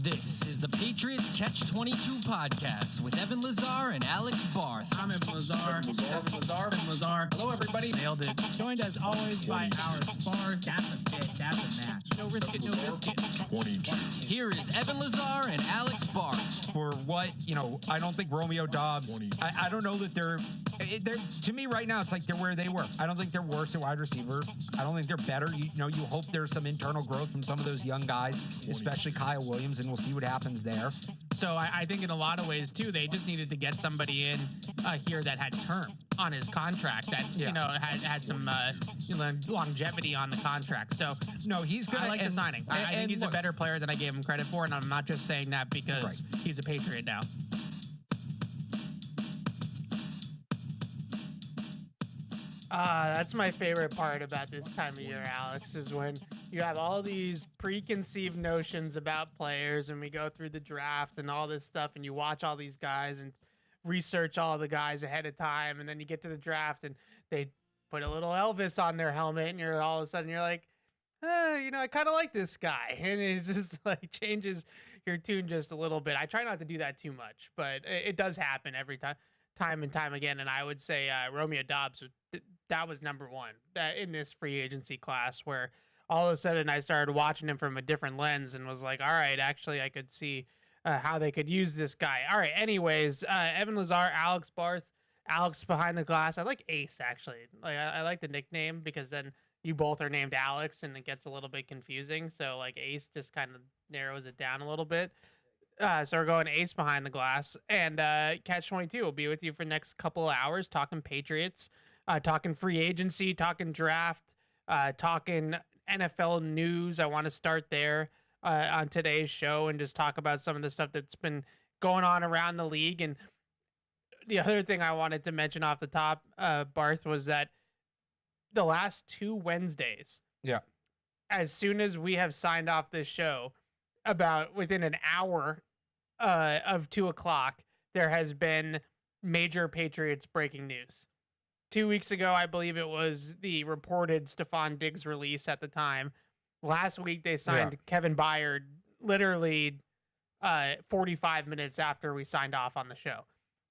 This is the Patriots Catch-22 podcast with Evan Lazar and Alex Barth. I'm Evan Lazar. Evan Lazar. Hello, everybody. Nailed it. Joined as always by Alex Barth. That's a fit. That's a match. No risk it, no biscuit. 22. Here is Evan Lazar and Alex Barth. For what, I don't think Romeo Doubs, I don't know that they're, to me right now, it's like they're where they were. I don't think they're worse at wide receiver. I don't think they're better. You hope there's some internal growth from some of those young guys, especially Kyle Williams, and we'll see what happens there. So I think in a lot of ways, too, they just needed to get somebody in here that had term on his contract, that, had some longevity on the contract. So, no, he's good. I like the signing. I think he's a better player than I gave him credit for, and I'm not just saying that because he's a Patriot now. That's my favorite part about this time of year, Alex, is when you have all these preconceived notions about players and we go through the draft and all this stuff and you watch all these guys and research all the guys ahead of time, and then you get to the draft and they put a little Elvis on their helmet and you're all of a sudden you're like, I kind of like this guy, and it just like changes your tune just a little bit. I try not to do that too much, but it does happen every time and time again. And I would say Romeo Doubs, that was number one in this free agency class, where all of a sudden I started watching him from a different lens and was like, all right, actually I could see how they could use this guy. All right, anyways, Evan Lazar, Alex Barth, Alex behind the glass. I like Ace, actually. Like I like the nickname because then you both are named Alex and it gets a little bit confusing. So like Ace just kind of narrows it down a little bit. So we're going Ace behind the glass, and Catch-22 will be with you for the next couple of hours talking Patriots, talking free agency, talking draft, talking NFL news. I want to start there on today's show and just talk about some of the stuff that's been going on around the league. And the other thing I wanted to mention off the top, Barth, was that the last 2 Wednesdays, as soon as we have signed off this show, about within an hour of 2:00, there has been major Patriots breaking news. 2 weeks ago, I believe it was the reported Stephon Diggs release at the time. Last week, they signed Kevin Byard literally 45 minutes after we signed off on the show.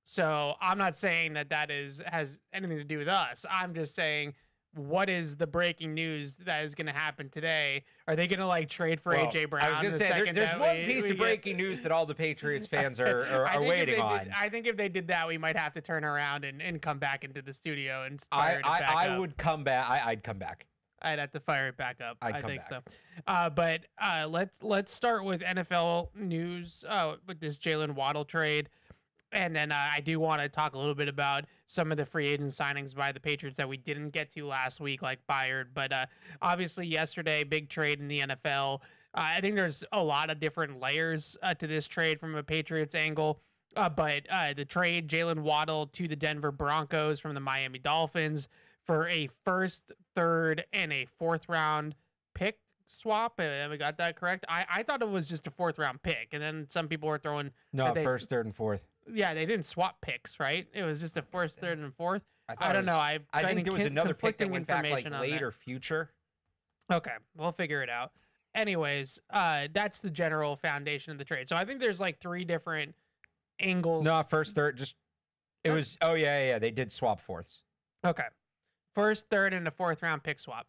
So I'm not saying that has anything to do with us. I'm just saying, what is the breaking news that is going to happen today? Are they going to trade for AJ Brown? I was going to say, there's one piece of breaking news that all the Patriots fans are waiting on. I think if they did that, we might have to turn around and come back into the studio and fire it back up. I would come back. I'd come back. I'd have to fire it back up. I think back. so. But let's start with NFL news with this Jaylen Waddle trade. And then I do want to talk a little bit about some of the free agent signings by the Patriots that we didn't get to last week, like Byard. But obviously yesterday, big trade in the NFL. I think there's a lot of different layers to this trade from a Patriots angle. But the trade, Jaylen Waddle to the Denver Broncos from the Miami Dolphins for a first, third, and a fourth round pick swap. Have we got that correct? I thought it was just a fourth round pick. And then some people were throwing... No, first, third, and fourth. Yeah, they didn't swap picks, right? It was just a first, third, and fourth. I don't know. I think there was another pick that went back late or future. Okay, we'll figure it out. Anyways, that's the general foundation of the trade. So I think there's 3 different angles. No, first, third, it was. Oh yeah, they did swap fourths. Okay, first, third, and a fourth round pick swap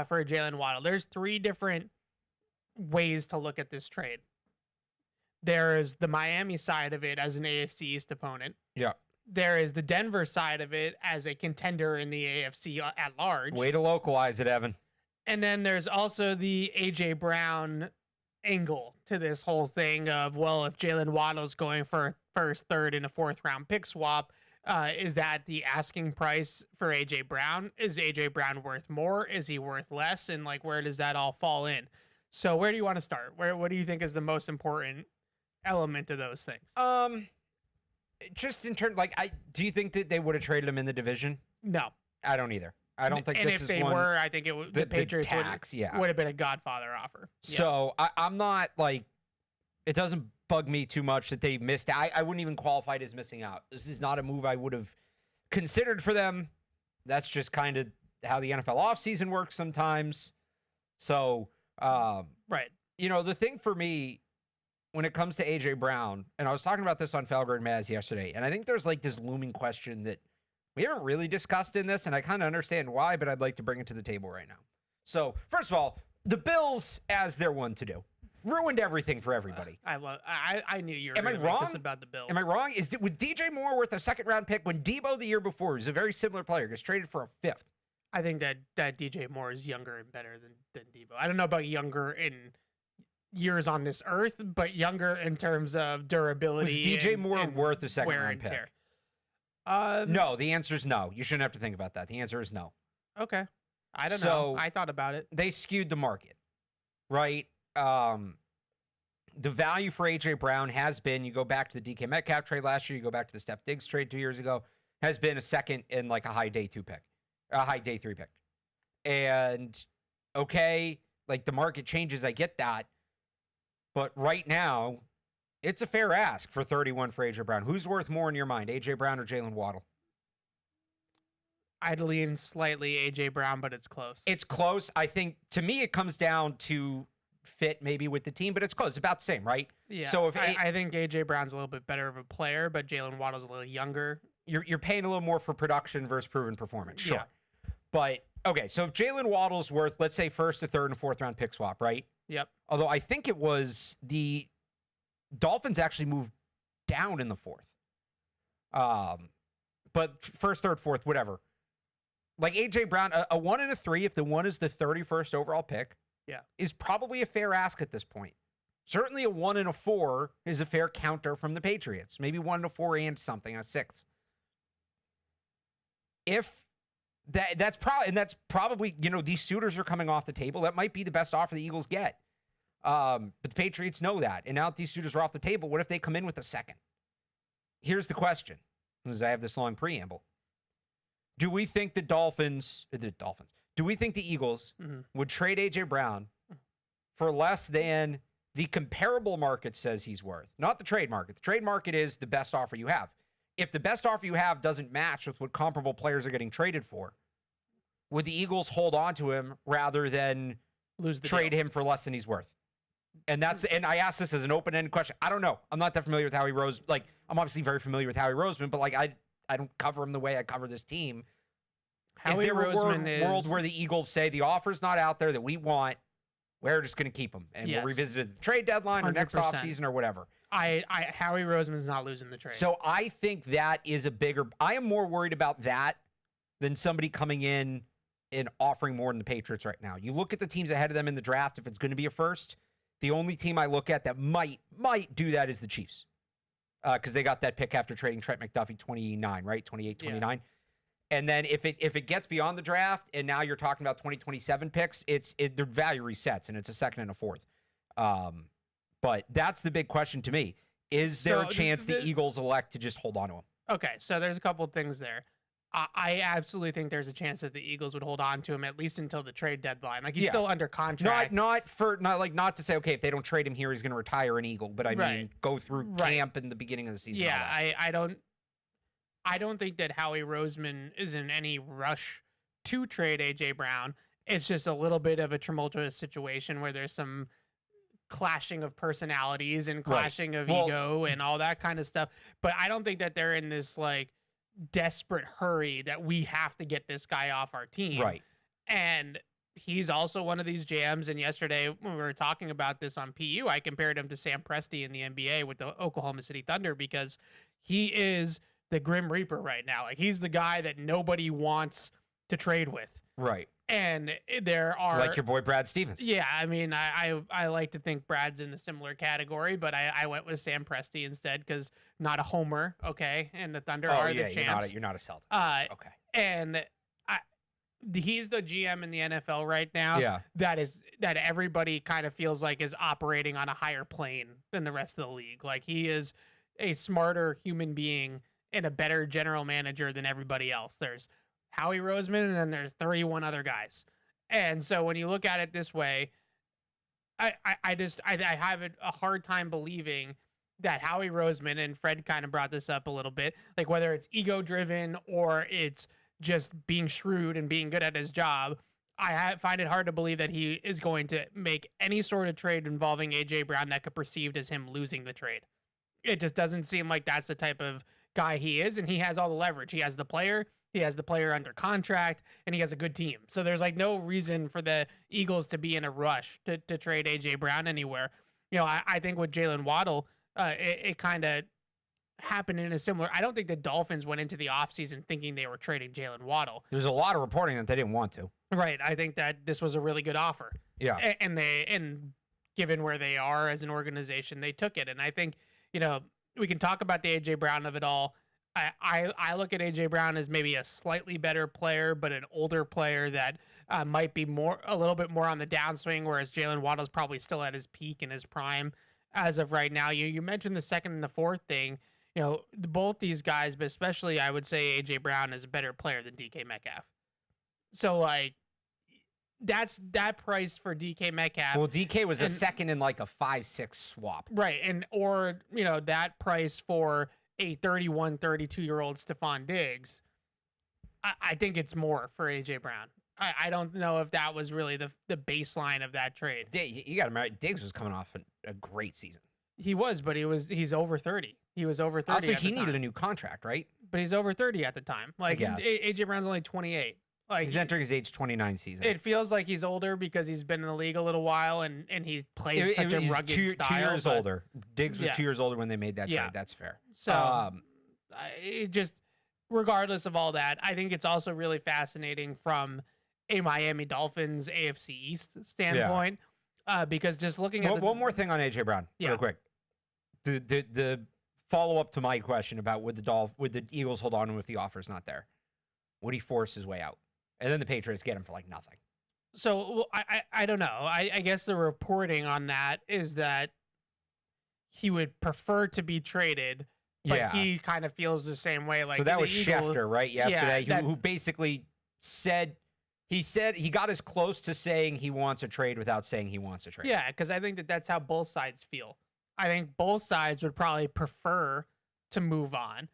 for Jaylen Waddle. There's 3 different ways to look at this trade. There's the Miami side of it as an AFC East opponent. Yeah. There is the Denver side of it as a contender in the AFC at large. Way to localize it, Evan. And then there's also the AJ Brown angle to this whole thing of, well, if Jaylen Waddle's going for a first, third, and a fourth round pick swap, is that the asking price for AJ Brown? Is AJ Brown worth more? Is he worth less? And where does that all fall in? So where do you want to start? What do you think is the most important element of those things? Just in terms, do you think that they would have traded him in the division? No, I don't either. I don't think. And this if is they one, were, I think it would. The Patriots would have been a Godfather offer. So I'm not it doesn't bug me too much that they missed. I wouldn't even qualify it as missing out. This is not a move I would have considered for them. That's just kind of how the NFL offseason works sometimes. So, right. The thing for me when it comes to AJ Brown, and I was talking about this on Felger and Maz yesterday, and I think there's like this looming question that we haven't really discussed in this, and I kind of understand why, but I'd like to bring it to the table right now. So, first of all, the Bills, as they're one to do, ruined everything for everybody. I knew you were Am I going to make wrong? this about the Bills. Am I wrong? Was DJ Moore worth a second-round pick when Debo the year before, who's a very similar player, gets traded for a fifth? I think that DJ Moore is younger and better than Debo. I don't know about younger in years on this earth, but younger in terms of durability. Was DJ and, Moore and worth a wear second-round and pick? tear? No, the answer is no. You shouldn't have to think about that. The answer is no. Okay. I don't So- know. I thought about it. They skewed the market, right? The value for A.J. Brown has been, you go back to the DK Metcalf trade last year, you go back to the Steph Diggs trade 2 years ago, has been a second and like a high day 3 pick. And okay, like the market changes, I get that. But right now, it's a fair ask for 31 for A.J. Brown. Who's worth more in your mind, A.J. Brown or Jaylen Waddle? I'd lean slightly A.J. Brown, but it's close. It's close. I think, to me, it comes down to fit maybe with the team, but it's close. It's about the same, right? Yeah. So if I think A.J. Brown's a little bit better of a player, but Jaylen Waddle's a little younger. You're paying a little more for production versus proven performance. Sure. Yeah. But, okay, so if Jaylen Waddle's worth, let's say, first to third and fourth round pick swap, right? Yep. Although I think it was the Dolphins actually moved down in the fourth. But first, third, fourth, whatever. Like A.J. Brown, a 1 and a 3, if the 1 is the 31st overall pick, is probably a fair ask at this point. Certainly a 1 and a 4 is a fair counter from the Patriots. Maybe 1 and a 4 and something, a 6. If that's probably, these suitors are coming off the table. That might be the best offer the Eagles get. But the Patriots know that. And now that these suitors are off the table, what if they come in with a second? Here's the question, as I have this long preamble. Do we think do we think the Eagles would trade A.J. Brown for less than the comparable market says he's worth? Not the trade market. The trade market is the best offer you have. If the best offer you have doesn't match with what comparable players are getting traded for, would the Eagles hold on to him rather than trade him for less than he's worth? And I ask this as an open-ended question. I don't know. I'm not that familiar with Howie Rose. Like, I'm obviously very familiar with Howie Roseman, but like I don't cover him the way I cover this team. Is there a world where the Eagles say the offer's not out there that we want, we're just going to keep him, and we'll revisit it at the trade deadline or next 100%. offseason or whatever? Howie Roseman's not losing the trade. So I think that is I am more worried about that than somebody coming in and offering more than the Patriots right now. You look at the teams ahead of them in the draft, if it's going to be a first, the only team I look at that might do that is the Chiefs. Because they got that pick after trading Trent McDuffie 29, right? 28, 29. Yeah. And then if it gets beyond the draft and now you're talking about 2027 picks, their value resets and it's a second and a fourth. But that's the big question to me. Is there a chance the Eagles elect to just hold on to him? Okay, so there's a couple of things there. I absolutely think there's a chance that the Eagles would hold on to him at least until the trade deadline. Like he's still under contract. Not to say, okay, if they don't trade him here, he's going to retire an Eagle. But I mean, go through camp in the beginning of the season. Yeah, I don't think that Howie Roseman is in any rush to trade A.J. Brown. It's just a little bit of a tumultuous situation where there's some clashing of personalities and clashing of ego and all that kind of stuff. But I don't think that they're in this like desperate hurry that we have to get this guy off our team. Right. And he's also one of these jams. And yesterday when we were talking about this on PU, I compared him to Sam Presti in the NBA with the Oklahoma City Thunder because he is the Grim Reaper right now. Like he's the guy that nobody wants to trade with. Right. And there are it's like your boy Brad Stevens. Yeah, I mean, I like to think Brad's in a similar category, but I went with Sam Presti instead because not a homer, okay? And the Thunder are the champs. You're not a Celtic. Okay. And he's the GM in the NFL right now. Yeah. That everybody kind of feels like is operating on a higher plane than the rest of the league. Like he is a smarter human being and a better general manager than everybody else. There's Howie Roseman, and then there's 31 other guys. And so when you look at it this way, I have a hard time believing that Howie Roseman, and Fred kind of brought this up a little bit, like whether it's ego driven or it's just being shrewd and being good at his job, find it hard to believe that he is going to make any sort of trade involving AJ Brown that could perceived as him losing the trade. It just doesn't seem like that's the type of guy he is, and he has all the leverage. He has the player under contract, and he has a good team. So there's like no reason for the Eagles to be in a rush to trade AJ Brown anywhere. I think with Jaylen Waddle, it kind of happened in a similar. I don't think the Dolphins went into the offseason thinking they were trading Jaylen Waddle. There's a lot of reporting that they didn't want to. Right. I think that this was a really good offer. Yeah. And given where they are as an organization, they took it. And I think, we can talk about the AJ Brown of it all. I look at AJ Brown as maybe a slightly better player, but an older player that might be a little bit more on the downswing, whereas Jaylen Waddle's probably still at his peak and his prime as of right now. You mentioned the second and the fourth thing. Both these guys, but especially I would say AJ Brown is a better player than DK Metcalf. So like that's that price for DK Metcalf. Well, DK was a second in like a 5-6 swap. Right. Or that price for a 31, 32-year-old Stephon Diggs. I think it's more for AJ Brown. I don't know if that was really the baseline of that trade. You got to remember, Diggs was coming off a great season. He was, but he's over 30. He was over 30. Also, he needed a new contract, right? But he's over 30 at the time. Like AJ Brown's only 28. Like he's entering his age 29 season. It feels like he's older because he's been in the league a little while and he plays such a rugged style. 2 years older. Diggs was 2 years older when they made that trade. That's fair. So it just, regardless of all that, I think it's also really fascinating from a Miami Dolphins AFC East standpoint. Because just looking at one more thing on AJ Brown, real quick. The follow up to my question about would the Eagles hold on to him if the offer's not there? Would he force his way out? And then the Patriots get him for like nothing. So I don't know. I guess the reporting on that is that he would prefer to be traded, but he kind of feels the same way. Like, so that was Schefter, right? Yesterday, Yeah, who basically said he got as close to saying he wants a trade without saying he wants a trade. Yeah, because I think that's how both sides feel. I think both sides would probably prefer to move on,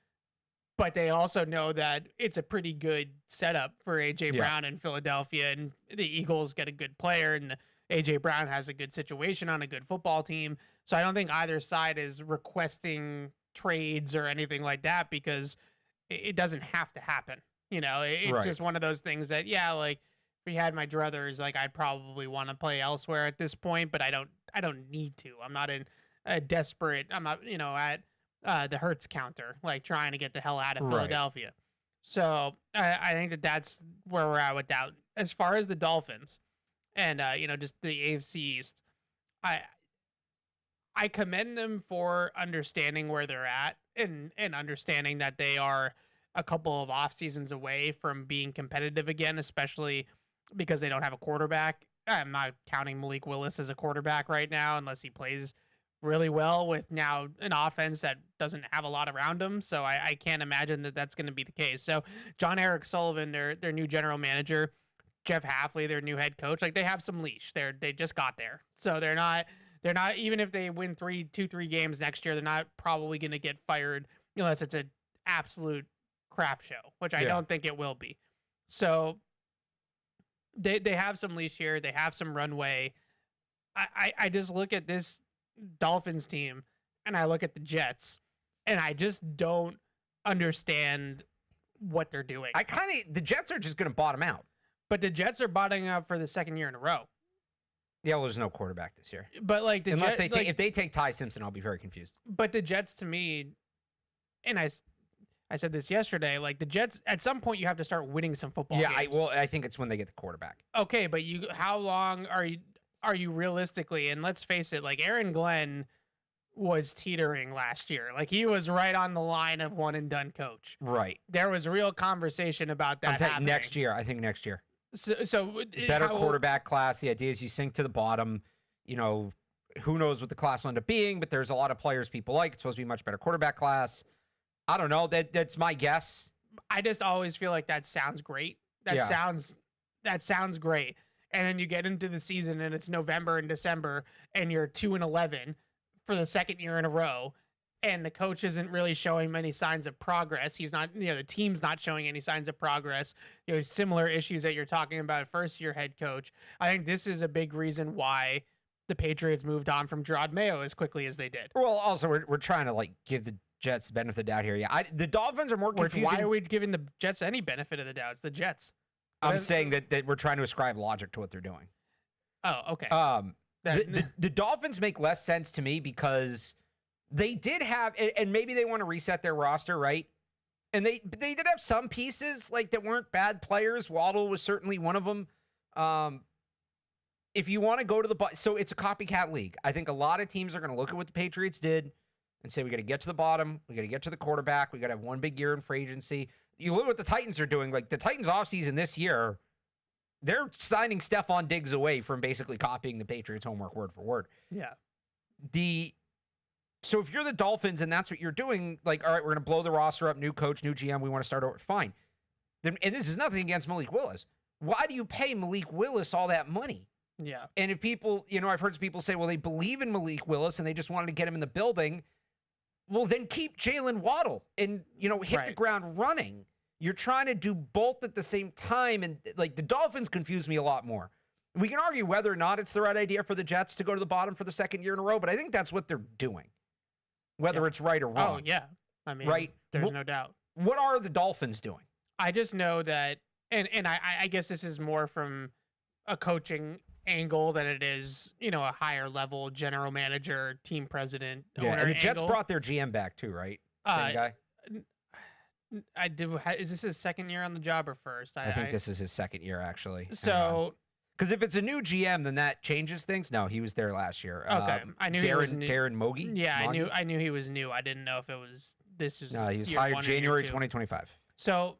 but they also know that it's a pretty good setup for AJ Brown in Philadelphia, and the Eagles get a good player, and AJ Brown has a good situation on a good football team. So I don't think either side is requesting trades or anything like that because it doesn't have to happen. It's just one of those things that, like if we had my druthers, like I'd probably want to play elsewhere at this point, but I don't need to. I'm not in a desperate, I'm not, at the Hertz counter, like trying to get the hell out of Philadelphia. So I think that's where we're at with that. As far as the Dolphins and, just the AFC East, I commend them for understanding where they're at and understanding that they are a couple of off seasons away from being competitive again, especially because they don't have a quarterback. I'm not counting Malik Willis as a quarterback right now unless he plays really well with now an offense that doesn't have a lot around him. So I can't imagine that that's going to be the case. So John Eric Sullivan, their new general manager, Jeff Hafley, their new head coach, like they have some leash. They just got there. So they're not, even if they win 3 games next year, they're not probably going to get fired unless it's an absolute crap show, which I don't think it will be. So they have some leash here. They have some runway. I just look at this Dolphins team and I look at the Jets and I just don't understand what they're doing. The Jets are just going to bottom out. But the Jets are bottoming out for the second year in a row. Yeah, well, there's no quarterback this year. But like if they take Ty Simpson, I'll be very confused. But the Jets, to me, and I said this yesterday, like the Jets, at some point you have to start winning some football games. I think it's when they get the quarterback. Okay, but how long are you realistically, and let's face it, like Aaron Glenn was teetering last year. Like he was right on the line of one and done coach. Right. There was real conversation about that happening. Next year. I think next year. So better quarterback class. The idea is you sink to the bottom. Who knows what the class will end up being, but there's a lot of players people like. It's supposed to be a much better quarterback class. I don't know. That's my guess. I just always feel like that sounds great. That sounds great. And then you get into the season and it's November and December and you're 2-11 for the second year in a row. and the coach isn't really showing many signs of progress. He's not, the team's not showing any signs of progress. Similar issues that you're talking about, first year head coach. I think this is a big reason why the Patriots moved on from Gerard Mayo as quickly as they did. Well, also we're trying to like give the Jets the benefit of the doubt here. Yeah, the Dolphins are more confusing. Why are we giving the Jets any benefit of the doubt? It's the Jets. I'm saying that we're trying to ascribe logic to what they're doing. Oh, okay. The Dolphins make less sense to me because they did have, and maybe they want to reset their roster, right? And they did have some pieces like that weren't bad players. Waddle was certainly one of them. If you want to go to so it's a copycat league. I think a lot of teams are going to look at what the Patriots did and say, we got to get to the bottom. We got to get to the quarterback. We got to have one big year in free agency. You look at what the Titans are doing. Like the Titans offseason this year, they're signing Stephon Diggs away from basically copying the Patriots homework word for word. Yeah. So if you're the Dolphins and that's what you're doing, like, all right, we're going to blow the roster up, new coach, new GM, we want to start over, fine. Then, and this is nothing against Malik Willis. Why do you pay Malik Willis all that money? Yeah. And if people, I've heard people say, well, they believe in Malik Willis and they just wanted to get him in the building. Well, then keep Jaylen Waddle and, hit the ground running. You're trying to do both at the same time. And like the Dolphins confuse me a lot more. We can argue whether or not it's the right idea for the Jets to go to the bottom for the second year in a row, but I think that's what they're doing, whether it's right or wrong. Oh, yeah. I mean, right? There's no doubt. What are the Dolphins doing? I just know that, and I guess this is more from a coaching angle than it is, a higher level general manager, team president, owner and the Jets angle. brought their GM back too, right? Same guy? Is this his second year on the job or first? I think this is his second year, actually. So, because if it's a new GM, then that changes things. No, he was there last year. Okay, I knew he was new. Darren Mogi. Yeah, I knew he was new. I didn't know if it was this is. No, he was hired January 2025. So,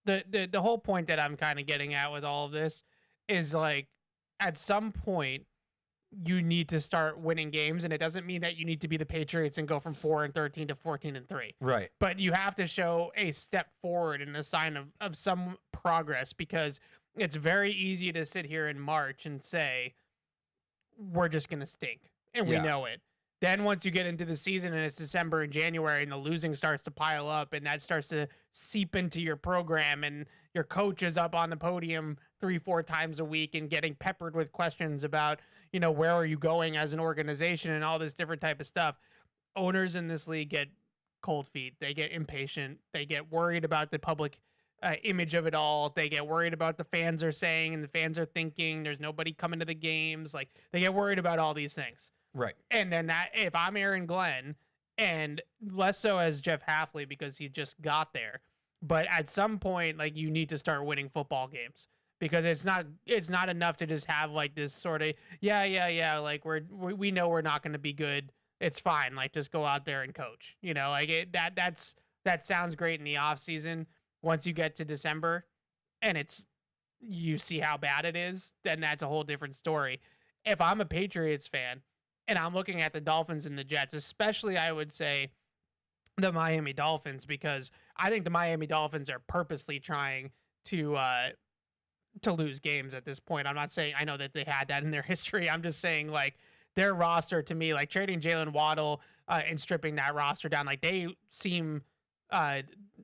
the whole point that I'm kind of getting at with all of this is like, at some point, you need to start winning games, and it doesn't mean that you need to be the Patriots and go from 4-13 to 14-3. Right. But you have to show a step forward and a sign of some progress, because it's very easy to sit here in March and say, we're just going to stink, and we know it. Then once you get into the season and it's December and January and the losing starts to pile up and that starts to seep into your program and your coach is up on the podium 3-4 times a week and getting peppered with questions about, where are you going as an organization and all this different type of stuff. Owners in this league get cold feet. They get impatient. They get worried about the public image of it all. They get worried about the fans are saying and the fans are thinking. There's nobody coming to the games. Like, they get worried about all these things. Right. And then if I'm Aaron Glenn, and less so as Jeff Hafley because he just got there, but at some point, like, you need to start winning football games, because it's not enough to just have like this sort of like we know we're not going to be good. It's fine. Like, just go out there and coach. That sounds great in the off season. Once you get to December, and you see how bad it is, then that's a whole different story. If I'm a Patriots fan, and I'm looking at the Dolphins and the Jets, especially I would say the Miami Dolphins, because I think the Miami Dolphins are purposely trying to lose games at this point. I'm not saying, I know that they had that in their history. I'm just saying, like, their roster to me, like trading Jaylen Waddle and stripping that roster down, like, they seem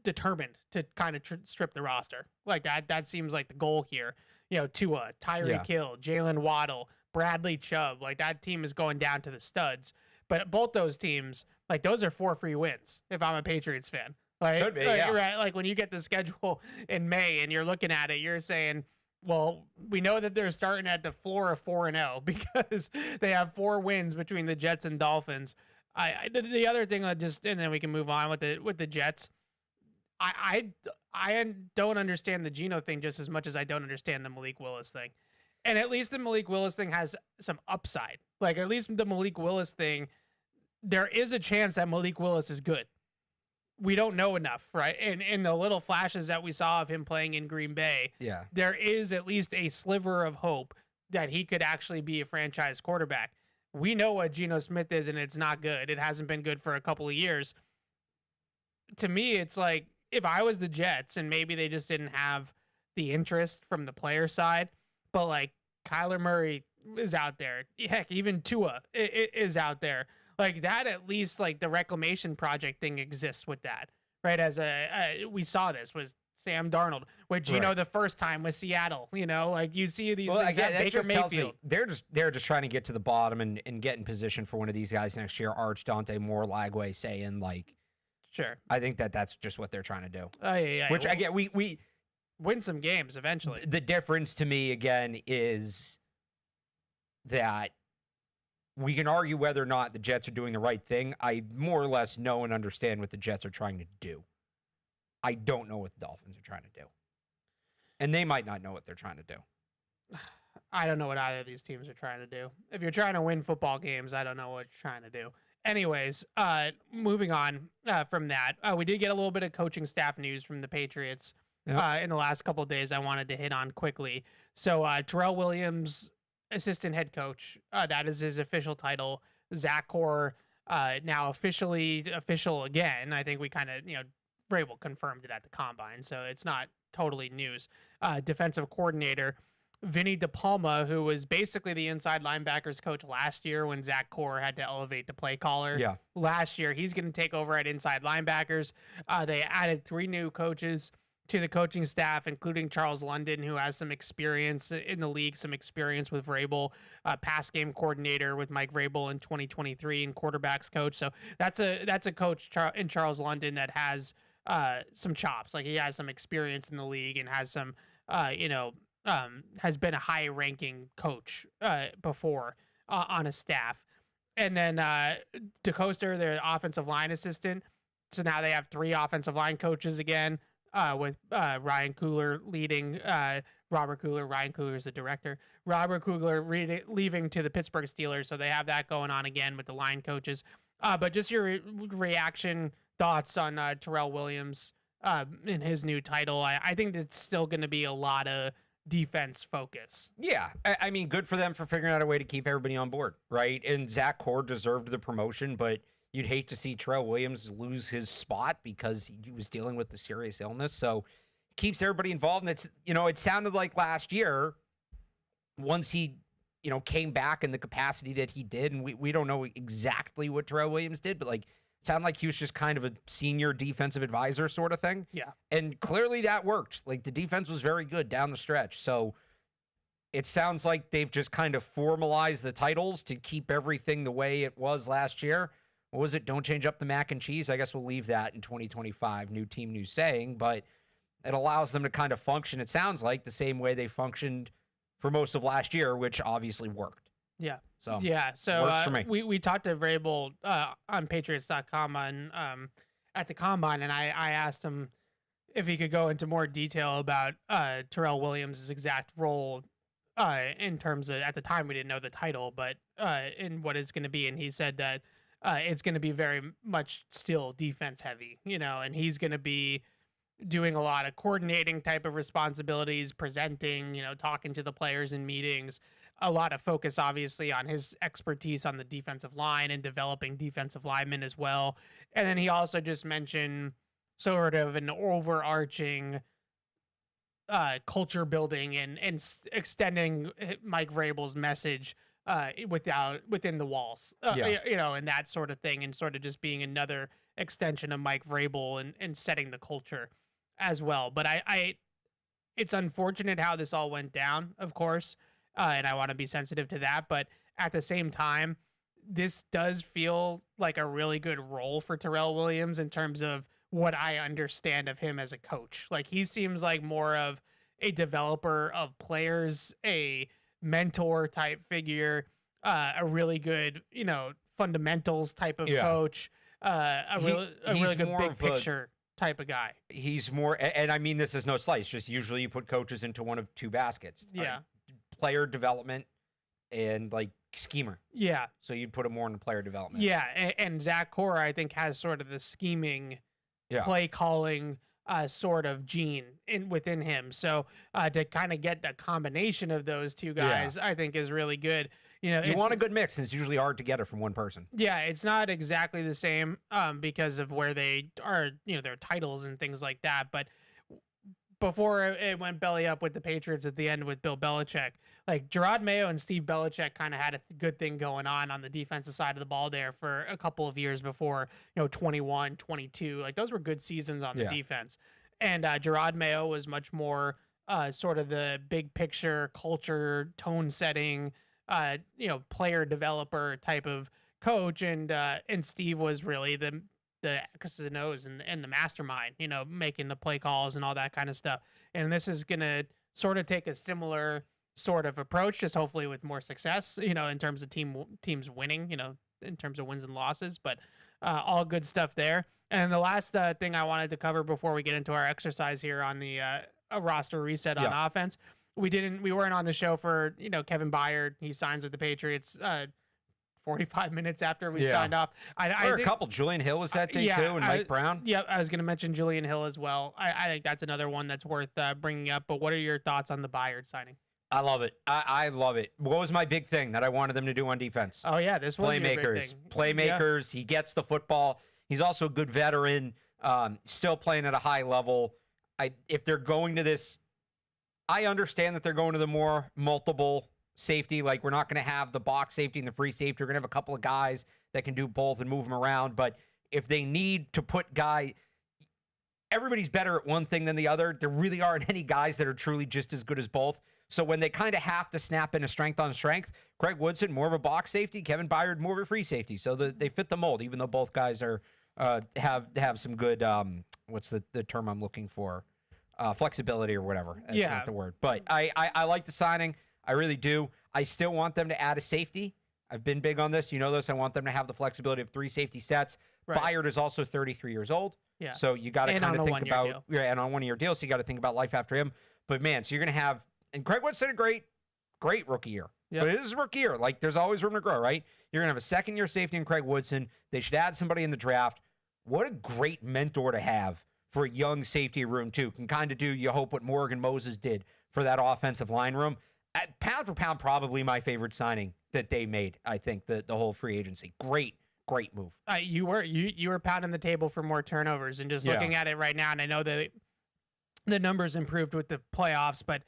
determined to kind of strip the roster. Like, that seems like the goal here. Tua, Tyreek Hill, Jaylen Waddle, Bradley Chubb, like, that team is going down to the studs. But both those teams, like, those are 4 free wins if I'm a Patriots fan. Like, should be, right? Like, when you get the schedule in May and you're looking at it, you're saying, well, we know that they're starting at the floor of 4-0 because they have 4 wins between the Jets and Dolphins. The other thing, and then we can move on with the Jets. I don't understand the Geno thing just as much as I don't understand the Malik Willis thing. And at least the Malik Willis thing has some upside. Like, at least the Malik Willis thing, there is a chance that Malik Willis is good. We don't know enough, right? And in the little flashes that we saw of him playing in Green Bay, there is at least a sliver of hope that he could actually be a franchise quarterback. We know what Geno Smith is, and it's not good. It hasn't been good for a couple of years. To me, it's like, if I was the Jets, and maybe they just didn't have the interest from the player side, but like Kyler Murray is out there. Heck, even Tua is out there. Like that, at least like the reclamation project thing exists with that, right? As we saw this was Sam Darnold, which you know the first time was Seattle. You know, like you see these things again, Baker Mayfield. They're just trying to get to the bottom and get in position for one of these guys next year. Arch, Dante Moore, Lagway, saying like, sure. I think that's just what they're trying to do. Oh yeah. Which again, we win some games eventually. The difference to me again is that we can argue whether or not the Jets are doing the right thing. I more or less know and understand what the Jets are trying to do. I don't know what the Dolphins are trying to do. And they might not know what they're trying to do. I don't know what either of these teams are trying to do. If you're trying to win football games, I don't know what you're trying to do. Anyways, moving on from that, we did get a little bit of coaching staff news from the Patriots in the last couple of days I wanted to hit on quickly. So Terrell Williams, assistant head coach, that is his official title. Zach Core, now official again. I think we kind of, Vrabel confirmed it at the combine, so it's not totally news. Defensive coordinator Vinny DePalma, who was basically the inside linebackers coach last year when Zach Core had to elevate the play caller. Yeah. Last year, he's going to take over at inside linebackers. They added 3 new coaches to the coaching staff, including Charles London, who has some experience in the league, some experience with Vrabel, pass game coordinator with Mike Vrabel in 2023 and quarterbacks coach. So that's a coach in Charles London that has some chops. Like he has some experience in the league and has some, has been a high ranking coach before on a staff. And then DeCoster, their offensive line assistant. So now they have 3 offensive line coaches again, with Ryan Coogler leading, Robert Coogler. Ryan Coogler is the director. Robert Coogler leaving to the Pittsburgh Steelers. So they have that going on again with the line coaches. But just your reaction, thoughts on Terrell Williams in his new title. I think it's still going to be a lot of defense focus. Yeah. I mean, good for them for figuring out a way to keep everybody on board, right? And Zach Core deserved the promotion, but you'd hate to see Terrell Williams lose his spot because he was dealing with the serious illness. So it keeps everybody involved. And it's, it sounded like last year, once he, came back in the capacity that he did, and we don't know exactly what Terrell Williams did, but like, it sounded like he was just kind of a senior defensive advisor sort of thing. Yeah. And clearly that worked. Like the defense was very good down the stretch. So it sounds like they've just kind of formalized the titles to keep everything the way it was last year. What was it? Don't change up the mac and cheese. I guess we'll leave that in 2025. New team, new saying, but it allows them to kind of function, it sounds like, the same way they functioned for most of last year, which obviously worked. Yeah. So So we talked to Vrabel on Patriots.com at the combine, and I asked him if he could go into more detail about Terrell Williams' exact role in terms of, at the time we didn't know the title, but in what it's going to be. And he said that it's going to be very much still defense heavy, and he's going to be doing a lot of coordinating type of responsibilities, presenting, talking to the players in meetings, a lot of focus obviously on his expertise on the defensive line and developing defensive linemen as well. And then he also just mentioned sort of an overarching culture building and extending Mike Vrabel's message within the walls, and that sort of thing, and sort of just being another extension of Mike Vrabel and setting the culture as well. But it's unfortunate how this all went down, of course, and I want to be sensitive to that. But at the same time, this does feel like a really good role for Terrell Williams in terms of what I understand of him as a coach. Like he seems like more of a developer of players, a mentor type figure, a really good, fundamentals type of coach, a really good big picture type of guy. He's more, and I mean this is no slice, just usually you put coaches into one of 2 baskets. Yeah. Player development and like schemer. Yeah. So you'd put him more in the player development. Yeah, and Zach Core, I think, has sort of the scheming, play calling sort of gene within him. So to kind of get the combination of those 2 guys, I think is really good. You want a good mix, and it's usually hard to get it from one person. Yeah, it's not exactly the same because of where they are, their titles and things like that. But before it went belly up with the Patriots at the end with Bill Belichick, like Gerard Mayo and Steve Belichick kind of had a good thing going on the defensive side of the ball there for a couple of years before, 21, 22. Like those were good seasons on the defense. And Gerard Mayo was much more sort of the big picture, culture, tone setting, player developer type of coach. And Steve was really the X's and O's and the mastermind, making the play calls and all that kind of stuff. And this is going to sort of take a similar sort of approach, just hopefully with more success, in terms of teams winning, in terms of wins and losses, but all good stuff there. And the last thing I wanted to cover before we get into our exercise here on the a roster reset on offense, we weren't on the show for, Kevin Byard. He signs with the Patriots 45 minutes after we signed off. I think, a couple. Julian Hill was that day too, and Mike Brown. Yeah, I was going to mention Julian Hill as well. I think that's another one that's worth bringing up. But what are your thoughts on the Byard signing? I love it. I love it. What was my big thing that I wanted them to do on defense? Oh yeah, this was playmakers. Playmakers. Yeah. He gets the football. He's also a good veteran. Still playing at a high level. If they're going to this, I understand that they're going to the more multiple safety. Like we're not going to have the box safety and the free safety. We're going to have a couple of guys that can do both and move them around. But if they need to put everybody's better at one thing than the other. There really aren't any guys that are truly just as good as both. So when they kind of have to snap into strength on strength, Craig Woodson, more of a box safety, Kevin Byard, more of a free safety. So they fit the mold, even though both guys are have some good, what's the term I'm looking for? Flexibility or whatever. That's not the word. But I like the signing. I really do. I still want them to add a safety. I've been big on this. You know this. I want them to have the flexibility of 3 safety sets. Right. Byard is also 33 years old. Yeah. So you got to kind of think about, and on 1-year deal, so you got to think about life after him. But man, so you're going to have, and Craig Woodson a great rookie year. Yep. But it is a rookie year. Like there's always room to grow, right? You're going to have a second-year safety in Craig Woodson. They should add somebody in the draft. What a great mentor to have for a young safety room too. Can kind of do, you hope, what Morgan Moses did for that offensive line room. Pound for pound, probably my favorite signing that they made. I think the whole free agency. Great move. You were pounding the table for more turnovers, and just looking at it right now, and I know that the numbers improved with the playoffs, but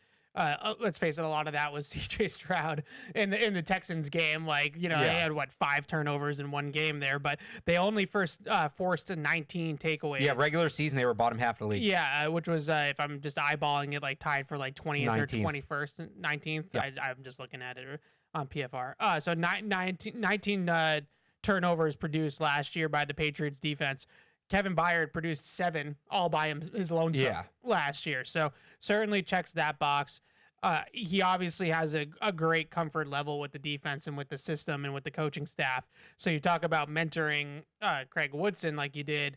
let's face it, a lot of that was CJ Stroud in the Texans game. Like, they had 5 turnovers in one game there, but they only forced 19 takeaways. Yeah, regular season they were bottom half of the league. Yeah, which was if I'm just eyeballing it, like tied for like 20th or 21st, 19th. Yeah. I'm just looking at it on PFR. So 19 turnovers produced last year by the Patriots defense. Kevin Byard produced 7 all by his lonesome last year. So certainly checks that box. He obviously has a great comfort level with the defense and with the system and with the coaching staff. So you talk about mentoring Craig Woodson like you did.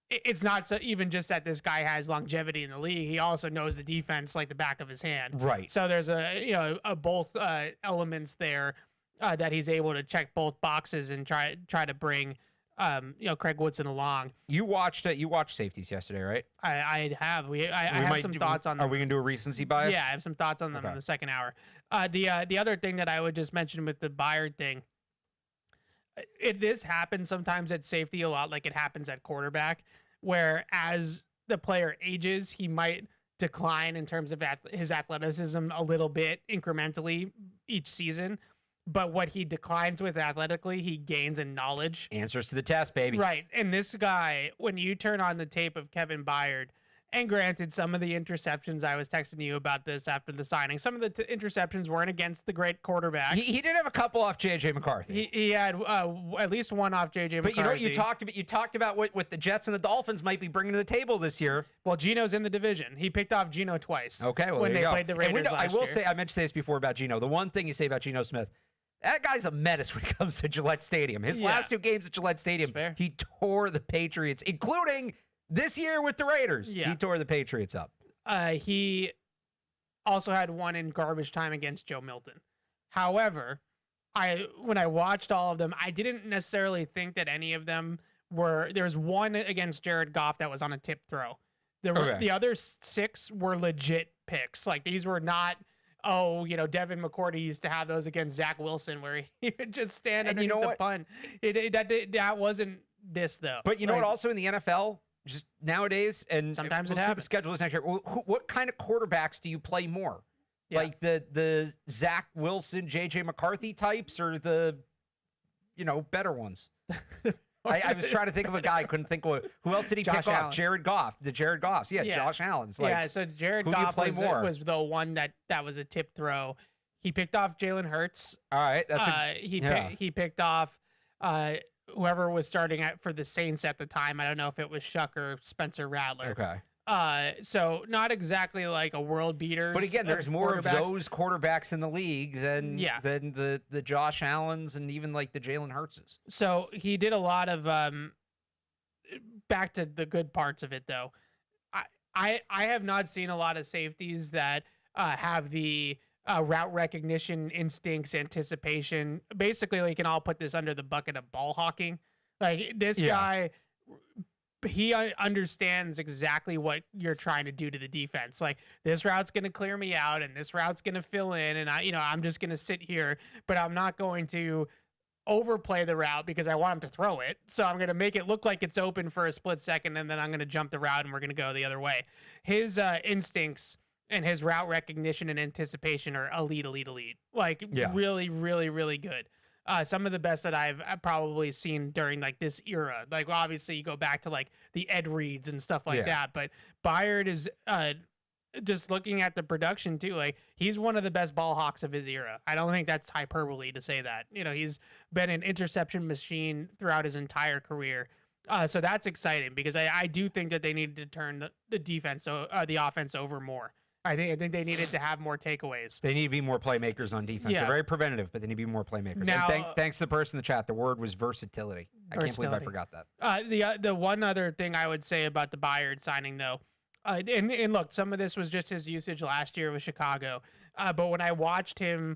It's not even just that this guy has longevity in the league. He also knows the defense like the back of his hand. Right. So there's a both elements there that he's able to check both boxes and try to bring Craig Woodson along. You watched safeties yesterday, right? I have. I have some thoughts on them. Are we gonna do a recency bias? Yeah, I have some thoughts on them in the second hour. The other thing that I would just mention with the Byard thing, this happens sometimes at safety a lot, like it happens at quarterback, where as the player ages, he might decline in terms of his athleticism a little bit incrementally each season. But what he declines with athletically, he gains in knowledge. Answers to the test, baby. Right. And this guy, when you turn on the tape of Kevin Byard, and granted, some of the interceptions, I was texting you about this after the signing, some of the interceptions weren't against the great quarterback. He did have a couple off J.J. McCarthy. He had at least one off J.J. McCarthy. But you know what you talked about what the Jets and the Dolphins might be bringing to the table this year. Well, Geno's in the division. He picked off Geno twice. Okay, well, when they played the Raiders last year. I meant to say this before about Geno. The one thing you say about Geno Smith, that guy's a menace when it comes to Gillette Stadium. His last 2 games at Gillette Stadium, he tore the Patriots, including this year with the Raiders. Yeah. He tore the Patriots up. He also had one in garbage time against Joe Milton. However, when I watched all of them, I didn't necessarily think that any of them were. There's one against Jared Goff that was on a tip throw. The other 6 were legit picks. Like these were not. Devin McCourty used to have those against Zach Wilson where he would just stand underneath the punt. That wasn't this, though. But you know what? Also in the NFL, just nowadays, and Sometimes we'll it see what the happens. schedule is next year. What kind of quarterbacks do you play more? Yeah. Like the Zach Wilson, JJ McCarthy types, or the better ones? I was trying to think of a guy. I couldn't think of who else did he Josh pick Allen. off? Jared Goff. The Jared Goffs. Yeah, Yeah. Josh Allen's. Like, yeah, so Jared who do you Goff play more? was the one that was a tip throw. He picked off Jalen Hurts. all right, that's He picked off whoever was starting for the Saints at the time. I don't know if it was Shuck or Spencer Rattler. okay. So not exactly like a world beater. But again, there's more of those quarterbacks in the league than the Josh Allens and even like the Jalen Hurtses. So he did a lot of back to the good parts of it though. I have not seen a lot of safeties that have the route recognition, instincts, anticipation. Basically, we can all put this under the bucket of ball hawking. Like this guy, he understands exactly what you're trying to do to the defense. Like this route's going to clear me out, and this route's going to fill in, and I'm just going to sit here, but I'm not going to overplay the route because I want him to throw it. So I'm going to make it look like it's open for a split second, and then I'm going to jump the route, and we're going to go the other way. His instincts and his route recognition and anticipation are elite. Like really, really, really good. Some of the best that I've probably seen during like this era. Like obviously you go back to like the Ed Reeds and stuff like that, but Byard is just looking at the production too. Like he's one of the best ball hawks of his era. I don't think that's hyperbole to say that. He's been an interception machine throughout his entire career. So that's exciting because I do think that they needed to turn the defense, the offense over more. I think they needed to have more takeaways. They need to be more playmakers on defense. Yeah. They're very preventative, but they need to be more playmakers. Now, and thanks to the person in the chat. The word was versatility. I can't believe I forgot that. The one other thing I would say about the Byard signing, though, and look, some of this was just his usage last year with Chicago. But when I watched him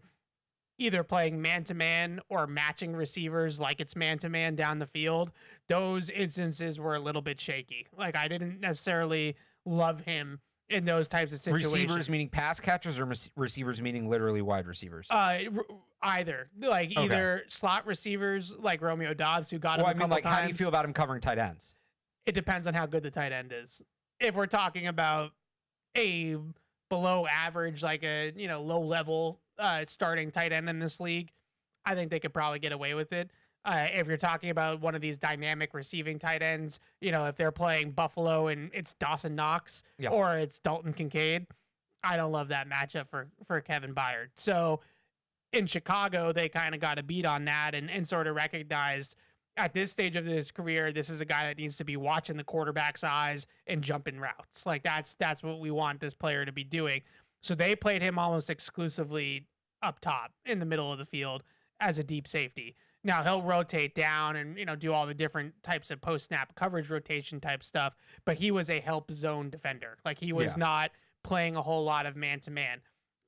either playing man-to-man or matching receivers like it's man-to-man down the field, those instances were a little bit shaky. Like I didn't necessarily love him in those types of situations. Receivers meaning pass catchers or receivers meaning literally wide receivers? Either. Like either slot receivers like Romeo Doubs who got him a couple times. How do you feel about him covering tight ends? It depends on how good the tight end is. If we're talking about a below average, like a low level starting tight end in this league, I think they could probably get away with it. If you're talking about one of these dynamic receiving tight ends, if they're playing Buffalo and it's Dawson Knox or it's Dalton Kincaid, I don't love that matchup for Kevin Byard. So in Chicago, they kind of got a beat on that and sort of recognized at this stage of his career, this is a guy that needs to be watching the quarterback's eyes and jumping routes. Like that's what we want this player to be doing. So they played him almost exclusively up top in the middle of the field as a deep safety. Now he'll rotate down and do all the different types of post-snap coverage rotation type stuff, but he was a help zone defender. Like he was not playing a whole lot of man-to-man.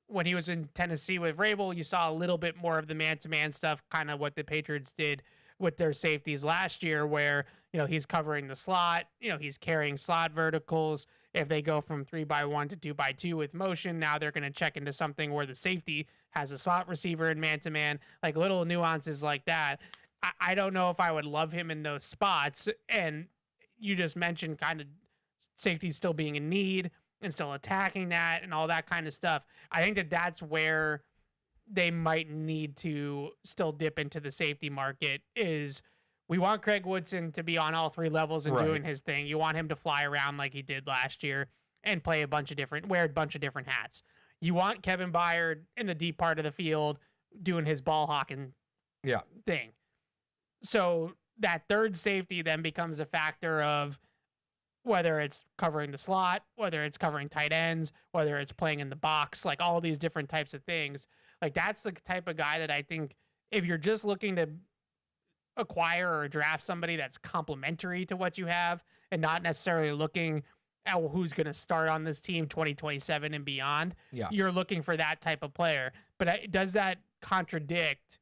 When he was in Tennessee with Vrabel, you saw a little bit more of the man-to-man stuff, kind of what the Patriots did with their safeties last year, where he's covering the slot, he's carrying slot verticals. If they go from 3x1 to 2x2 with motion, now they're going to check into something where the safety has a slot receiver in man-to-man, like little nuances like that. I don't know if I would love him in those spots. And you just mentioned kind of safety still being in need and still attacking that and all that kind of stuff. I think that's where they might need to still dip into the safety market is we want Craig Woodson to be on all three levels and doing his thing. You want him to fly around like he did last year and wear a bunch of different hats. You want Kevin Byard in the deep part of the field doing his ball hawking thing. So that third safety then becomes a factor of whether it's covering the slot, whether it's covering tight ends, whether it's playing in the box, like all these different types of things. Like that's the type of guy that I think if you're just looking to acquire or draft somebody that's complementary to what you have and not necessarily looking at who's going to start on this team 2027 and beyond, you're looking for that type of player. But does that contradict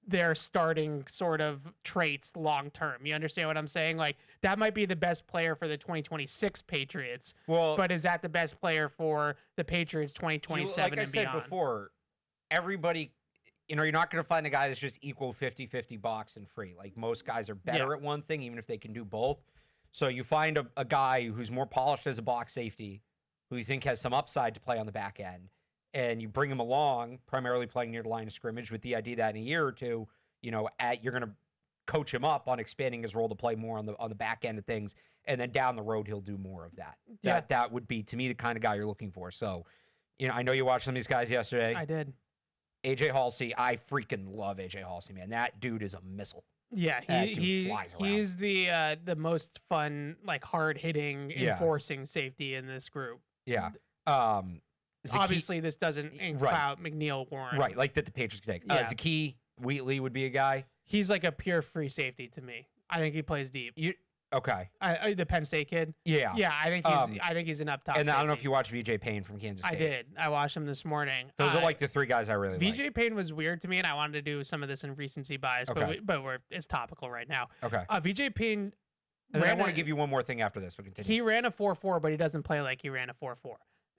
their starting sort of traits long term? You understand what I'm saying? Like that might be the best player for the 2026 Patriots. But is that the best player for the Patriots 2027 and beyond? Like I said before, everybody, you're not going to find a guy that's just equal 50-50 box and free. Like most guys are better at one thing, even if they can do both. So you find a guy who's more polished as a box safety, who you think has some upside to play on the back end, and you bring him along, primarily playing near the line of scrimmage, with the idea that in a year or two, you're going to coach him up on expanding his role to play more on the back end of things, and then down the road he'll do more of that. Yeah. That would be, to me, the kind of guy you're looking for. So, I know you watched some of these guys yesterday. I did. AJ Halsey, I freaking love AJ Halsey, man. That dude is a missile. Yeah, That dude flies around. he's the most fun, like hard hitting, enforcing safety in this group. Yeah. Obviously, this doesn't include McNeil Warren. Right, like that the Patriots could take. Yeah. Zaki Wheatley would be a guy. He's like a pure free safety to me. I think he plays deep. Okay. The Penn State kid. Yeah. Yeah, I think he's an up top. And safety. I don't know if you watched VJ Payne from Kansas State. I did. I watched him this morning. Those are like the three guys I really like. VJ Payne was weird to me, and I wanted to do some of this in recency bias, Okay. but it's topical right now. Okay. VJ Payne. And then I want to give you one more thing after this, but continue. He ran a 4.4, but he doesn't play like he ran a 4.4.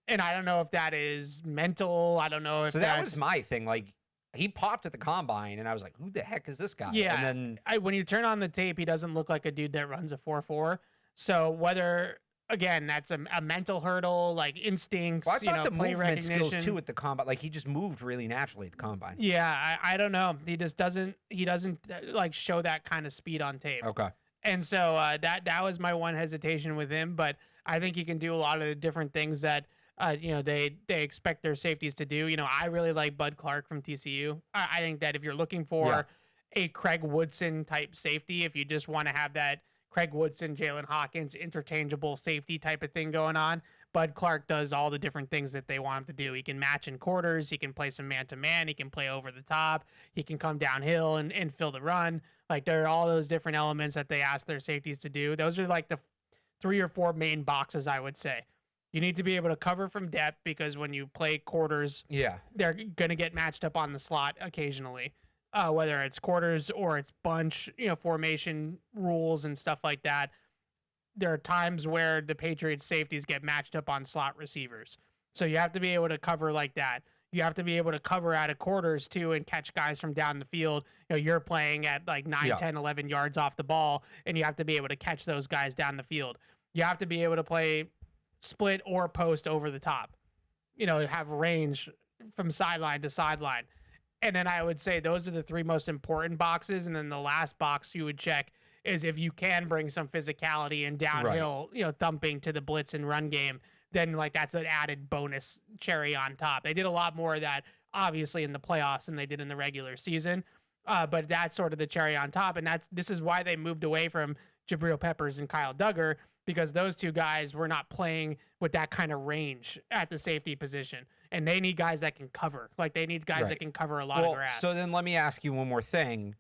And I don't know if that is mental. I don't know if that was my thing. Like, he popped at the combine, and I was like, who the heck is this guy? Yeah. And then when you turn on the tape, he doesn't look like a dude that runs a 4.4. So whether, again, that's a mental hurdle, like instincts, I thought the play movement skills recognition. too at the combine. Like, he just moved really naturally at the combine. Yeah, I don't know. He doesn't like show that kind of speed on tape. Okay. And so that was my one hesitation with him, but I think he can do a lot of the different things that they expect their safeties to do. I really like Bud Clark from TCU. I think that if you're looking for a Craig Woodson type safety, if you just want to have that Craig Woodson, Jalen Hawkins interchangeable safety type of thing going on, Bud Clark does all the different things that they want him to do. He can match in quarters. He can play some man-to-man. He can play over the top. He can come downhill and fill the run. Like, there are all those different elements that they ask their safeties to do. Those are like the 3 or 4 main boxes, I would say. You need to be able to cover from depth, because when you play quarters, they're going to get matched up on the slot occasionally, whether it's quarters or it's bunch, formation rules and stuff like that. There are times where the Patriots safeties get matched up on slot receivers. So you have to be able to cover like that. You have to be able to cover out of quarters too and catch guys from down the field. You're playing at like 9, 10, 11 yards off the ball, and you have to be able to catch those guys down the field. You have to be able to play split or post over the top, have range from sideline to sideline. And then I would say those are the 3 most important boxes. And then the last box you would check is if you can bring some physicality and downhill, thumping to the blitz and run game, then like that's an added bonus cherry on top. They did a lot more of that, obviously, in the playoffs than they did in the regular season. But that's sort of the cherry on top. And this is why they moved away from Jabril Peppers and Kyle Duggar, because those 2 guys were not playing with that kind of range at the safety position. And they need guys that can cover. Like, they need guys that can cover a lot of grass. So then let me ask you one more thing.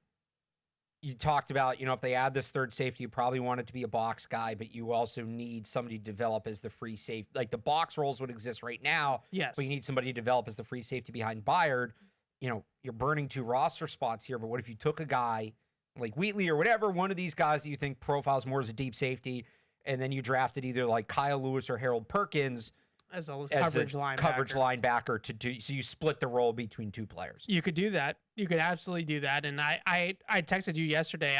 You talked about, if they add this third safety, you probably want it to be a box guy, but you also need somebody to develop as the free safety. Like, the box roles would exist right now, yes, but you need somebody to develop as the free safety behind Byard. You're burning 2 roster spots here, but what if you took a guy like Wheatley or whatever, one of these guys that you think profiles more as a deep safety, and then you drafted either like Kyle Lewis or Harold Perkins as a coverage linebacker to do, so you split the role between 2 players. You could do that. You could absolutely do that. And I texted you yesterday.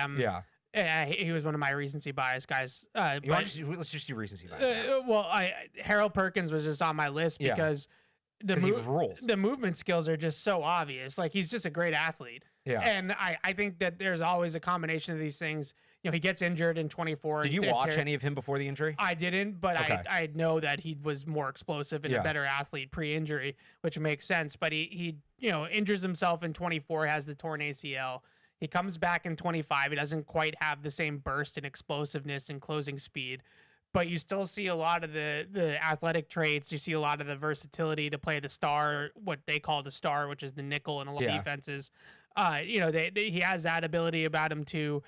He was one of my recency bias guys. Let's just do recency bias. Harold Perkins was just on my list because the movement skills are just so obvious. Like, he's just a great athlete. Yeah. And I think that there's always a combination of these things. He gets injured in 24. Did you watch any of him before the injury? I didn't, but okay. I know that he was more explosive and a better athlete pre-injury, which makes sense. But he injures himself in 24, has the torn ACL. He comes back in 25. He doesn't quite have the same burst and explosiveness and closing speed, but you still see a lot of the athletic traits. You see a lot of the versatility to play the star, what they call the star, which is the nickel in all defenses. He has that ability about him too.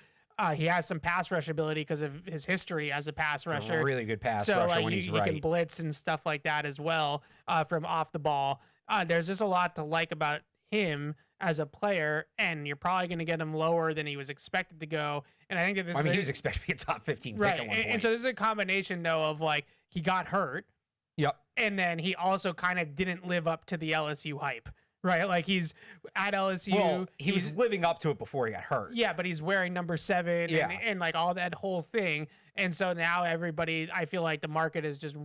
He has some pass rush ability because of his history as a pass rusher. A really good pass rusher when he's right. He can blitz and stuff like that as well from off the ball. There's just a lot to like about him as a player, and you're probably going to get him lower than he was expected to go. And I think that he was expected to be a top 15 pick at one point. And so this is a combination, though, of like he got hurt. Yep. And then he also kind of didn't live up to the LSU hype. right? Like he's at LSU. Well, he was living up to it before he got hurt. Yeah, but he's wearing number 7 and like all that whole thing. And so now everybody, I feel like the market is just,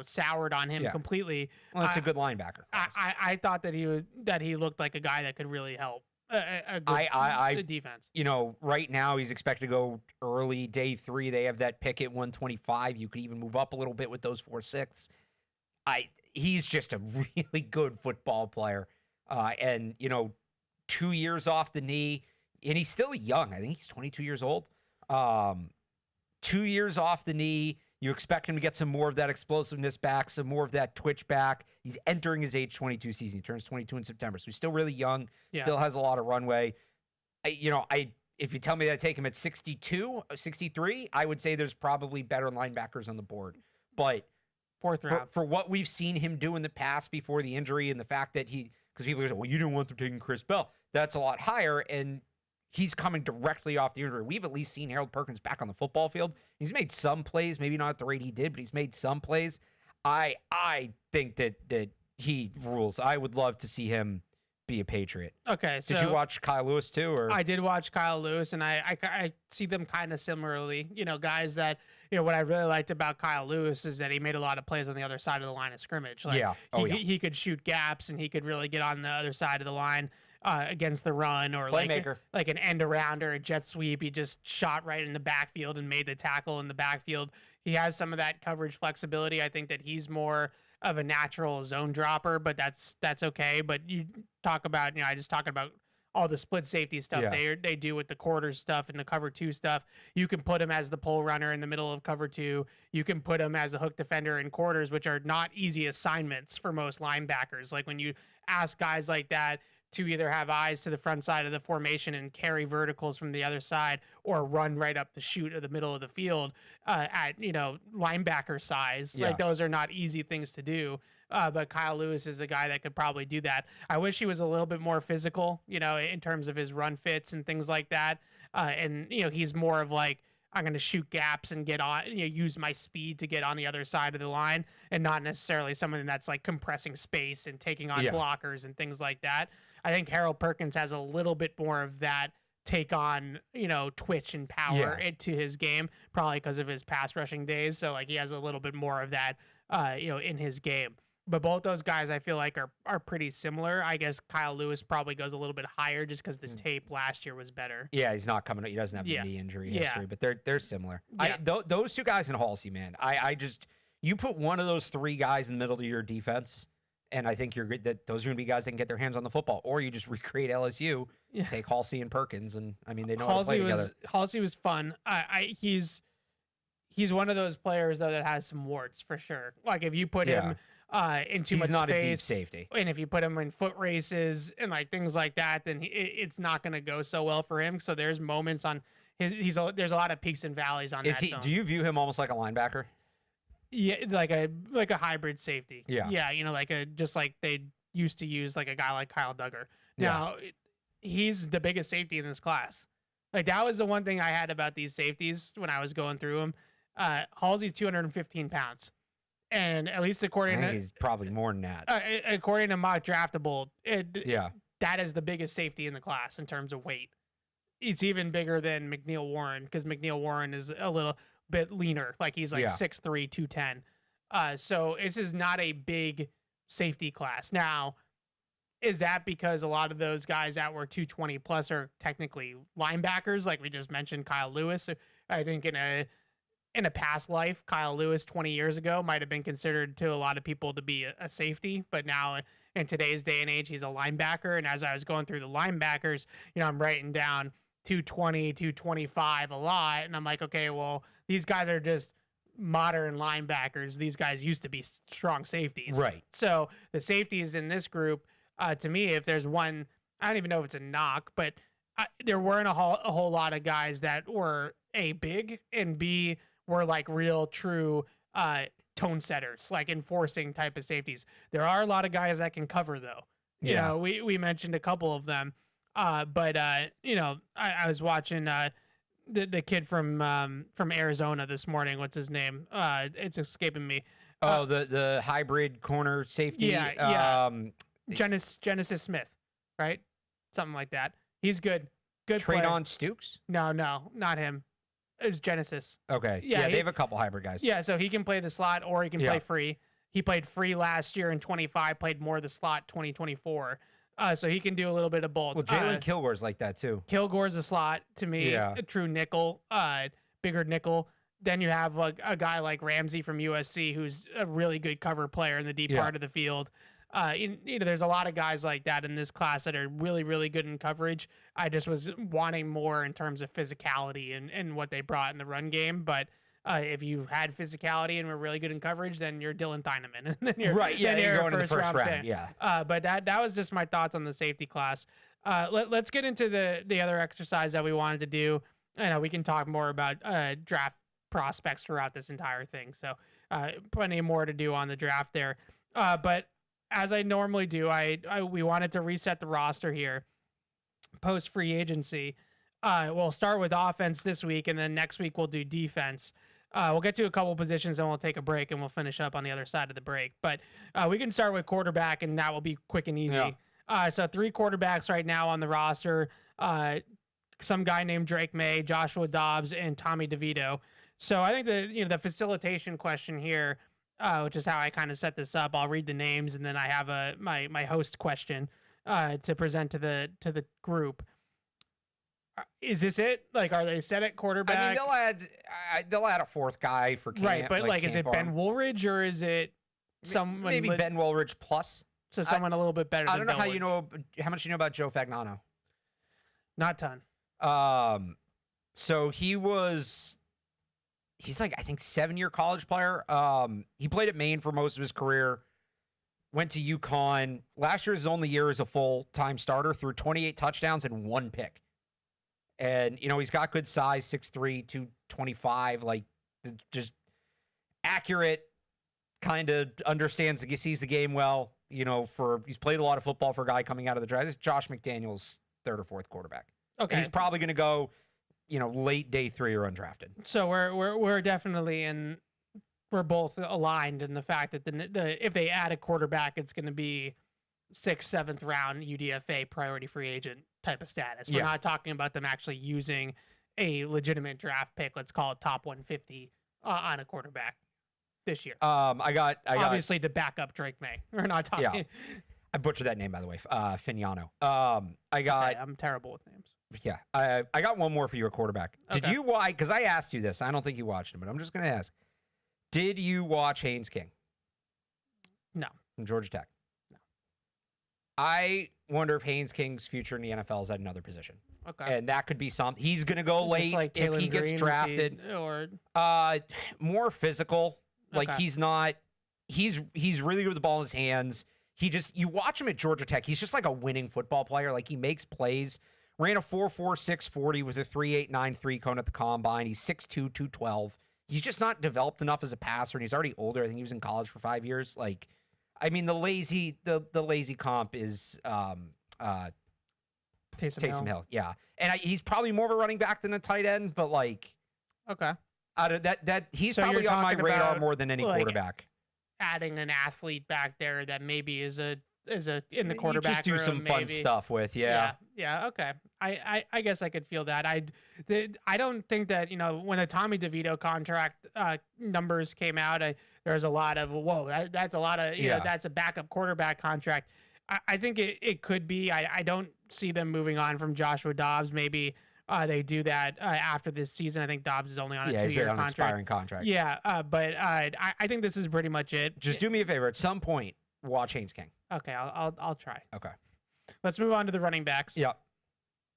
soured on him completely. Well, it's a good linebacker. I thought that he looked like a guy that could really help a good defense. Right now he's expected to go early day 3. They have that pick at 125. You could even move up a little bit with those 4.6. He's just a really good football player. And 2 years off the knee, and he's still young. I think he's 22 years old. 2 years off the knee. You expect him to get some more of that explosiveness back, some more of that twitch back. He's entering his age 22 season. He turns 22 in September. So he's still really young, still has a lot of runway. If you tell me that I take him at 62, 63, I would say there's probably better linebackers on the board. But 4th round. For what we've seen him do in the past before the injury and the fact that because people say, well, you didn't want them taking Chris Bell. That's a lot higher, and he's coming directly off the injury. We've at least seen Harold Perkins back on the football field. He's made some plays, maybe not at the rate he did, but he's made some plays. I think that he rules. I would love to see him be a Patriot. Okay, so did you watch Kyle Lewis too? Or I did watch Kyle Lewis, and I see them kind of similarly. Guys that what I really liked about Kyle Lewis is that he made a lot of plays on the other side of the line of scrimmage. Like, he could shoot gaps, and he could really get on the other side of the line against the run, or playmaker, like an end around or a jet sweep. He just shot right in the backfield and made the tackle in the backfield. He has some of that coverage flexibility. I think that he's more of a natural zone dropper, but that's okay. But you talk about, I just talking about all the split safety stuff they do with the quarters stuff and the cover 2 stuff. You can put him as the pole runner in the middle of cover 2. You can put him as a hook defender in quarters, which are not easy assignments for most linebackers. Like when you ask guys like that to either have eyes to the front side of the formation and carry verticals from the other side, or run right up the chute of the middle of the field at linebacker size. Like those are not easy things to do. But Kyle Lewis is a guy that could probably do that. I wish he was a little bit more physical, in terms of his run fits and things like that. And he's more of like, I'm going to shoot gaps and get on, use my speed to get on the other side of the line, and not necessarily someone that's like compressing space and taking on blockers and things like that. I think Harold Perkins has a little bit more of that take on, twitch and power into his game, probably because of his pass rushing days. So like he has a little bit more of that, in his game. But both those guys I feel like are pretty similar. I guess Kyle Lewis probably goes a little bit higher just because this tape last year was better. Yeah, he's not coming. He doesn't have the knee injury history, but they're similar. Yeah. Those 2 guys in Halsey, man. You put one of those 3 guys in the middle of your defense, and I think you're good. That those are going to be guys that can get their hands on the football, or you just recreate LSU, take Halsey and Perkins, and I mean they know how to play together. Halsey was fun. He's one of those players though that has some warts for sure. Like if you put him in too much space, he's not a deep safety, and if you put him in foot races and like things like that, then it's not going to go so well for him. So there's moments on there's a lot of peaks and valleys on that film. Do you view him almost like a linebacker? Yeah, like a hybrid safety. Yeah, like just like they used to use like a guy like Kyle Duggar. Now he's the biggest safety in this class. Like that was the one thing I had about these safeties when I was going through them. Halsey's 215 pounds, and at least according to he's probably more than that. According to Mock Draftable, that is the biggest safety in the class in terms of weight. It's even bigger than McNeil Warren because McNeil Warren is a little bit leaner. Like he's like 6'3", 210. So this is not a big safety class. Now, is that because a lot of those guys that were 220 plus are technically linebackers? Like we just mentioned, Kyle Lewis. I think in a past life, Kyle Lewis 20 years ago might have been considered to a lot of people to be a safety, but now in today's day and age, he's a linebacker. And as I was going through the linebackers, I'm writing down 220, 225 a lot. And I'm like, okay, well, these guys are just modern linebackers. These guys used to be strong safeties. Right. So the safeties in this group, to me, if there's one, I don't even know if it's a knock, but there weren't a whole lot of guys that were A, big, and B, were like real true tone setters, like enforcing type of safeties. There are a lot of guys that can cover though. You know, we mentioned a couple of them. But I was watching the kid from Arizona this morning. What's his name? It's escaping me. The hybrid corner safety. Genesis Smith, right? Something like that. He's good. Good player. Traydon Stukes? No, not him. It was Genesis. Okay. Yeah, they have a couple hybrid guys. Yeah, so he can play the slot or he can play free. He played free last year in 25, played more the slot 2024. So he can do a little bit of both. Well, Jalen Kilgore's like that too. Kilgore's a slot to me, a true nickel, bigger nickel. Then you have a guy like Ramsey from USC, who's a really good cover player in the deep part of the field. There's a lot of guys like that in this class that are really, really good in coverage. I just was wanting more in terms of physicality and what they brought in the run game. But if you had physicality and were really good in coverage, then you're Dylan Theineman. And then you're, you're going in the first round. But that was just my thoughts on the safety class. Let's get into the other exercise that we wanted to do. I know we can talk more about draft prospects throughout this entire thing. So plenty more to do on the draft there. But as I normally do, we wanted to reset the roster here post free agency. We'll start with offense this week, and then next week we'll do defense. We'll get to a couple positions, then we'll take a break, and we'll finish up on the other side of the break. But we can start with quarterback, and that will be quick and easy. So 3 quarterbacks right now on the roster. Some guy named Drake May, Joshua Dobbs, and Tommy DeVito. So I think the facilitation question here, which is how I kind of set this up. I'll read the names, and then I have my host question to present to the group. Is this it? Like, are they set at quarterback? I mean, they'll add a 4th guy for camp. Right, but like is it Ben Woolridge or is it someone maybe Ben Woolridge plus? So someone a little bit better. I don't know how much you know about Joe Fagnano. Not a ton. So he's like, I think 7-year college player. He played at Maine for most of his career. Went to UConn. Last year was his only year as a full-time starter. Threw 28 touchdowns and 1 pick. And, he's got good size, 6'3", 225, like just accurate, kind of understands, sees the game well, he's played a lot of football for a guy coming out of the draft. It's Josh McDaniels' 3rd or 4th quarterback. Okay. And he's probably going to go, late day 3 or undrafted. So we're definitely we're both aligned in the fact that if they add a quarterback, it's going to be 6th, 7th round UDFA priority free agent type of status. We're not talking about them actually using a legitimate draft pick. Let's call it top 150 on a quarterback this year. I got obviously the backup Drake May. We're not talking. Yeah. I butchered that name, by the way. Fignano. I'm terrible with names. Yeah. I got one more for you, a quarterback. Okay. Did you watch? Because I asked you this. I don't think you watched him, but I'm just going to ask. Did you watch Haynes King? No. From Georgia Tech? No. I wonder if Haynes King's future in the NFL is at another position. Okay. And that could be something. He's going to go late like if he gets drafted. More physical. Like he's not. He's really good with the ball in his hands. You watch him at Georgia Tech. He's just like a winning football player. Like he makes plays. Ran a 4.46 40 with a 3.893 cone at the combine. He's 6'2", 212. He's just not developed enough as a passer, and he's already older. I think he was in college for 5 years. Like, I mean, the lazy comp is Taysom Hill. Yeah, and he's probably more of a running back than a tight end, but like, okay, out of that he's probably on my radar more than any quarterback. Adding an athlete back there that maybe is in the quarterback room. Just do some fun stuff with, yeah. Okay. I guess I could feel that. I don't think that when the Tommy DeVito contract numbers came out, there was a lot of that's a lot of that's a backup quarterback contract. I think it could be. I don't see them moving on from Joshua Dobbs. Maybe they do that after this season. I think Dobbs is only on a 2-year contract. Expiring contract. Yeah, but I think this is pretty much it. Just do me a favor. At some point, watch Haynes King. Okay, I'll try. Okay. Let's move on to the running backs. Yeah.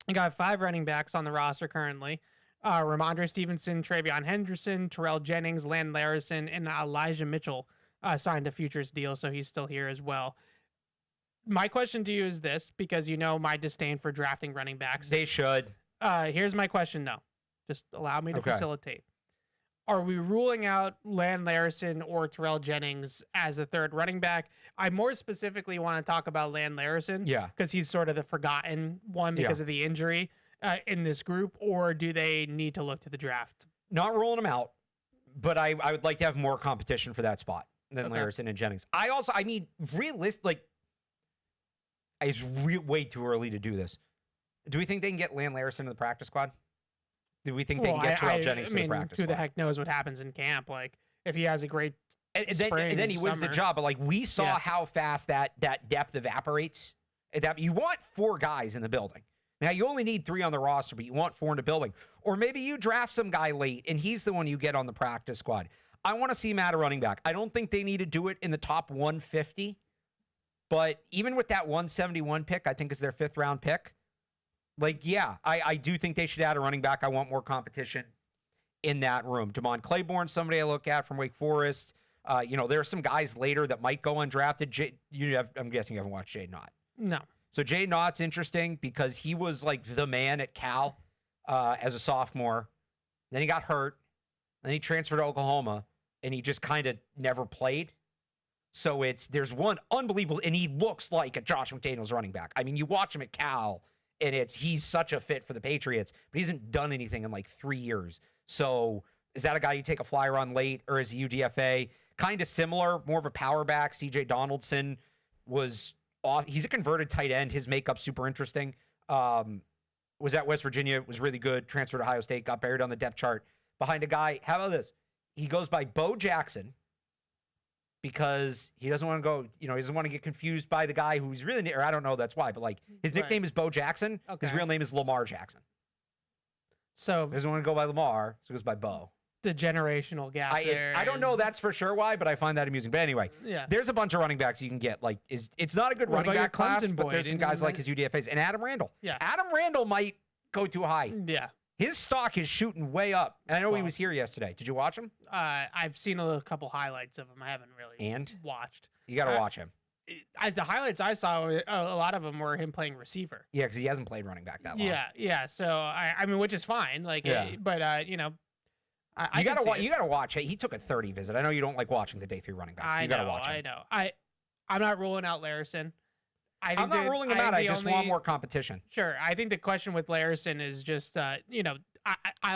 I got 5 running backs on the roster currently. Ramondre Stevenson, Travion Henderson, Terrell Jennings, Land Larison, and Elijah Mitchell signed a futures deal, so he's still here as well. My question to you is this, because my disdain for drafting running backs. They should. Here's my question, though. Just allow me to facilitate. Are we ruling out Land Larison or Terrell Jennings as a 3rd running back? I more specifically want to talk about Land Larison. Yeah. Because he's sort of the forgotten one because of the injury in this group. Or do they need to look to the draft? Not ruling him out, but I would like to have more competition for that spot than Larison and Jennings. Realistic, like, it's way too early to do this. Do we think they can get Land Larison to the practice squad? Do we think they can get Terrell Jennings to the practice who squad? the heck knows what happens in camp? Like, if he has a great and then he wins the job. But like we saw how fast that depth evaporates. You want 4 guys in the building. Now you only need 3 on the roster, but you want 4 in the building. Or maybe you draft some guy late and he's the one you get on the practice squad. I want to see Matt a running back. I don't think they need to do it in the top 150. But even with that 171 pick, I think is their 5th round pick. Like, yeah, I do think they should add a running back. I want more competition in that room. Damon Claiborne, somebody I look at from Wake Forest. There are some guys later that might go undrafted. I'm guessing you haven't watched Jay Knott. No. So Jay Knott's interesting because he was like the man at Cal as a sophomore. Then he got hurt. Then he transferred to Oklahoma, and he just kind of never played. So there's one unbelievable, and he looks like a Josh McDaniels running back. I mean, you watch him at Cal, and he's such a fit for the Patriots, but he hasn't done anything in like 3 years. So is that a guy you take a flyer on late, or is he UDFA? Kind of similar, more of a power back. CJ Donaldson he's a converted tight end. His makeup's super interesting. Was at West Virginia, was really good, transferred to Ohio State, got buried on the depth chart behind a guy. How about this? He goes by Bo Jackson because he doesn't want to go, he doesn't want to get confused by the guy who's really, or I don't know that's why, but like his nickname is Bo Jackson. Okay. His real name is Lamar Jackson. So he doesn't want to go by Lamar, so he goes by Bo. The generational gap I don't know that's for sure why, but I find that amusing. But anyway, there's a bunch of running backs you can get. Like, it's not a good running back class, but there's some guys like his UDFAs. And Adam Randall. Yeah. Adam Randall might go too high. Yeah. His stock is shooting way up. And I know he was here yesterday. Did you watch him? I've seen a couple highlights of him. I haven't really watched. You got to watch him. The highlights I saw, a lot of them were him playing receiver. Yeah, because he hasn't played running back that long. Yeah. So, I mean, which is fine. Like, but, you gotta watch it. He took a 30 visit. I know you don't like watching the day 3 running backs. You gotta watch him. I know. I'm not ruling out Larison. I'm not ruling him out. I just want more competition. Sure. I think the question with Larison is just, I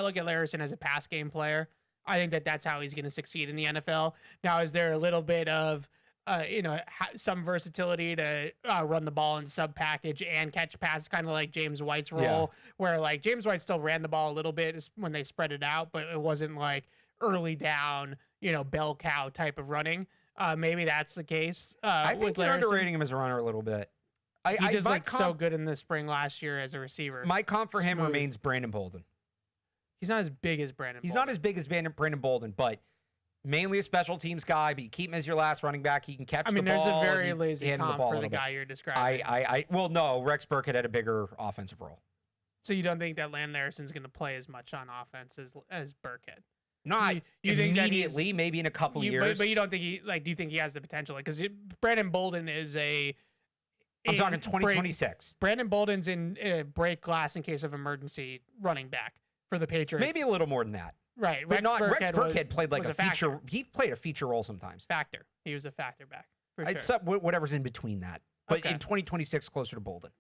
look at Larison as a pass game player. I think that's how he's going to succeed in the NFL. Now, is there a little bit of, some versatility to run the ball in sub package and catch passes, kind of like James White's role, where like James White still ran the ball a little bit when they spread it out, but it wasn't like early down, bell cow type of running. Maybe that's the case. I think you're underrating him as a runner a little bit. He just looked so good in the spring last year as a receiver. My comp for him remains Brandon Bolden. He's not as big as Brandon Bolden. He's not as big as Brandon Bolden, but mainly a special teams guy, but you keep him as your last running back. He can catch the ball. There's a very lazy comp for the guy you're describing. Well, no, Rex Burkhead had a bigger offensive role. So you don't think that Land Larison's going to play as much on offense as Burkhead? Not immediately, maybe in a couple years. But you don't think do you think he has the potential? Because Brandon Bolden is I'm talking 2026. Brandon Bolden's in break glass in case of emergency running back for the Patriots. Maybe a little more than that. Right. Rex Burkhead played like a feature. He played a feature role sometimes. Factor. He was a factor back. For sure. It's whatever's in between that. But in 2026, closer to Bolden.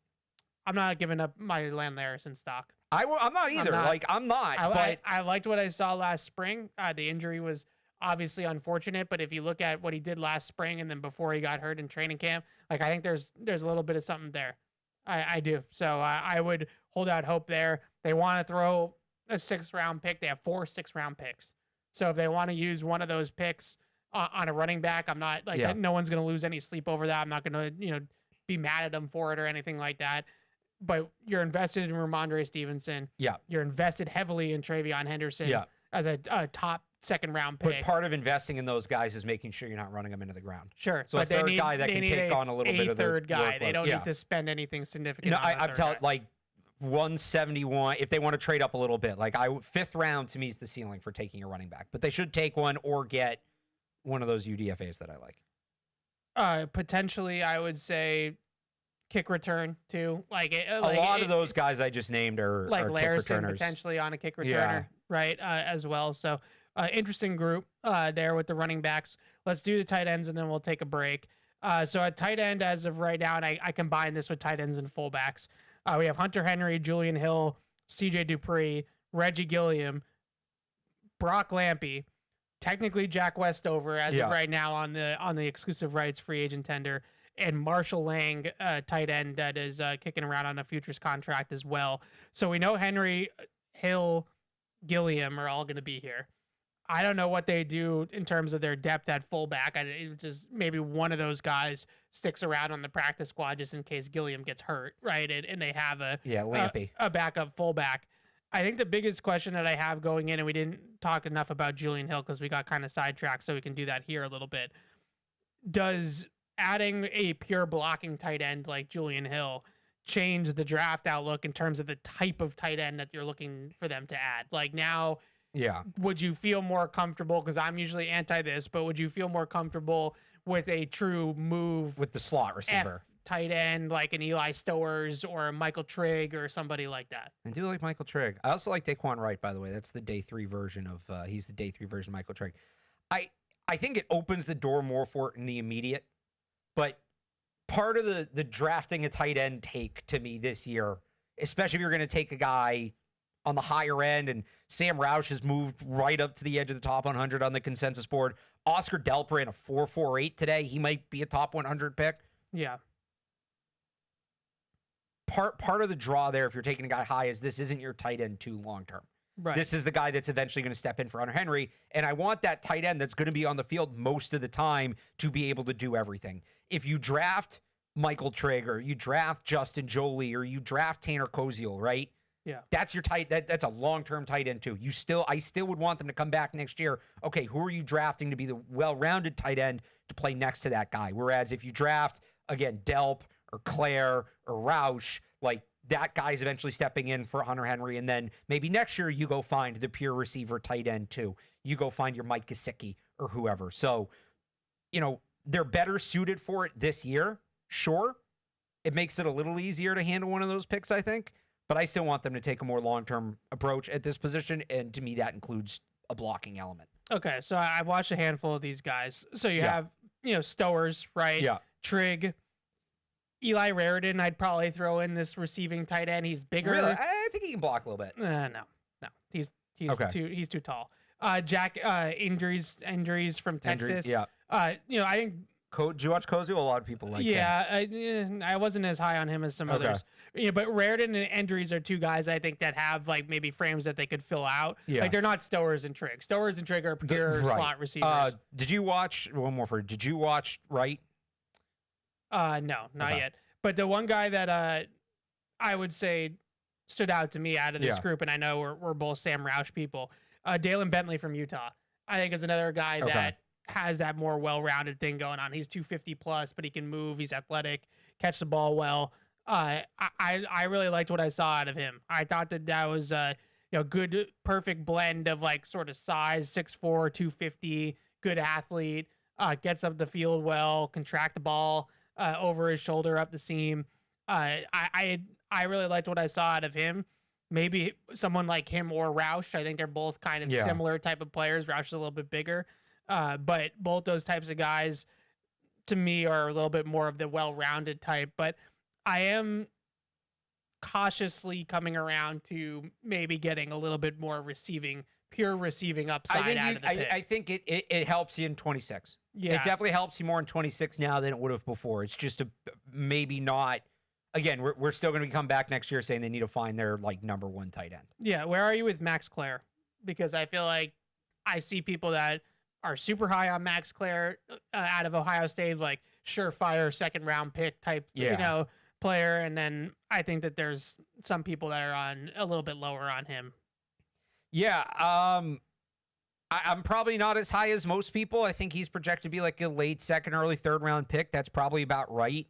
I'm not giving up my Land Larison stock. I'm not either. I'm not. I liked what I saw last spring. The injury was obviously unfortunate, but if you look at what he did last spring and then before he got hurt in training camp, I think there's a little bit of something there. I do. So I would hold out hope there. They want to throw a 6th round pick. They have 4 6th round picks. So if they want to use one of those picks on a running back, I'm not no one's going to lose any sleep over that. I'm not going to, be mad at them for it or anything like that. But you're invested in Ramondre Stevenson. Yeah. You're invested heavily in Travion Henderson as a top 2nd round pick. But part of investing in those guys is making sure you're not running them into the ground. Sure. So a third guy that can take on a little bit of the third guy. workload. They don't need to spend anything significant. I'm telling 171 if they want to trade up a little bit. 5th round to me is the ceiling for taking a running back, but they should take one or get one of those UDFAs that I like. Potentially, I would say kick return too. A lot of those guys I just named are like kick Larison returners. Potentially on a kick returner, right? As well. So interesting group there with the running backs. Let's do the tight ends and then we'll take a break. So at tight end as of right now, and I combine this with tight ends and fullbacks. We have Hunter Henry, Julian Hill, CJ Dupree, Reggie Gilliam, Brock Lampy, technically Jack Westover as of right now on the exclusive rights free agent tender, and Marshall Lang, tight end that is kicking around on a futures contract as well. So we know Henry, Hill, Gilliam are all going to be here. I don't know what they do in terms of their depth at fullback. It just maybe one of those guys sticks around on the practice squad just in case Gilliam gets hurt, right? And they have a backup fullback. I think the biggest question that I have going in, and we didn't talk enough about Julian Hill because we got kind of sidetracked, so we can do that here a little bit. Does adding a pure blocking tight end like Julian Hill change the draft outlook in terms of the type of tight end that you're looking for them to add? Like now, would you feel more comfortable, because I'm usually anti this, but would you feel more comfortable with a true move with the slot receiver tight end like an Eli Stowers or a Michael Trigg or somebody like that? I do like Michael Trigg. I also like Daquan Wright, by the way. That's the day 3 version of he's the day 3 version of Michael Trigg. I think it opens the door more for it in the immediate, but part of the drafting a tight end take to me this year, especially if you're going to take a guy on the higher end, and Sam Roush has moved right up to the edge of the top 100 on the consensus board. Oscar Delp ran a 4.48 today. He might be a top 100 pick. Yeah. Part of the draw there, if you're taking a guy high, is this isn't your tight end 2 long term. Right. This is the guy that's eventually going to step in for Hunter Henry, and I want that tight end that's going to be on the field most of the time to be able to do everything. If you draft Michael Trigg, or you draft Justin Jolie, or you draft Tanner Koziel, right? Yeah. That's your that's a long-term tight end too. I still would want them to come back next year. Okay, who are you drafting to be the well-rounded tight end to play next to that guy? Whereas if you draft, again, Delp or Claire or Roush, like that guy's eventually stepping in for Hunter Henry, and then maybe next year you go find the pure receiver tight end too. You go find your Mike Gesicki or whoever. So, they're better suited for it this year. Sure. It makes it a little easier to handle one of those picks, I think. But I still want them to take a more long-term approach at this position, and to me, that includes a blocking element. Okay, so I've watched a handful of these guys. So you have, Stowers, right? Yeah. Trigg, Eli Raritan. I'd probably throw in this receiving tight end. He's bigger. Really? I think he can block a little bit. No. He's too tall. Jack injuries from Texas. Yeah. I think. Did you watch Kozu? A lot of people like him. I wasn't as high on him as some others. But Raritan and Endries are 2 guys I think that have like maybe frames that they could fill out. Yeah. Like they're not Stowers and Trigg. Stowers and Trigg are pure slot receivers. Did you watch one more for? Did you watch Wright? No, not yet. But the one guy that I would say stood out to me out of this group, and I know we're both Sam Roush people. Dalen Bentley from Utah, I think is another guy that has that more well-rounded thing going on. He's 250 plus, but he can move. He's athletic, catch the ball well. I really liked what I saw out of him. I thought that was good, perfect blend of like sort of size, 6'4", 250, good athlete, gets up the field well, can track the ball over his shoulder, up the seam. I really liked what I saw out of him. Maybe someone like him or Roush. I think they're both kind of similar type of players. Roush is a little bit bigger. But both those types of guys, to me, are a little bit more of the well-rounded type. But I am cautiously coming around to maybe getting a little bit more pure receiving upside out of the pick. I think it helps you in 26. Yeah. It definitely helps you more in 26 now than it would have before. It's just maybe not. Again, we're still going to come back next year saying they need to find their like number 1 tight end. Yeah. Where are you with Max Clare? Because I feel like I see people that are super high on Max Clare out of Ohio State, like surefire 2nd round pick type, player. And then I think that there's some people that are on a little bit lower on him. Yeah. I'm probably not as high as most people. I think he's projected to be like a late 2nd, early 3rd round pick. That's probably about right.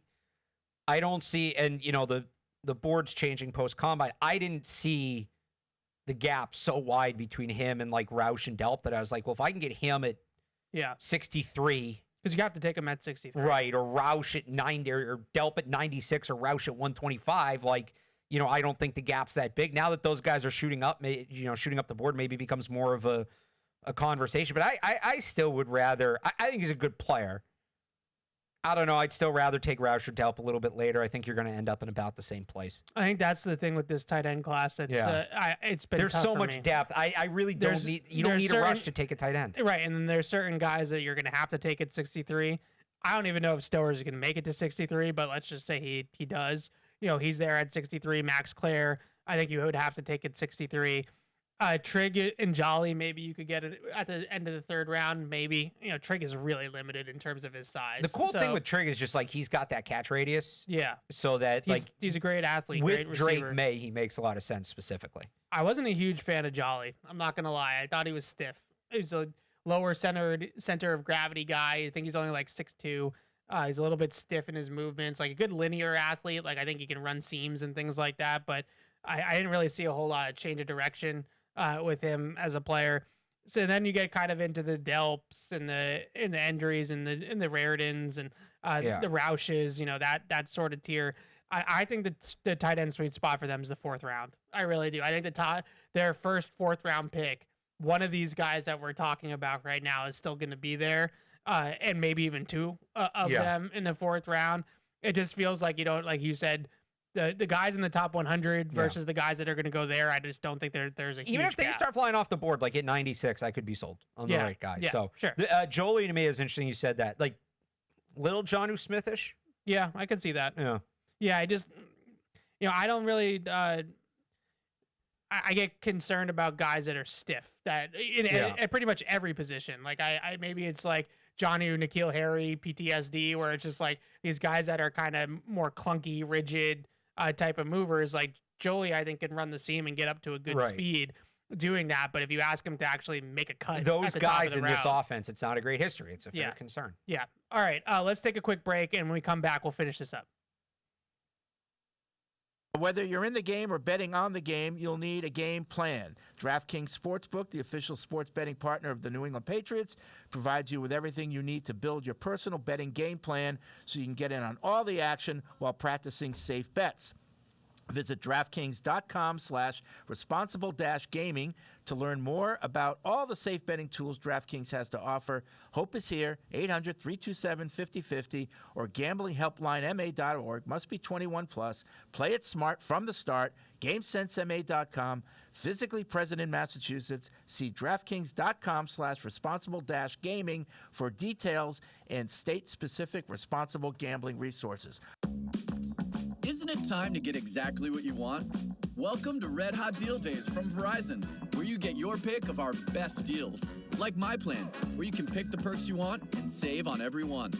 I don't see, and the board's changing post combine. I didn't see the gap so wide between him and like Roush and Delp that I was like, well, if I can get him at 63, because you have to take him at 63, right? Or Roush at 90, or Delp at 96, or Roush at 125. Like, I don't think the gap's that big. Now that those guys are shooting up, shooting up the board, maybe becomes more of a conversation. But I still would rather. I think he's a good player. I don't know. I'd still rather take Roush or Delp a little bit later. I think you're going to end up in about the same place. I think that's the thing with this tight end class. That's it's been there's tough so for much me. depth. I really don't need. You don't need a rush to take a tight end. Right, and then there's certain guys that you're going to have to take at 63. I don't even know if Stowers is going to make it to 63, but let's just say he does. He's there at 63. Max Clare, I think you would have to take it 63. Trig and Jolly, maybe you could get it at the end of the third round. Maybe Trig is really limited in terms of his size. The cool thing with Trig is just like he's got that catch radius. Yeah. So that he's a great athlete. With great Drake receiver. May, he makes a lot of sense specifically. I wasn't a huge fan of Jolly. I'm not gonna lie. I thought he was stiff. He's a lower center of gravity guy. I think he's only like 6'2". He's a little bit stiff in his movements. Like a good linear athlete. Like I think he can run seams and things like that. But I didn't really see a whole lot of change of direction with him as a player. So then you get kind of into the Delps and the Endrys and the Raridans and the Roushes, that sort of tier. I think the tight end sweet spot for them is the 4th round. I really do. I think their first 4th round pick, one of these guys that we're talking about right now is still going to be there, and maybe even 2 of them in the 4th round. It just feels like, like you said, the guys in the top 100 versus the guys that are going to go there. I just don't think there's a huge Even if they gap. start flying off the board, like at 96, I could be sold on the right guy. Yeah, so sure. Jolie to me is interesting. You said that, like little Jonnu Smithish. Yeah, I could see that. Yeah. Yeah, I just, I don't really, I get concerned about guys that are stiff that at pretty much every position. Like I maybe it's like Jonnu, N'Keal Harry, PTSD, where it's just like these guys that are kind of more clunky, rigid type of movers. Like Jolie, I think can run the seam and get up to a good speed doing that. But if you ask him to actually make a cut, those guys in route, this offense, it's not a great history. It's a fair concern. Yeah. All right. Let's take a quick break, and when we come back, we'll finish this up. Whether you're in the game or betting on the game, you'll need a game plan. DraftKings Sportsbook, the official sports betting partner of the New England Patriots, provides you with everything you need to build your personal betting game plan so you can get in on all the action while practicing safe bets. Visit DraftKings.com/responsible-gaming to learn more about all the safe betting tools DraftKings has to offer. Hope is here, 800-327-5050 or gamblinghelplinema.org. Must be 21 plus. Play it smart from the start. GameSenseMA.com. Physically present in Massachusetts. See DraftKings.com/responsible-gaming for details and state-specific responsible gambling resources. Isn't it time to get exactly what you want? Welcome to Red Hot Deal Days from Verizon, where you get your pick of our best deals. Like My Plan, where you can pick the perks you want and save on every one.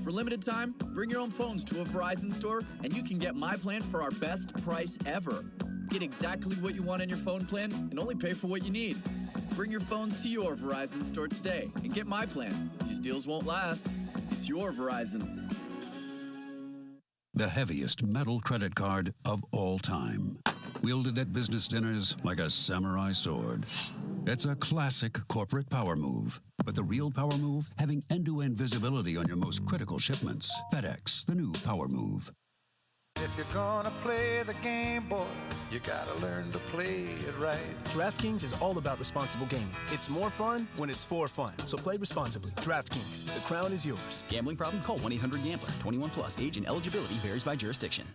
For limited time, bring your own phones to a Verizon store and you can get My Plan for our best price ever. Get exactly what you want in your phone plan and only pay for what you need. Bring your phones to your Verizon store today and get My Plan. These deals won't last. It's your Verizon. The heaviest metal credit card of all time. Wielded at business dinners like a samurai sword. It's a classic corporate power move. But the real power move? Having end-to-end visibility on your most critical shipments. FedEx, the new power move. If you're gonna play the game, boy, you gotta learn to play it right. DraftKings is all about responsible gaming. It's more fun when it's for fun. So play responsibly. DraftKings, the crown is yours. Gambling problem? Call 1-800-GAMBLER. 21 plus. Age and eligibility varies by jurisdiction.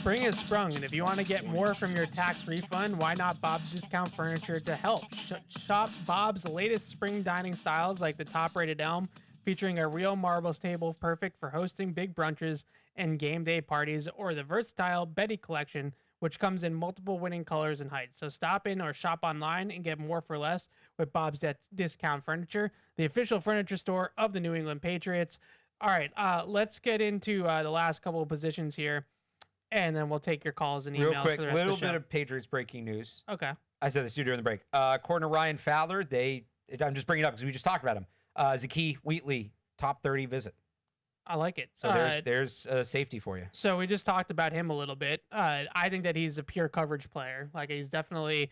Spring has sprung, and if you want to get more from your tax refund, why not Bob's Discount Furniture to help? Shop Bob's latest spring dining styles like the top-rated Elm, featuring a real marble table perfect for hosting big brunches and game day parties, or the versatile Betty collection, which comes in multiple winning colors and heights. So stop in or shop online and get more for less with Bob's Discount Furniture, the official furniture store of the New England Patriots. All right, let's get into the last couple of positions here, and then we'll take your calls and emails. Real quick, for the rest little of the show. bit of Patriots breaking news. Okay. I said this to you during the break. According to Ryan Fowler, I'm just bringing it up because we just talked about him. Zakee Wheatley, top 30 visit. I like it. So there's safety for you. So we just talked about him a little bit. I think that he's a pure coverage player. Like he's definitely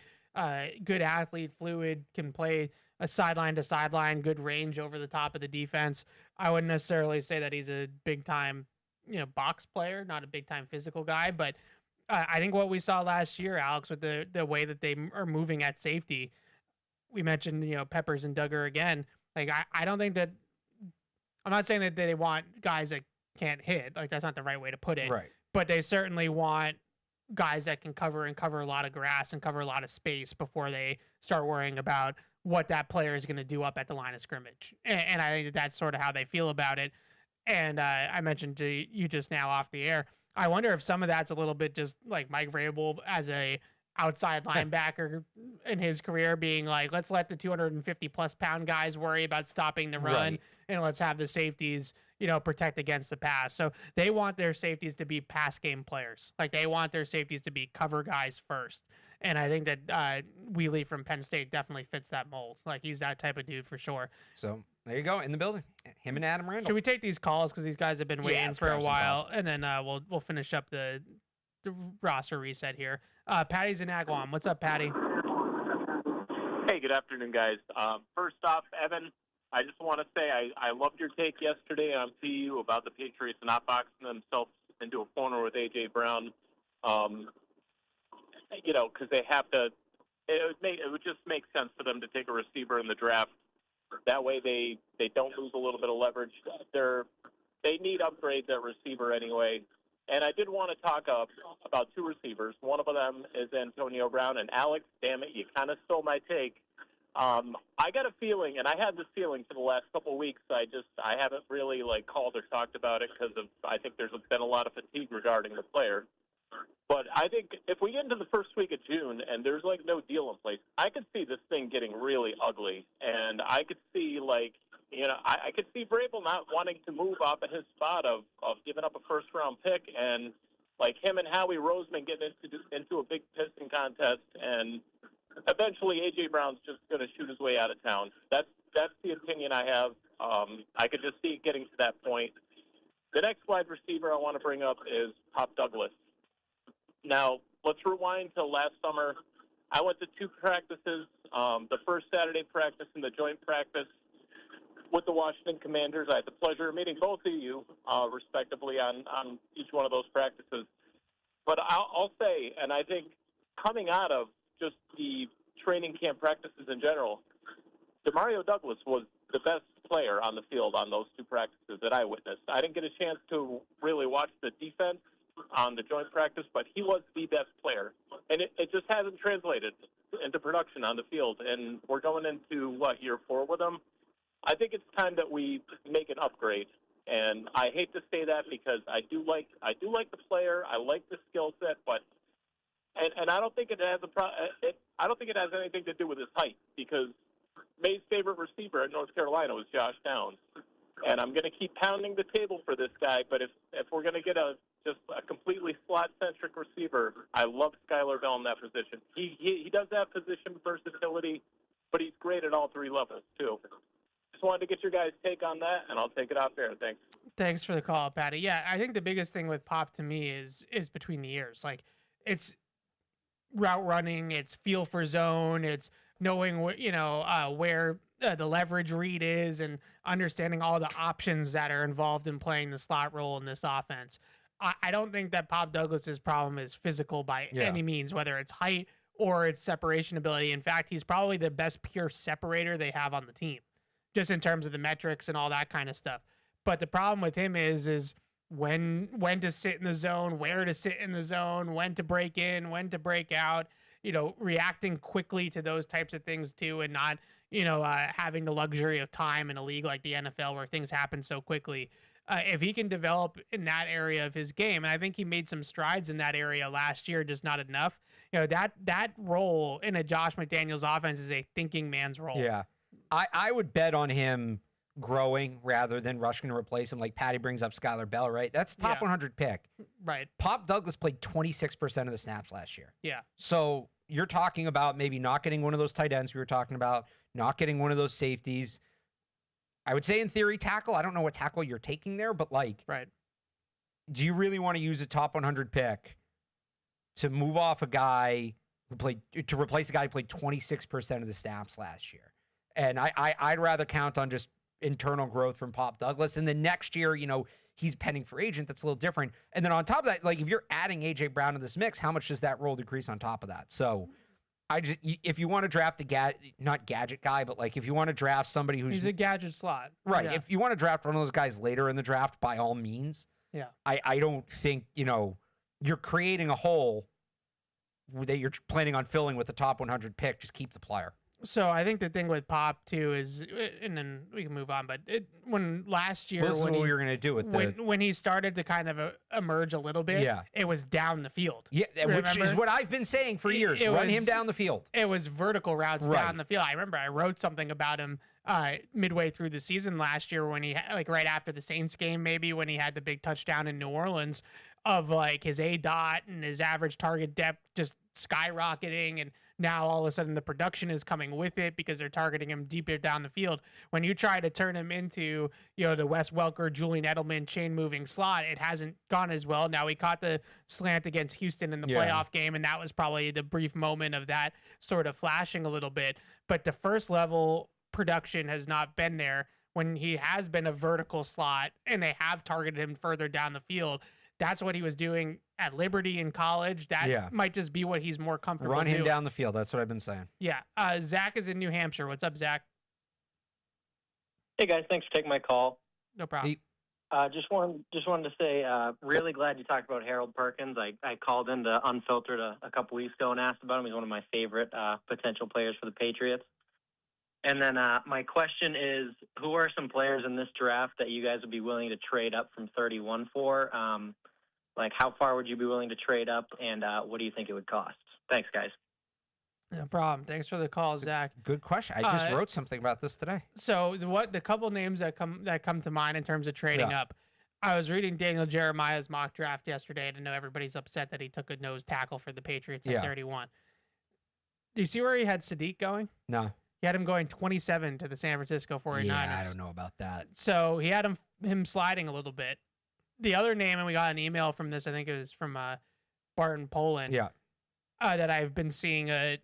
good athlete, fluid, can play a sideline to sideline, good range over the top of the defense. I wouldn't necessarily say that he's a big time, box player, not a big time physical guy, but I think what we saw last year, Alex, with the way that they are moving at safety, we mentioned, Peppers and Duggar again. Like, I don't think that – I'm not saying that they want guys that can't hit. Like, that's not the right way to put it. Right. But they certainly want guys that can cover a lot of grass and cover a lot of space before they start worrying about what that player is going to do up at the line of scrimmage. And I think that that's sort of how they feel about it. And I mentioned to you just now off the air, I wonder if some of that's a little bit just like Mike Vrabel as a outside linebacker in his career being like, let's let the 250+ pound guys worry about stopping the run, Right. and let's have the safeties, protect against the pass. So they want their safeties to be pass game players. Like, they want their safeties to be cover guys first. And I think that Wheatley from Penn State definitely fits that mold. Like, he's that type of dude for sure. So there you go, in the building. Him and Adam Randall. Should we take these calls because these guys have been waiting let's for a grab some while, calls. and then we'll finish up the roster reset here. Patty's in Agawam. What's up, Patty? Hey, good afternoon, guys. First off, Evan, I just want to say I loved your take yesterday on PU about the Patriots not boxing themselves into a corner with A.J. Brown. Because they have to. It would just make sense for them to take a receiver in the draft. That way they don't lose a little bit of leverage. They need upgrades at receiver anyway. And I did want to talk about two receivers. One of them is Antonio Brown. And Alex, damn it, you kind of stole my take. I got a feeling, and I had this feeling for the last couple of weeks. I haven't really called or talked about it because I think there's been a lot of fatigue regarding the player. But I think if we get into the first week of June and there's no deal in place, I could see this thing getting really ugly. And I could see I could see Vrabel not wanting to move off of his spot of giving up a first-round pick and him and Howie Roseman getting into a big pissing contest, and eventually A.J. Brown's just going to shoot his way out of town. That's the opinion I have. I could just see it getting to that point. The next wide receiver I want to bring up is Pop Douglas. Now, let's rewind to last summer. I went to two practices, the first Saturday practice and the joint practice with the Washington Commanders. I had the pleasure of meeting both of you, respectively, on each one of those practices. But I'll say, and I think coming out of just the training camp practices in general, Romeo Doubs was the best player on the field on those two practices that I witnessed. I didn't get a chance to really watch the defense on the joint practice, but he was the best player. And it just hasn't translated into production on the field. And we're going into, year 4 with him? I think it's time that we make an upgrade. And I hate to say that because I do like the player. I like the skill set, but and I don't think it has I don't think it has anything to do with his height, because May's favorite receiver at North Carolina was Josh Downs. And I'm going to keep pounding the table for this guy, but if we're going to get just a completely slot-centric receiver, I love Skylar Bell in that position. He does have position versatility, but he's great at all three levels, too. Just wanted to get your guys' take on that, and I'll take it off there. Thanks. Thanks for the call, Patty. Yeah, I think the biggest thing with Pop to me is between the ears. It's route running, it's feel for zone, it's knowing where the leverage read is, and understanding all the options that are involved in playing the slot role in this offense. I don't think that Pop Douglas's problem is physical by any means, whether it's height or it's separation ability. In fact, he's probably the best pure separator they have on the team, just in terms of the metrics and all that kind of stuff. But the problem with him is when to sit in the zone, where to sit in the zone, when to break in, when to break out, reacting quickly to those types of things too, and not, having the luxury of time in a league like the NFL where things happen so quickly. If he can develop in that area of his game, and I think he made some strides in that area last year, just not enough. That role in a Josh McDaniels offense is a thinking man's role. Yeah. I would bet on him growing rather than rushing to replace him. Like Patty brings up Skylar Bell, right? That's top 100 pick. Right. Pop Douglas played 26% of the snaps last year. Yeah. So you're talking about maybe not getting one of those tight ends we were talking about, not getting one of those safeties. I would say in theory tackle. I don't know what tackle you're taking there, but right. Do you really want to use a top 100 pick to move off a guy to replace a guy who played 26% of the snaps last year? And I'd rather count on just internal growth from Pop Douglas. And then next year, he's pending for agent. That's a little different. And then on top of that, if you're adding A.J. Brown to this mix, how much does that role decrease on top of that? So if you want to draft not gadget guy, but like if you want to draft somebody who's He's a gadget slot. right. Yeah. If you want to draft one of those guys later in the draft, by all means. Yeah. I don't think, you're creating a hole that you're planning on filling with the top 100 pick. Just keep the player. So I think the thing with Pop too is, and then we can move on. But when last year, Well, this is when what he, we were going to do with when he started to kind of emerge a little bit, Yeah. it was down the field. yeah, which is Remember? what I've been saying for years. It Run was- him down the field. It was vertical routes Right. down the field. I remember I wrote something about him midway through the season last year when he like right after the Saints game, maybe when he had the big touchdown in New Orleans, of like his ADOT and his average target depth just skyrocketing, and now all of a sudden the production is coming with it because they're targeting him deeper down the field. When you try to turn him into, the Wes Welker, Julian Edelman chain moving slot, it hasn't gone as well. Now he caught the slant against Houston in the playoff game, and that was probably the brief moment of that sort of flashing a little bit. But the first level production has not been there when he has been a vertical slot and they have targeted him further down the field. That's what he was doing at Liberty in college. That might just be what he's more comfortable Run him doing. down the field. That's what I've been saying. Yeah. Zach is in New Hampshire. What's up, Zach? Hey guys, thanks for taking my call. No problem. Just wanted to say, really glad you talked about Harold Perkins. I called into Unfiltered a couple weeks ago and asked about him. He's one of my favorite potential players for the Patriots. And then my question is, who are some players in this draft that you guys would be willing to trade up from 31 for? Like, how far would you be willing to trade up, and what do you think it would cost? Thanks, guys. No problem. Thanks for the call, Zach. Good question. I just wrote something about this today. So the couple names that come to mind in terms of trading up. I was reading Daniel Jeremiah's mock draft yesterday, and I know everybody's upset that he took a nose tackle for the Patriots at 31. Do you see where he had Sadiq going? No. He had him going 27 to the San Francisco 49ers. Yeah, I don't know about that. So he had him sliding a little bit. The other name, and we got an email from this, I think it was from Barton Poland. Yeah. That I've been seeing a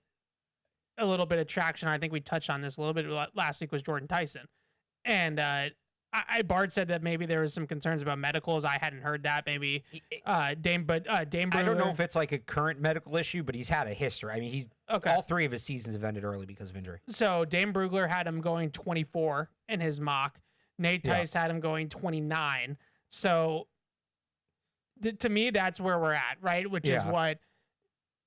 little bit of traction. I think we touched on this a little bit last week, was Jordan Tyson. And Bart said that maybe there was some concerns about medicals. I hadn't heard that. Maybe Dame Brugler. I don't know if it's like a current medical issue, but he's had a history. I mean, all three of his seasons have ended early because of injury. So Dame Brugler had him going 24 in his mock. Nate Tice had him going 29. So to me, that's where we're at, right? Which is what,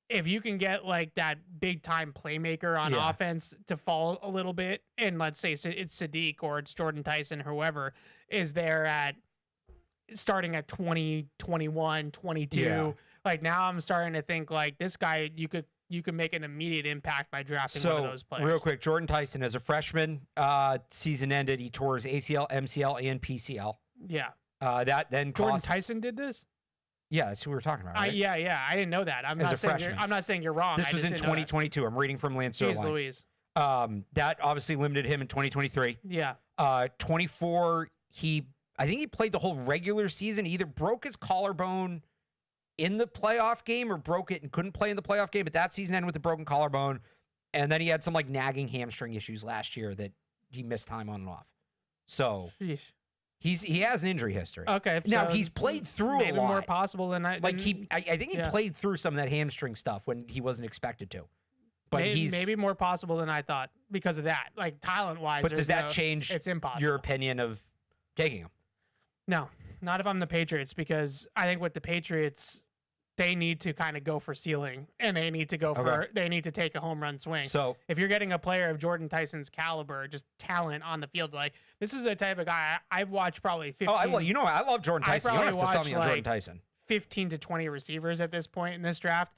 if you can get like that big time playmaker on offense to fall a little bit, and let's say it's Sadiq or it's Jordan Tyson, whoever is there at starting at 20, 21, 22. Yeah. Like now I'm starting to think like this guy, you could make an immediate impact by drafting one of those players. Real quick, Jordan Tyson, as a freshman, season ended, he tore his ACL, MCL, and PCL. Yeah. That then Jordan Tyson did this? Yeah, that's who we were talking about, right? Yeah. I didn't know that. I'm As not a saying freshman. I'm not saying you're wrong. This was in 2022. I'm reading from Lance Jeez Zierlein. Louise. That obviously limited him in 2023. Yeah. 24, I think he played the whole regular season. He either broke his collarbone in the playoff game or broke it and couldn't play in the playoff game, but that season ended with a broken collarbone. And then he had some like nagging hamstring issues last year that he missed time on and off. So Sheesh. he has an injury history. Okay. Now so he's played through a maybe lot. more possible than I think he played through some of that hamstring stuff when he wasn't expected to. But maybe more possible than I thought because of that. Like talent wise. But does that change it's impossible. your opinion of taking him? No, not if I'm the Patriots, because I think with the Patriots, they need to kind of go for ceiling, and they need to they need to take a home run swing. So if you're getting a player of Jordan Tyson's caliber, just talent on the field, like this is the type of guy I've watched probably 15. I love Jordan Tyson. You don't have to sell me on Jordan Tyson. 15 to 20 receivers at this point in this draft.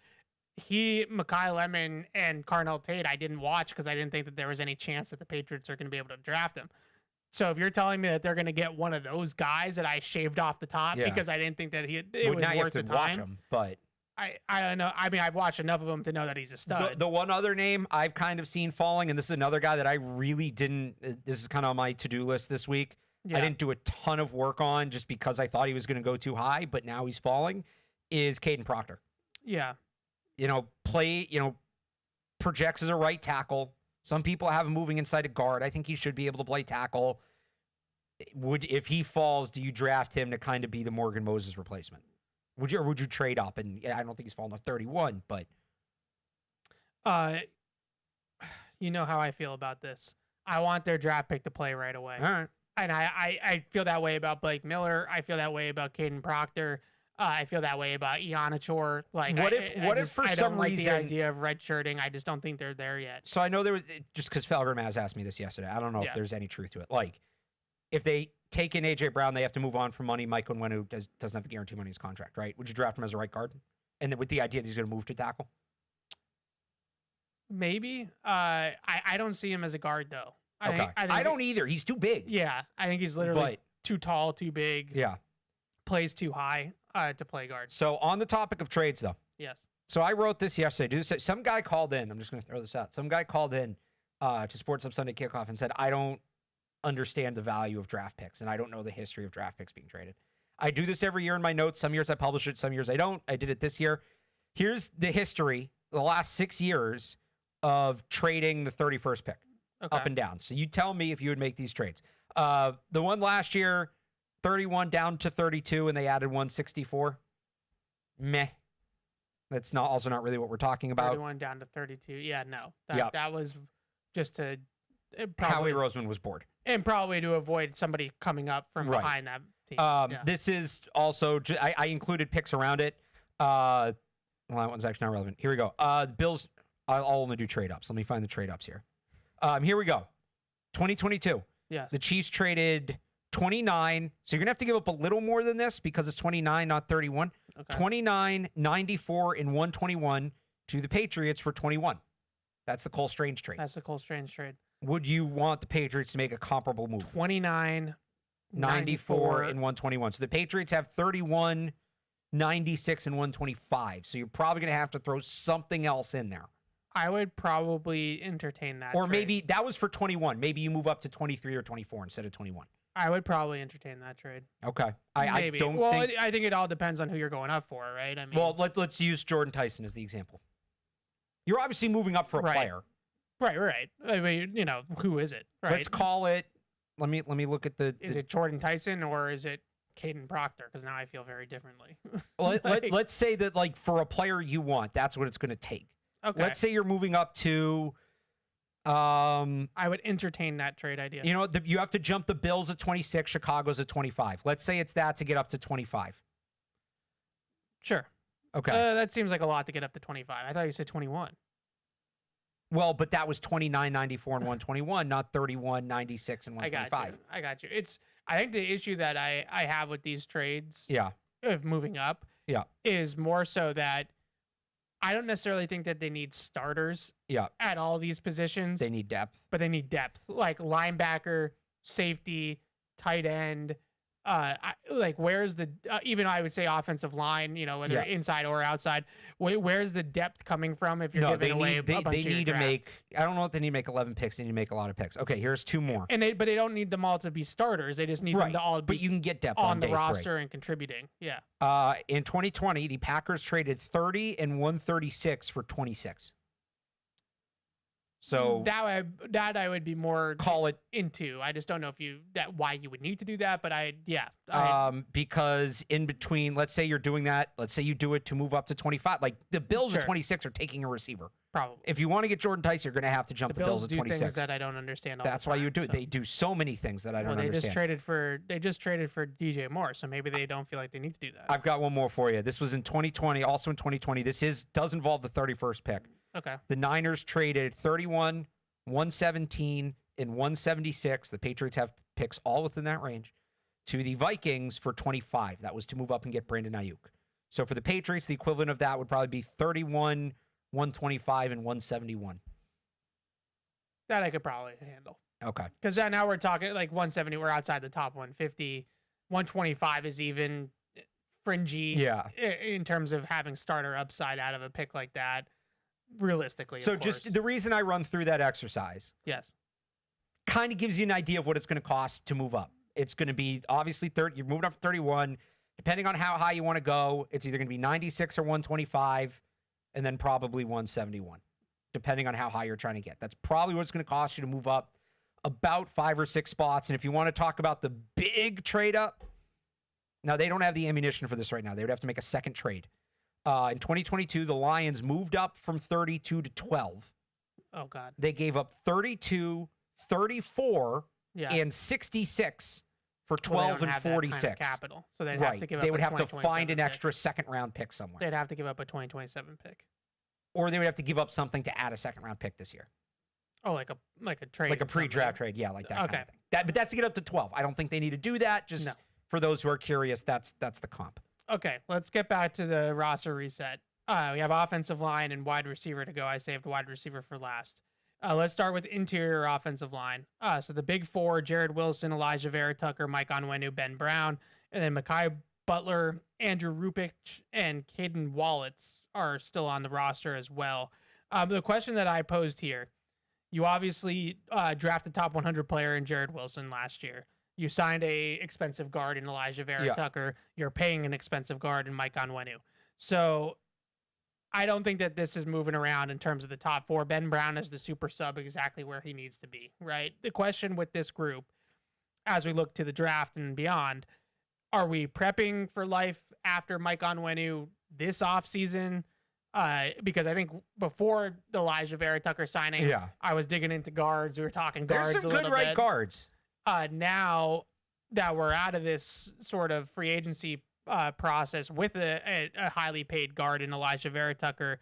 Mekhi Lemon and Carnell Tate, I didn't watch because I didn't think that there was any chance that the Patriots are going to be able to draft him. So if you're telling me that they're going to get one of those guys that I shaved off the top because I didn't think that it was worth the time. Watch him, but I don't know. I mean, I've watched enough of him to know that he's a stud. The one other name I've kind of seen falling, and this is another guy that I really didn't. This is kind of on my to-do list this week. Yeah. I didn't do a ton of work on just because I thought he was going to go too high, but now he's falling. Is Caden Proctor? Yeah. Projects as a right tackle. Some people have him moving inside a guard. I think he should be able to play tackle. If he falls, do you draft him to kind of be the Morgan Moses replacement? Would you trade up? And I don't think he's fallen to 31, but You know how I feel about this. I want their draft pick to play right away. All right. And I feel that way about Blake Miller. I feel that way about Caden Proctor. I feel that way about Ianachor. Like, what if for I some don't like reason the idea of redshirting. I just don't think they're there yet. So I know there was, just because Felger Maz asked me this yesterday, I don't know if there's any truth to it. Like, if they take in A.J. Brown, they have to move on from money. Mike Onwenu doesn't have to guarantee money in his contract, right? Would you draft him as a right guard? And then with the idea that he's going to move to tackle? Maybe. I don't see him as a guard, though. I don't either. He's too big. Yeah. I think he's literally too tall, too big. Yeah. Plays too high to play guard. So on the topic of trades, though. Yes. So I wrote this yesterday. Some guy called in. I'm just going to throw this out. Some guy called in to Sports Up Sunday Kickoff and said, I don't understand the value of draft picks, and I don't know the history of draft picks being traded. I do this every year in my notes. Some years I publish it. Some years I don't. I did it this year. Here's the history, the last 6 years of trading the 31st pick up and down. So you tell me if you would make these trades. The one last year, 31 down to 32, and they added 164. Meh. That's also not really what we're talking about. 31 down to 32. Yeah, no. Yep. That was just to Howie Roseman was bored. And probably to avoid somebody coming up from behind that team. This is also, I included picks around it. Well, that one's actually not relevant. Here we go. The Bills, I'll only do trade ups. Let me find the trade ups here. Here we go. 2022. Yes. The Chiefs traded 29. So you're going to have to give up a little more than this because it's 29, not 31. Okay. 29, 94, and 121 to the Patriots for 21. That's the Cole Strange trade. That's the Cole Strange trade. Would you want the Patriots to make a comparable move? 29, 94, and 121. So the Patriots have 31, 96, and 125. So you're probably going to have to throw something else in there. I would probably entertain that. Or trade. maybe that was for 21. Maybe you move up to 23 or 24 instead of 21. I would probably entertain that trade. Okay. Maybe. I don't well, think... I think it all depends on who you're going up for, right? I mean, well, let's use Jordan Tyson as the example. You're obviously moving up for a player. Right. I mean, who is it? Right. Let's call it. Let me look at the. Is it Jordan Tyson or is it Caden Proctor? Because now I feel very differently. Let's say that, like, for a player you want, that's what it's going to take. Okay. Let's say you're moving up to. I would entertain that trade idea. You have to jump the Bills at 26, Chicago's at 25. Let's say it's that to get up to 25. Sure. Okay. That seems like a lot to get up to 25. I thought you said 21. Well, but that was 29, 94, and 121, not 31, 96, and 125. I got you. I think the issue that I have with these trades of moving up is more so that I don't necessarily think that they need starters at all these positions. They need depth. But they need depth. Like linebacker, safety, tight end. Where's the even I would say offensive line, whether inside or outside, where's the depth coming from if you're giving away a bunch they of need your to draft? make, I don't know if they need to make 11 picks. They need to make a lot of picks. Okay, here's two more. But they don't need them all to be starters. They just need them to all be but you can get depth on the day roster and contributing. Yeah. In 2020, the Packers traded 30 and 136 for 26. So that I would be more call it into. I just don't know why you would need to do that, but because in between, let's say you're doing that, let's say you do it to move up to 25. Like the Bills at 26 are taking a receiver. Probably. If you want to get Jordan Tyson, you're going to have to jump the Bills at 26. Do things that I don't understand. That's why you do it. They do so many things that I don't understand. They just traded for DJ Moore, so maybe they don't feel like they need to do that. I've got one more for you. This was in 2020. Also in 2020, does involve the 31st pick. Okay. The Niners traded 31, 117, and 176. The Patriots have picks all within that range to the Vikings for 25. That was to move up and get Brandon Ayuk. So for the Patriots, the equivalent of that would probably be 31, 125, and 171. That I could probably handle. Okay. Because now we're talking like 170. We're outside the top 150. 125 is even fringy in terms of having starter upside out of a pick like that. Realistically. So just the reason I run through that exercise. Yes. Kind of gives you an idea of what it's going to cost to move up. It's going to be obviously 30. You're moving up to 31. Depending on how high you want to go, it's either going to be 96 or 125, and then probably 171, depending on how high you're trying to get. That's probably what it's going to cost you to move up about 5 or 6 spots. And if you want to talk about the big trade up, now they don't have the ammunition for this right now. They would have to make a second trade. In 2022, the Lions moved up from 32 to 12. Oh, God. They gave up 32, 34, Yeah. and 66 for Well, they 12 don't and have that kind of 46. capital, so they'd have Right. to give up They would a have to 2027 find an pick. extra second-round pick somewhere. They'd have to give up a 2027 pick. Or they would have to give up something to add a second-round pick this year. Oh, like a trade. Like a or something. pre-draft trade. Yeah, like that kind Okay. of thing. But that's to get up to 12. I don't think they need to do that. Just No. for those who are curious, that's the comp. Okay, let's get back to the roster reset. We have offensive line and wide receiver to go. I saved wide receiver for last. Let's start with interior offensive line. So the big four: Jared Wilson, Elijah Vera Tucker, Mike Onwenu, Ben Brown, and then Mekhi Butler, Andrew Rupich, and Caden Wallets are still on the roster as well. The question that I posed here: you obviously drafted top 100 player in Jared Wilson last year. You signed a expensive guard in Elijah Vera Tucker. You're paying an expensive guard in Mike Onwenu. So I don't think that this is moving around in terms of the top four. Ben Brown is the super sub, exactly where he needs to be, right? The question with this group, as we look to the draft and beyond, are we prepping for life after Mike Onwenu this offseason? Because I think before the Elijah Vera Tucker signing, I was digging into guards. We were talking guards. There's some a good little right bit. guards. Now that we're out of this sort of free agency process with a highly paid guard in Elijah Vera Tucker,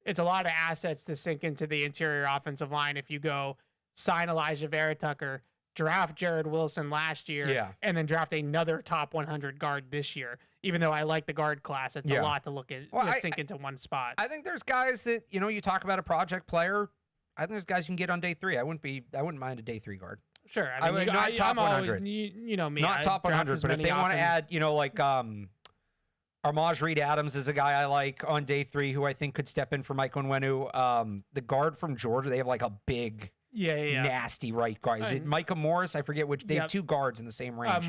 it's a lot of assets to sink into the interior offensive line if you go sign Elijah Vera Tucker, draft Jared Wilson last year, and then draft another top 100 guard this year. Even though I like the guard class, it's a lot to look at, sink into one spot. I think there's guys that, you talk about a project player. I think there's guys you can get on day 3. I wouldn't mind a day 3 guard. Sure. I mean, not top 100. You know me. Not top 100, but if they want to add, like Armaj Reed Adams is a guy I like on day 3 who I think could step in for Mike Onwenu. The guard from Georgia, they have like a big, nasty right guard. Is it Micah Morris? I forget which. They have 2 guards in the same range.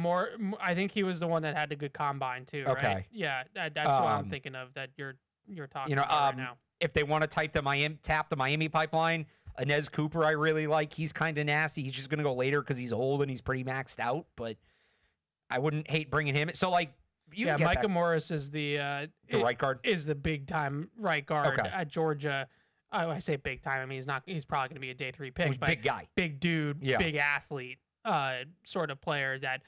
I think he was the one that had the good combine too. Okay. Right? Yeah, that's what I'm thinking of. That you're talking about right now. If they want to tap the Miami pipeline, Inez Cooper I really like. He's kind of nasty. He's just going to go later because he's old and he's pretty maxed out. But I wouldn't hate bringing him. So like, Micah Morris is the right guard, is the big time right guard at Georgia. I say big time. I mean, he's probably going to be a day 3 pick. But big guy, big dude, big athlete, sort of player that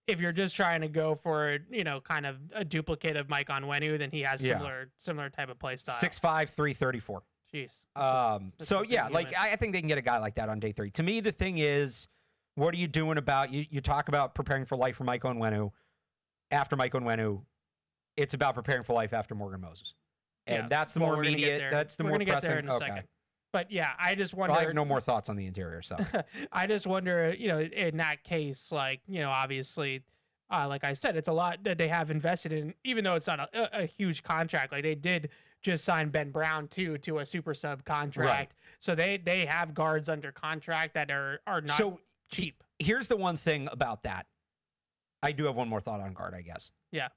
if you're just trying to go for, kind of a duplicate of Mike Onwenu, then he has similar type of play style. 6'5", 334. Jeez. I think they can get a guy like that on day 3. To me, the thing is, what are you doing about you talk about preparing for life for Mike Onwenu. After Mike Onwenu, it's about preparing for life after Morgan Moses. And that's the more immediate, that's the more pressing. Get there in a second. But yeah, I just wonder. I have no more thoughts on the interior, so. I just wonder, in that case, like, obviously, like I said, it's a lot that they have invested in, even though it's not a huge contract. Like, they did just sign Ben Brown, too, to a super sub contract. Right. So they have guards under contract that are not cheap. Here's the one thing about that. I do have one more thought on guard, I guess. Yeah.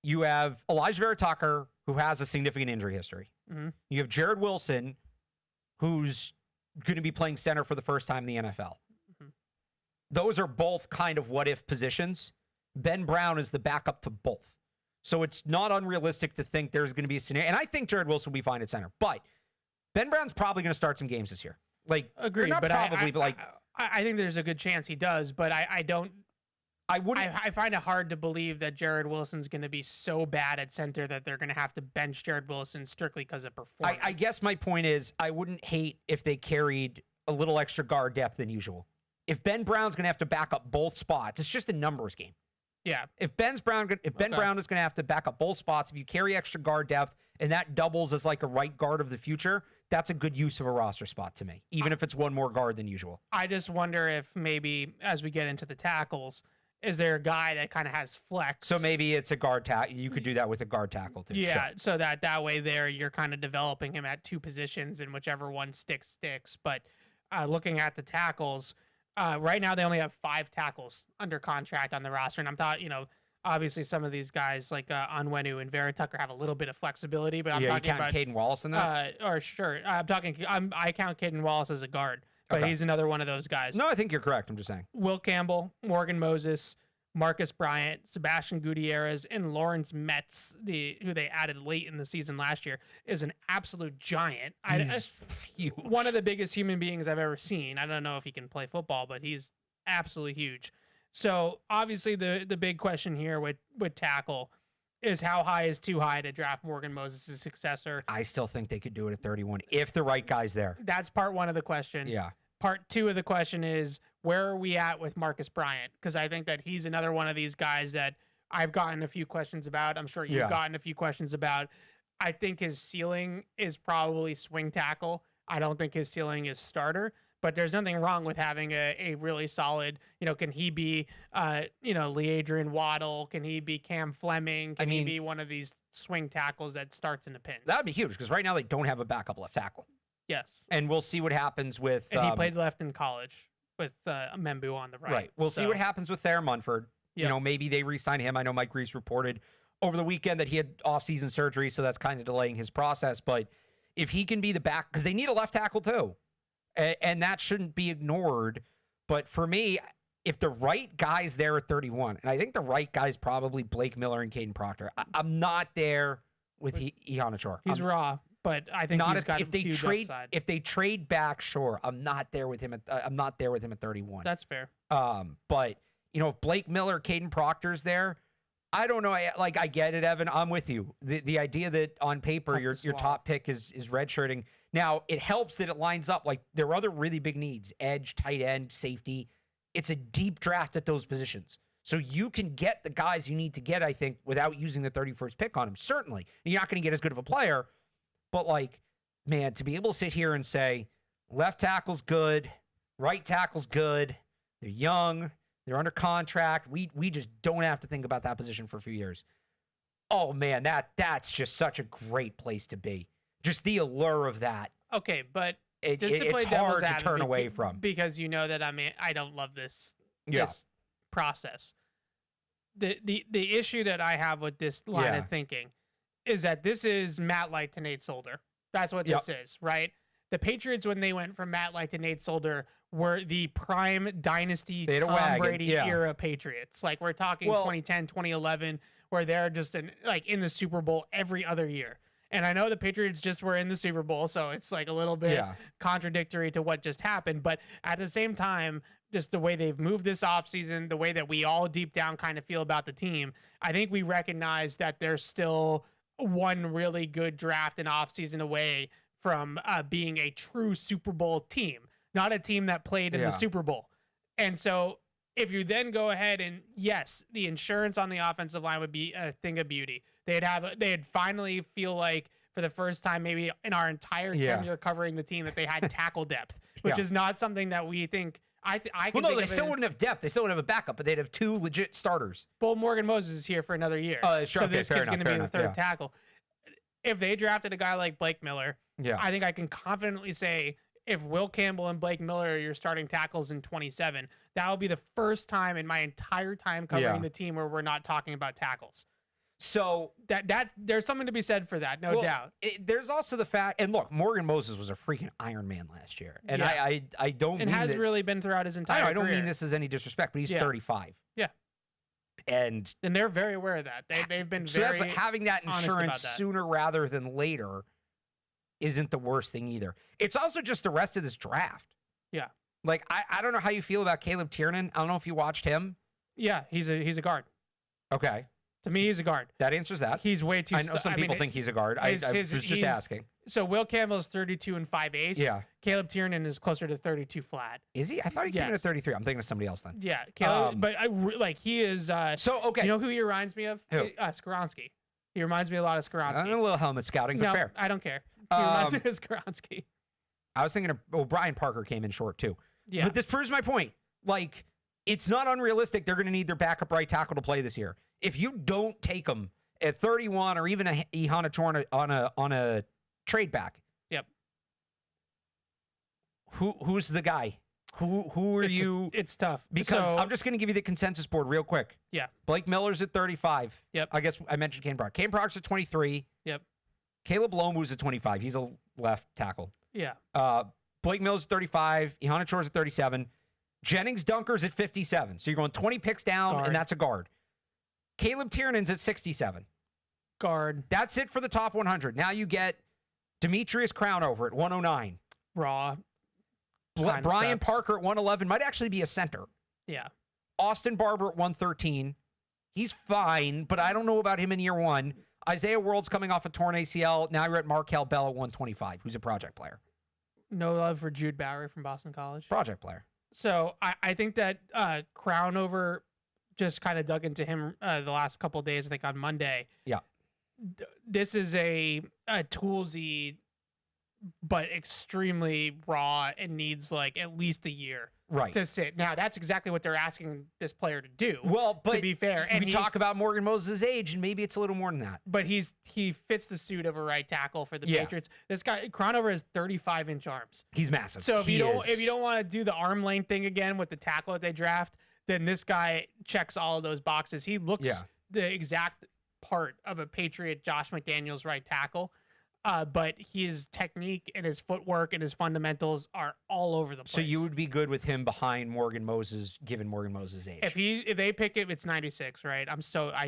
You have Elijah Vera Tucker, who has a significant injury history. Mm-hmm. You have Jared Wilson, who's going to be playing center for the first time in the NFL. Mm-hmm. Those are both kind of what-if positions. Ben Brown is the backup to both. So it's not unrealistic to think there's going to be a scenario. And I think Jared Wilson will be fine at center. But Ben Brown's probably going to start some games this year. Like, agreed. Not but probably, but like... I think there's a good chance he does, but I don't... I find it hard to believe that Jared Wilson's going to be so bad at center that they're going to have to bench Jared Wilson strictly because of performance. I guess my point is I wouldn't hate if they carried a little extra guard depth than usual. If Ben Brown's going to have to back up both spots, it's just a numbers game. Yeah. If Ben Brown is going to have to back up both spots, if you carry extra guard depth and that doubles as like a right guard of the future, that's a good use of a roster spot to me, even if it's one more guard than usual. I just wonder if maybe as we get into the tackles, is there a guy that kind of has flex? So maybe it's a guard tackle. You could do that with a guard tackle too. Yeah, sure. So that way there you're kind of developing him at 2 positions and whichever one sticks. But looking at the tackles, right now they only have 5 tackles under contract on the roster. And I'm thought, obviously some of these guys like Onwenu and Vera Tucker have a little bit of flexibility, but I'm talking about Caden Wallace in that. Or sure, I count Caden Wallace as a guard. But he's another one of those guys. No, I think you're correct. I'm just saying. Will Campbell, Morgan Moses, Marcus Bryant, Sebastian Gutierrez, and Lawrence Metz, who they added late in the season last year, is an absolute giant. He's huge. One of the biggest human beings I've ever seen. I don't know if he can play football, but he's absolutely huge. So obviously the big question here with tackle is how high is too high to draft Morgan Moses' successor. I still think they could do it at 31 if the right guy's there. That's part one of the question. Yeah. Part two of the question is, where are we at with Marcus Bryant? Because I think that he's another one of these guys that I've gotten a few questions about. I'm sure you've gotten a few questions about. I think his ceiling is probably swing tackle. I don't think his ceiling is starter. But there's nothing wrong with having a really solid, can he be, Leadrian Waddle? Can he be Cam Fleming? Can he be one of these swing tackles that starts in a pinch? That would be huge because right now they don't have a backup left tackle. Yes. And we'll see what happens with... And he played left in college with Membu on the right. Right. We'll see what happens with Thayer Munford. Yep. Maybe they re-sign him. I know Mike Reese reported over the weekend that he had off-season surgery, so that's kind of delaying his process. But if he can be the back... Because they need a left tackle too. And that shouldn't be ignored. But for me, if the right guy's there at 31, and I think the right guy's probably Blake Miller and Caden Proctor. I'm not there with Ihanachor. He's raw, but I think he's got a huge upside. If they trade back, sure. I'm not there with him at 31. That's fair. But if Blake Miller, Caden Proctor's there, I don't know. I get it, Evan. I'm with you. The idea that on paper your top pick is redshirting. Now, it helps that it lines up. Like, there are other really big needs. Edge, tight end, safety. It's a deep draft at those positions. So you can get the guys you need to get, I think, without using the 31st pick on them, certainly. And you're not going to get as good of a player. But, man, to be able to sit here and say, left tackle's good, right tackle's good, they're young, they're under contract, we just don't have to think about that position for a few years. Oh, man, that's just such a great place to be. Just the allure of that. Okay, but it's play hard to turn away from. Because that I don't love this process. The issue that I have with this line of thinking is that this is Matt Light to Nate Solder. That's what this is, right? The Patriots, when they went from Matt Light to Nate Solder, were the prime dynasty Tom Brady era Patriots. Like, we're talking 2010, 2011, where they're just in the Super Bowl every other year. And I know the Patriots just were in the Super Bowl, so it's a little bit contradictory to what just happened. But at the same time, just the way they've moved this offseason, the way that we all deep down kind of feel about the team, I think we recognize that there's still one really good draft and offseason away from being a true Super Bowl team, not a team that played in the Super Bowl. And so if you then go ahead and, yes, the insurance on the offensive line would be a thing of beauty. They'd finally feel like, for the first time maybe in our entire tenure covering the team, that they had tackle depth, which is not something that we think. They still wouldn't have depth. They still wouldn't have a backup, but they'd have two legit starters. Well, Morgan Moses is here for another year. Sure, so this kid's going to be the third tackle. If they drafted a guy like Blake Miller, I think I can confidently say, if Will Campbell and Blake Miller are your starting tackles in 27, that will be the first time in my entire time covering the team where we're not talking about tackles. So that there's something to be said for that, no doubt. There's also the fact, and look, Morgan Moses was a freaking Iron Man last year, and I don't. And has really been throughout his entire career. I don't mean this as any disrespect, but he's 35. Yeah. And they're very aware of that. They've been so very that's having that insurance that. Sooner rather than later isn't the worst thing either. It's also just the rest of this draft. Yeah. I don't know how you feel about Caleb Tiernan. I don't know if you watched him. Yeah, he's a guard. Okay. To me, he's a guard. That answers that. He's way too... I know some people think he's a guard. I was just asking. So Will Campbell is 32 and 5/8. Yeah. Caleb Tiernan is closer to 32 flat. Is he? I thought he came in at 33. I'm thinking of somebody else then. Yeah, Caleb. But he is... so, okay. You know who he reminds me of? Who? Skoronsky. He reminds me a lot of Skoronsky. I'm a little helmet scouting, but fair. I don't care. He reminds me of Skoronsky. I was thinking of... Brian Parker came in short, too. Yeah. But this proves my point. It's not unrealistic they're going to need their backup right tackle to play this year. If you don't take them at 31 or even a Ihanachor on a trade back, who's the guy? Who are you? It's tough because I'm just going to give you the consensus board real quick. Yeah, Blake Miller's at 35. Yep. I guess I mentioned Kane Brock. Kane Brock's at 23. Yep. Caleb Lomu's at 25. He's a left tackle. Yeah. Blake Miller's at 35. Ihanachor's at 37. Jennings Dunker's at 57. So you're going 20 picks down, Guard. and that's a guard. Caleb Tiernan's at 67. Guard. That's it for the top 100. Now you get Demetrius Crownover at 109. Raw. Brian Concepts. Parker at 111 might actually be a center. Yeah. Austin Barber at 113. He's fine, but I don't know about him in year one. Isaiah World's coming off a torn ACL. Now you're at Markel Bell at 125, who's a project player. No love for Jude Bowery from Boston College. Project player. So I think that Crownover just kind of dug into him the last couple of days, I think on Monday. Yeah. This is a toolsy, but extremely raw and needs like at least a year Right. to sit. Now, that's exactly what they're asking this player to do. Well, but to be fair, and we talk about Morgan Moses' age, and maybe it's a little more than that. but he fits the suit of a right tackle for the Yeah. Patriots. This guy Crownover has 35-inch arms. He's massive. So if He you is. don't want to do the arm length thing again with the tackle that they draft, then this guy checks all of those boxes. He looks Yeah. the exact part of a Patriot Josh McDaniels right tackle. But his technique and his footwork and his fundamentals are all over the place. So you would be good with him behind Morgan Moses, given Morgan Moses' age. if they pick him, it's 96, right?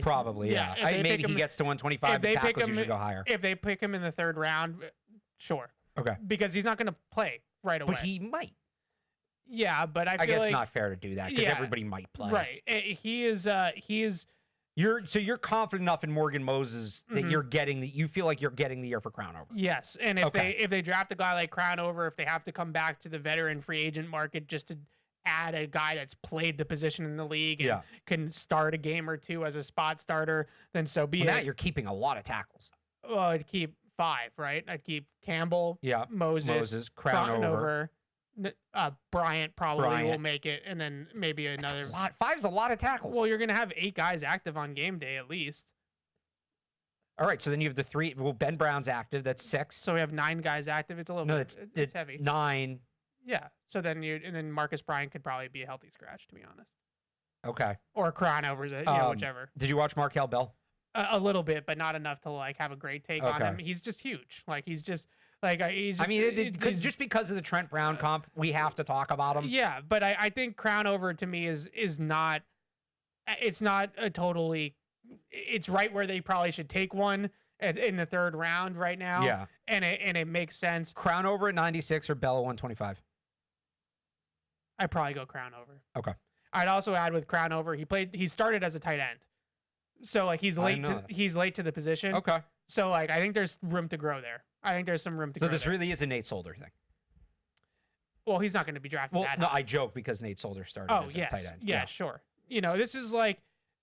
Probably, yeah. if they Maybe pick he him- gets to 125. if The they pick tackles him- usually go higher. If they pick him in the third round, sure, Okay. because he's not going to play right away. But he might. Yeah, but I feel I guess like not fair to do that because Yeah. everybody might play. right. He is. You're confident enough in Morgan Moses that Mhm. you're getting you feel like you're getting the year for Crownover. Yes, and if Okay. they draft a guy like Crownover, if they have to come back to the veteran free agent market just to add a guy that's played the position in the league and Yeah. can start a game or two as a spot starter, then so be Well, now it. you're keeping a lot of tackles. Well, I'd keep 5, right? I'd keep Campbell, Yeah. Moses, Crownover. Bryant probably will Bryant. make it, and then maybe That's another. a lot. 5's a lot of tackles. Well, you're gonna have 8 guys active on game day at least. All right, so then you have the 3. Well, Ben Brown's active. That's 6. So we have 9 guys active. It's a little No, bit. it's It's heavy. 9. Yeah. So then Marcus Bryant could probably be a healthy scratch, to be honest. Okay. Or Crownover's, whichever. Did you watch Markel Bell? A little bit, but not enough to like have a great take on Okay. him. He's just huge. Like he's just like he's just, I mean, he's- just because of the Trent Brown comp, we have to talk about him. yeah. But I think Crownover to me is not. It's not a totally. It's right where they probably should take one in the third round right now. Yeah. And it makes sense. Crownover at 96 or Bell at 125. I'd probably go Crownover. Okay. I'd also add with Crownover. He started as a tight end, so like he's I late didn't know to that. he's late to the position. Okay. So like I think there's room to grow there. I think there's some room to So grow. this there. really is a Nate Solder thing. Well, he's not going to be drafted Well, that no, high. I joke because Nate Solder started Oh as a yes, tight end. yeah, sure. This is like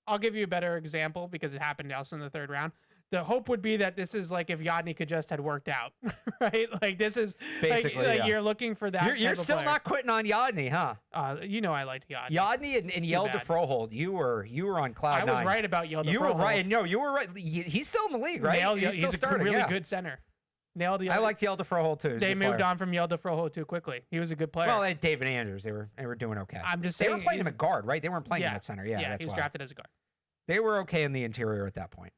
I'll give you a better example because it happened also in the third round. The hope would be that this is like if Yodny could just had worked out, right? Like this is Basically, like yeah. you're looking for that. You're type of still player. not quitting on Yodny, huh? I liked Yodny. Yodny and too Yelda bad. Froholt, you were on cloud I nine. was right about Yelda. You were right. No, you were right. He's still in the league, right? Nailed, He's still he's a starting. really yeah. good center. Nailed the. I liked Yelda Froholt too. He's a They good moved player. on from Yelda Froholt too quickly. He was a good player. Well, they had David Andrews, they were doing okay. I'm just they saying were playing him he's- at guard, right? They weren't playing him Yeah. at center. Yeah, yeah, that's he was why. drafted as a guard. They were okay in the interior at that point.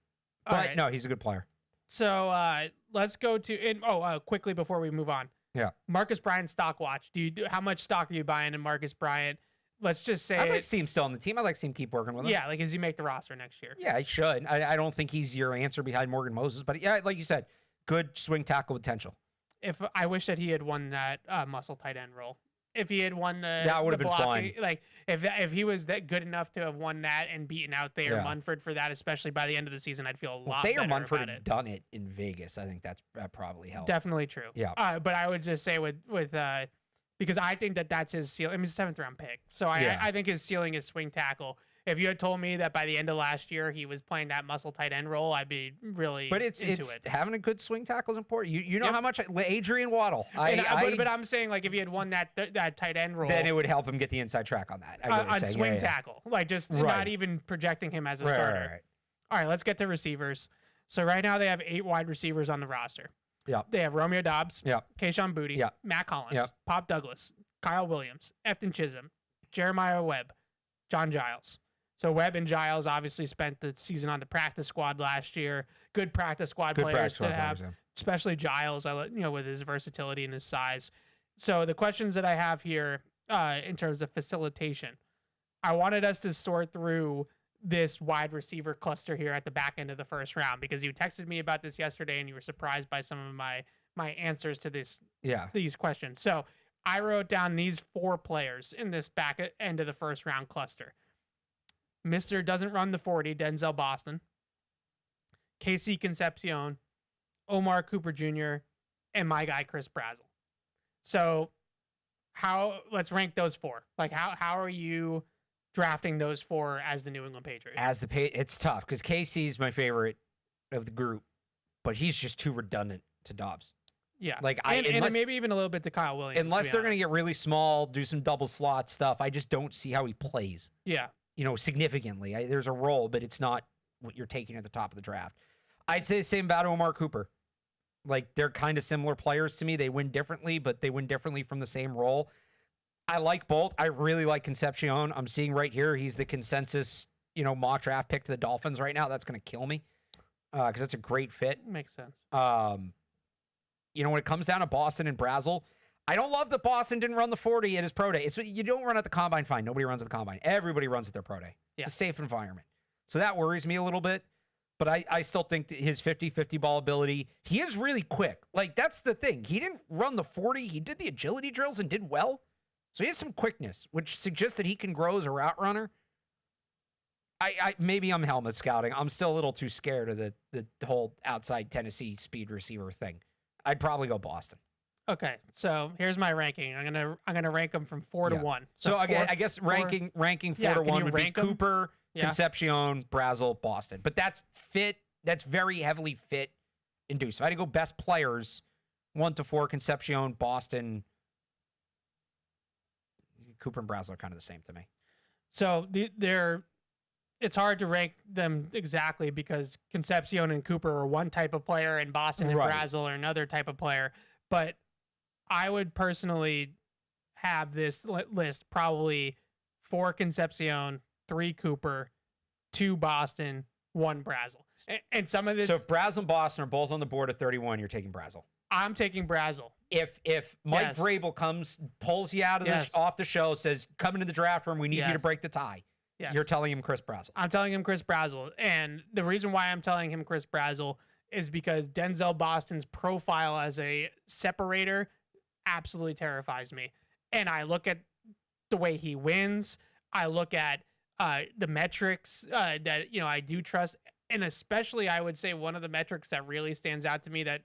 All But right. no, he's a good player. So let's go to quickly before we move on. Yeah. Marcus Bryant stock watch. How much stock are you buying in Marcus Bryant? Let's just say I'd like to see him still on the team. I'd like to see him keep working with him. yeah, like as you make the roster next year. Yeah, he should. I don't think he's your answer behind Morgan Moses, but yeah, like you said, good swing tackle potential. If I wish that he had won that muscle tight end role. If he had won the That would've the been blocking- fun. Like if he was that good enough to have won that and beaten out Thayer Yeah. Munford for that, especially by the end of the season, I'd feel a Well, lot Thayer better Munford about had it. done it in Vegas. I think that probably helped. Definitely true. Yeah. But I would just say with because I think that's his ceiling. I mean, it's a 7th round pick, so I think his ceiling is swing tackle. If you had told me that by the end of last year he was playing that muscle tight end role, I'd be really But it's into it. having a good swing tackle is important. You know Yep. how much Adrian Waddle. But I'm saying like if he had won that tight end role, then it would help him get the inside track on that. I get what you're on saying. swing Yeah, yeah. tackle, like just Right. not even projecting him as a Right, starter. right. All right, let's get to receivers. So right now they have 8 wide receivers on the roster. Yeah. They have Romeo Doubs, Yeah. Keyshawn Booty, Yeah. Matt Collins, Yeah. Pop Douglas, Kyle Williams, Efton Chisholm, Jeremiah Webb, John Giles. So Webb and Giles obviously spent the season on the practice squad last year. Good practice squad Good players practice to squad have, players, especially Giles. With his versatility and his size. So the questions that I have here in terms of facilitation. I wanted us to sort through this wide receiver cluster here at the back end of the first round because you texted me about this yesterday and you were surprised by some of my answers to these questions. So I wrote down these 4 players in this back end of the first round cluster. Mr. Doesn't Run the 40, Denzel Boston, Casey Concepcion, Omar Cooper Jr., and my guy Chris Brazzell. So let's rank those 4. Like how are you drafting those 4 as the New England Patriots? It's tough because Casey's my favorite of the group, but he's just too redundant to Doubs. Yeah, like and maybe even a little bit to Kyle Williams. Unless they're going to get really small, do some double slot stuff, I just don't see how he plays. Yeah, significantly. There's a role, but it's not what you're taking at the top of the draft. I'd say the same about Omar Cooper. Like they're kind of similar players to me. They win differently, but they win differently from the same role. I like both. I really like Concepcion. I'm seeing right here he's the consensus, mock draft pick to the Dolphins right now. That's going to kill me because that's a great fit. Makes sense. When it comes down to Boston and Brazzell, I don't love that Boston didn't run the 40 at his pro day. You don't run at the combine, fine. Nobody runs at the combine. Everybody runs at their pro day. Yeah. It's a safe environment. So that worries me a little bit. But I still think that his 50-50 ball ability, he is really quick. Like, that's the thing. He didn't run the 40. He did the agility drills and did well. So he has some quickness, which suggests that he can grow as a route runner. Maybe I'm helmet scouting. I'm still a little too scared of the whole outside Tennessee speed receiver thing. I'd probably go Boston. Okay, so here's my ranking. I'm gonna rank them from 4 to 1. So I guess ranking 4 to 1 would be Cooper, Concepcion, Brazzell, Boston. But that's fit. That's very heavily fit induced. If I had to go best players, 1 to 4, Concepcion, Boston, Cooper, and Brazzell are kind of the same to me. So it's hard to rank them exactly because Concepcion and Cooper are one type of player and Boston and Brazzell are another type of player. But I would personally have this list probably 4 Concepcion, 3 Cooper, 2 Boston, 1 Brazzell. And some of this... So if Brazzell and Boston are both on the board at 31, you're taking Brazzell. I'm taking Brazzell. If Mike Vrabel pulls you out of off the show, says, come into the draft room, we need you to break the tie. Yes. You're telling him Chris Brazzell. I'm telling him Chris Brazzell. And the reason why I'm telling him Chris Brazzell is because Denzel Boston's profile as a separator absolutely terrifies me. And I look at the way he wins. I look at the metrics that I do trust. And especially, I would say one of the metrics that really stands out to me that,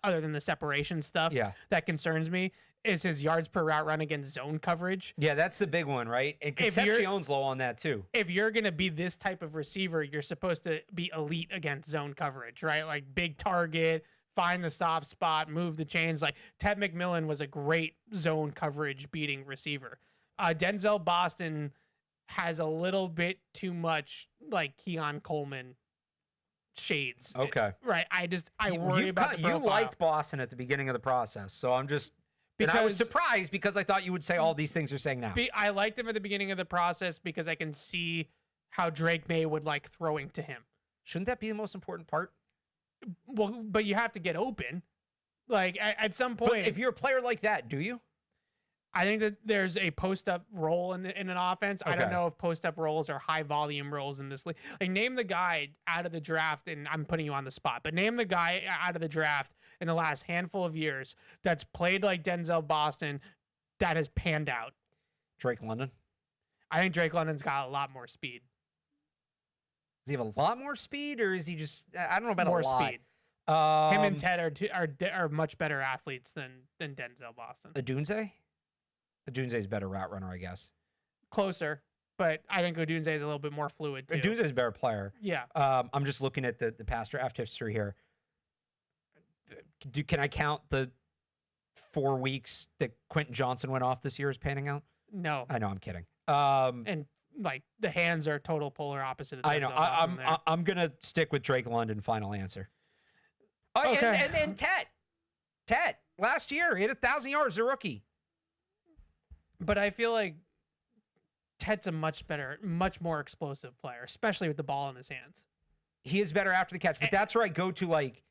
other than the separation stuff that concerns me is his yards per route run against zone coverage. Yeah, that's the big one, right? And Concepcion's low on that too. If you're going to be this type of receiver, you're supposed to be elite against zone coverage, right? Like big target, find the soft spot, move the chains. Like Ted McMillan was a great zone coverage beating receiver. Denzel Boston has a little bit too much like Keon Coleman shades. Okay. Right. I worry about the profile. You liked Boston at the beginning of the process, so I'm just... Because I was surprised because I thought you would say all these things you're saying now. I liked him at the beginning of the process because I can see how Drake May would like throwing to him. Shouldn't that be the most important part? Well, but you have to get open. Like at some point, but if you're a player like that, do you? I think that there's a post-up role in an offense. Okay. I don't know if post-up roles are high-volume roles in this league. Like, name the guy out of the draft, and I'm putting you on the spot, but name the guy out of the draft in the last handful of years that's played like Denzel Boston that has panned out. Drake London? I think Drake London's got a lot more speed. Does he have a lot more speed, or is he just... I don't know about more a lot. Speed. Him and Ted are much better athletes than Denzel Boston. Odunze? Odunze's a better route runner, I guess. Closer, but I think Odunze is a little bit more fluid, too. Odunze's a better player. Yeah. I'm just looking at the past draft history here. Can I count the 4 weeks that Quentin Johnson went off this year as panning out? No. I know, I'm kidding. And, like, the hands are total polar opposite of Denzel Boston. I know. I'm going to stick with Drake London, final answer. Oh, okay. And Ted, last year, he had 1,000 yards as a rookie. But I feel like Ted's a much more explosive player, especially with the ball in his hands. He is better after the catch, but that's where I go to, like,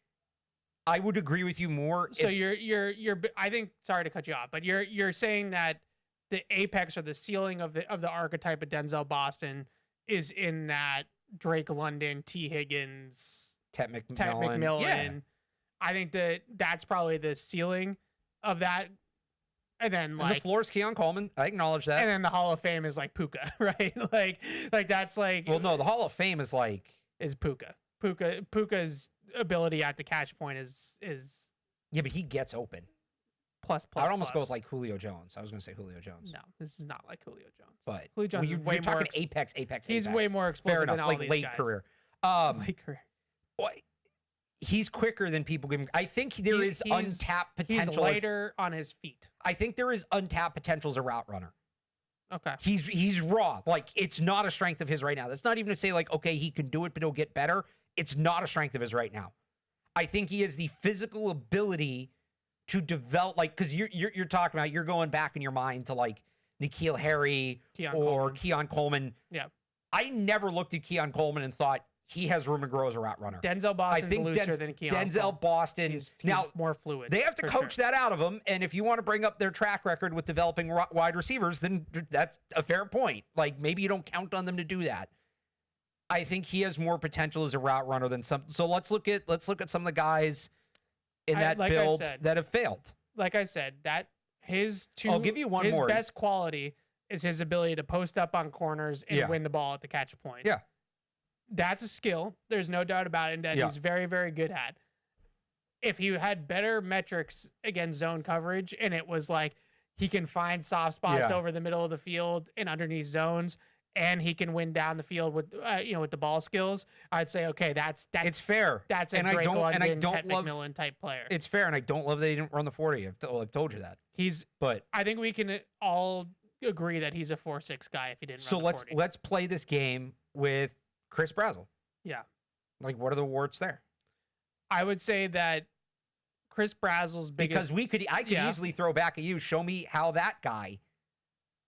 I would agree with you more. So you're I think, sorry to cut you off, but you're saying that the apex or the ceiling of the archetype of Denzel Boston is in that Drake London, T. Higgins, Ted McMillan. Yeah. I think that's probably the ceiling of that. And then And the floor is Keon Coleman. I acknowledge that. And then the Hall of Fame is like Puka, right? like that's like. Well, no, the Hall of Fame is Puka. Puka's ability at the catch point is. Yeah, but he gets open. Plus. I would almost go with like Julio Jones. I was going to say Julio Jones. No, this is not like Julio Jones. But Julio Jones is way you're more talking apex. He's way more explosive Fair enough. than all Like these late guys. career. Late career. He's quicker than people give him. I think there is untapped potential. He's lighter on his feet. I think there is untapped potential as a route runner. Okay. He's raw. Like, it's not a strength of his right now. That's not even to say, like, okay, he can do it, but he'll get better. It's not a strength of his right now. I think he has the physical ability to develop, like, because you're talking about, you're going back in your mind to, like, N'Keal Harry or Keon Coleman. Yeah. I never looked at Keon Coleman and thought, he has room to grow as a route runner. Denzel Boston's looser than Keon Denzel Coleman. Boston. He's now more fluid. They have to coach that out of him. And if you want to bring up their track record with developing wide receivers, then that's a fair point. Like, maybe you don't count on them to do that. I think he has more potential as a route runner than some. So let's look at some of the guys in that build that have failed. Like I said, I'll give you one more. His best quality is his ability to post up on corners and win the ball at the catch point. Yeah. That's a skill. There's no doubt about it that he's very, very good at. If he had better metrics against zone coverage and it was like he can find soft spots over the middle of the field and underneath zones and he can win down the field with with the ball skills, I'd say, okay, that's it's fair. That's a Drake London, Ted McMillan type player. It's fair, and I don't love that he didn't run the 40. I've told you that. I think we can all agree that he's a 4.6 guy if he didn't run the 40. So let's play this game with Chris Brazzell. Yeah. Like, what are the warts there? I would say that Chris Brazzell's biggest... Because I could easily throw back at you, show me how that guy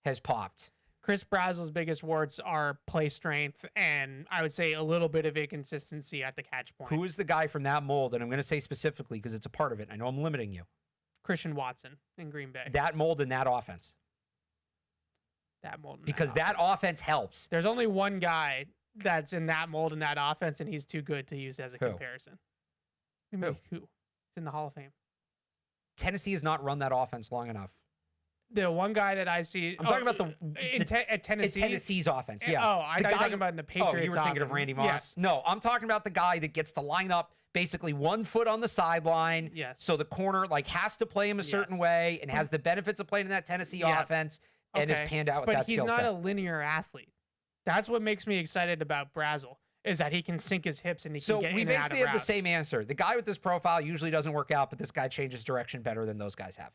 has popped. Chris Brazzell's biggest warts are play strength and I would say a little bit of inconsistency at the catch point. Who is the guy from that mold? And I'm going to say specifically because it's a part of it. I know I'm limiting you. Christian Watson in Green Bay. That mold in that offense. Because that offense helps. There's only one guy that's in that mold in that offense, and he's too good to use as a comparison. Who? It's in the Hall of Fame. Tennessee has not run that offense long enough. The one guy that I see... I'm talking about at Tennessee. Tennessee's offense, yeah. Oh, I thought you were talking about in the Patriots. Oh, you were thinking of Randy Moss? Yes. No, I'm talking about the guy that gets to line up basically 1 foot on the sideline. Yes. So the corner has to play him a certain way and has the benefits of playing in that Tennessee offense and has panned out with that skill set. But he's not a linear athlete. That's what makes me excited about Brazzell, is that he can sink his hips and he can get in and out of routes. So we basically have the same answer. The guy with this profile usually doesn't work out, but this guy changes direction better than those guys have.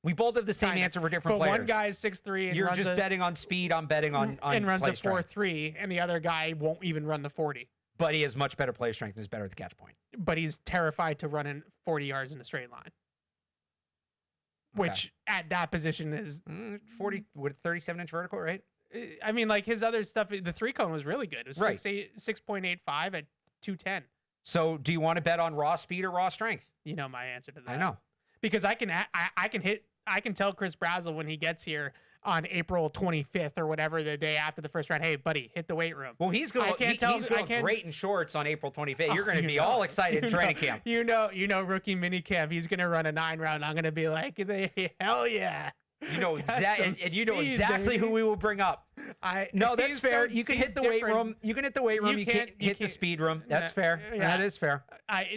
We both have the same answer for different players. But one guy is 6'3", and you're just betting on speed. I'm betting on and runs play a 4.3, and the other guy won't even run the 40. But he has much better play strength and is better at the catch point. But he's terrified to run in 40 yards in a straight line, which at that position is 40 with 37-inch vertical, right? I mean, like his other stuff, the 3-cone was really good. It was 6.85 at 210. So, do you want to bet on raw speed or raw strength? You know my answer to that. I know, because I can tell Chris Brazzell when he gets here on April 25th or whatever, the day after the first round, hey, buddy, hit the weight room. Well, he's going great in shorts on April 25th. You're going to be all excited in training camp. You know, rookie mini camp. He's going to run a 9-round. I'm going to be like, hell yeah. You know exactly, and you know exactly who we will bring up. That's fair. You can hit the weight room. You can hit the weight room. You can't hit the speed room. That's fair. That is fair.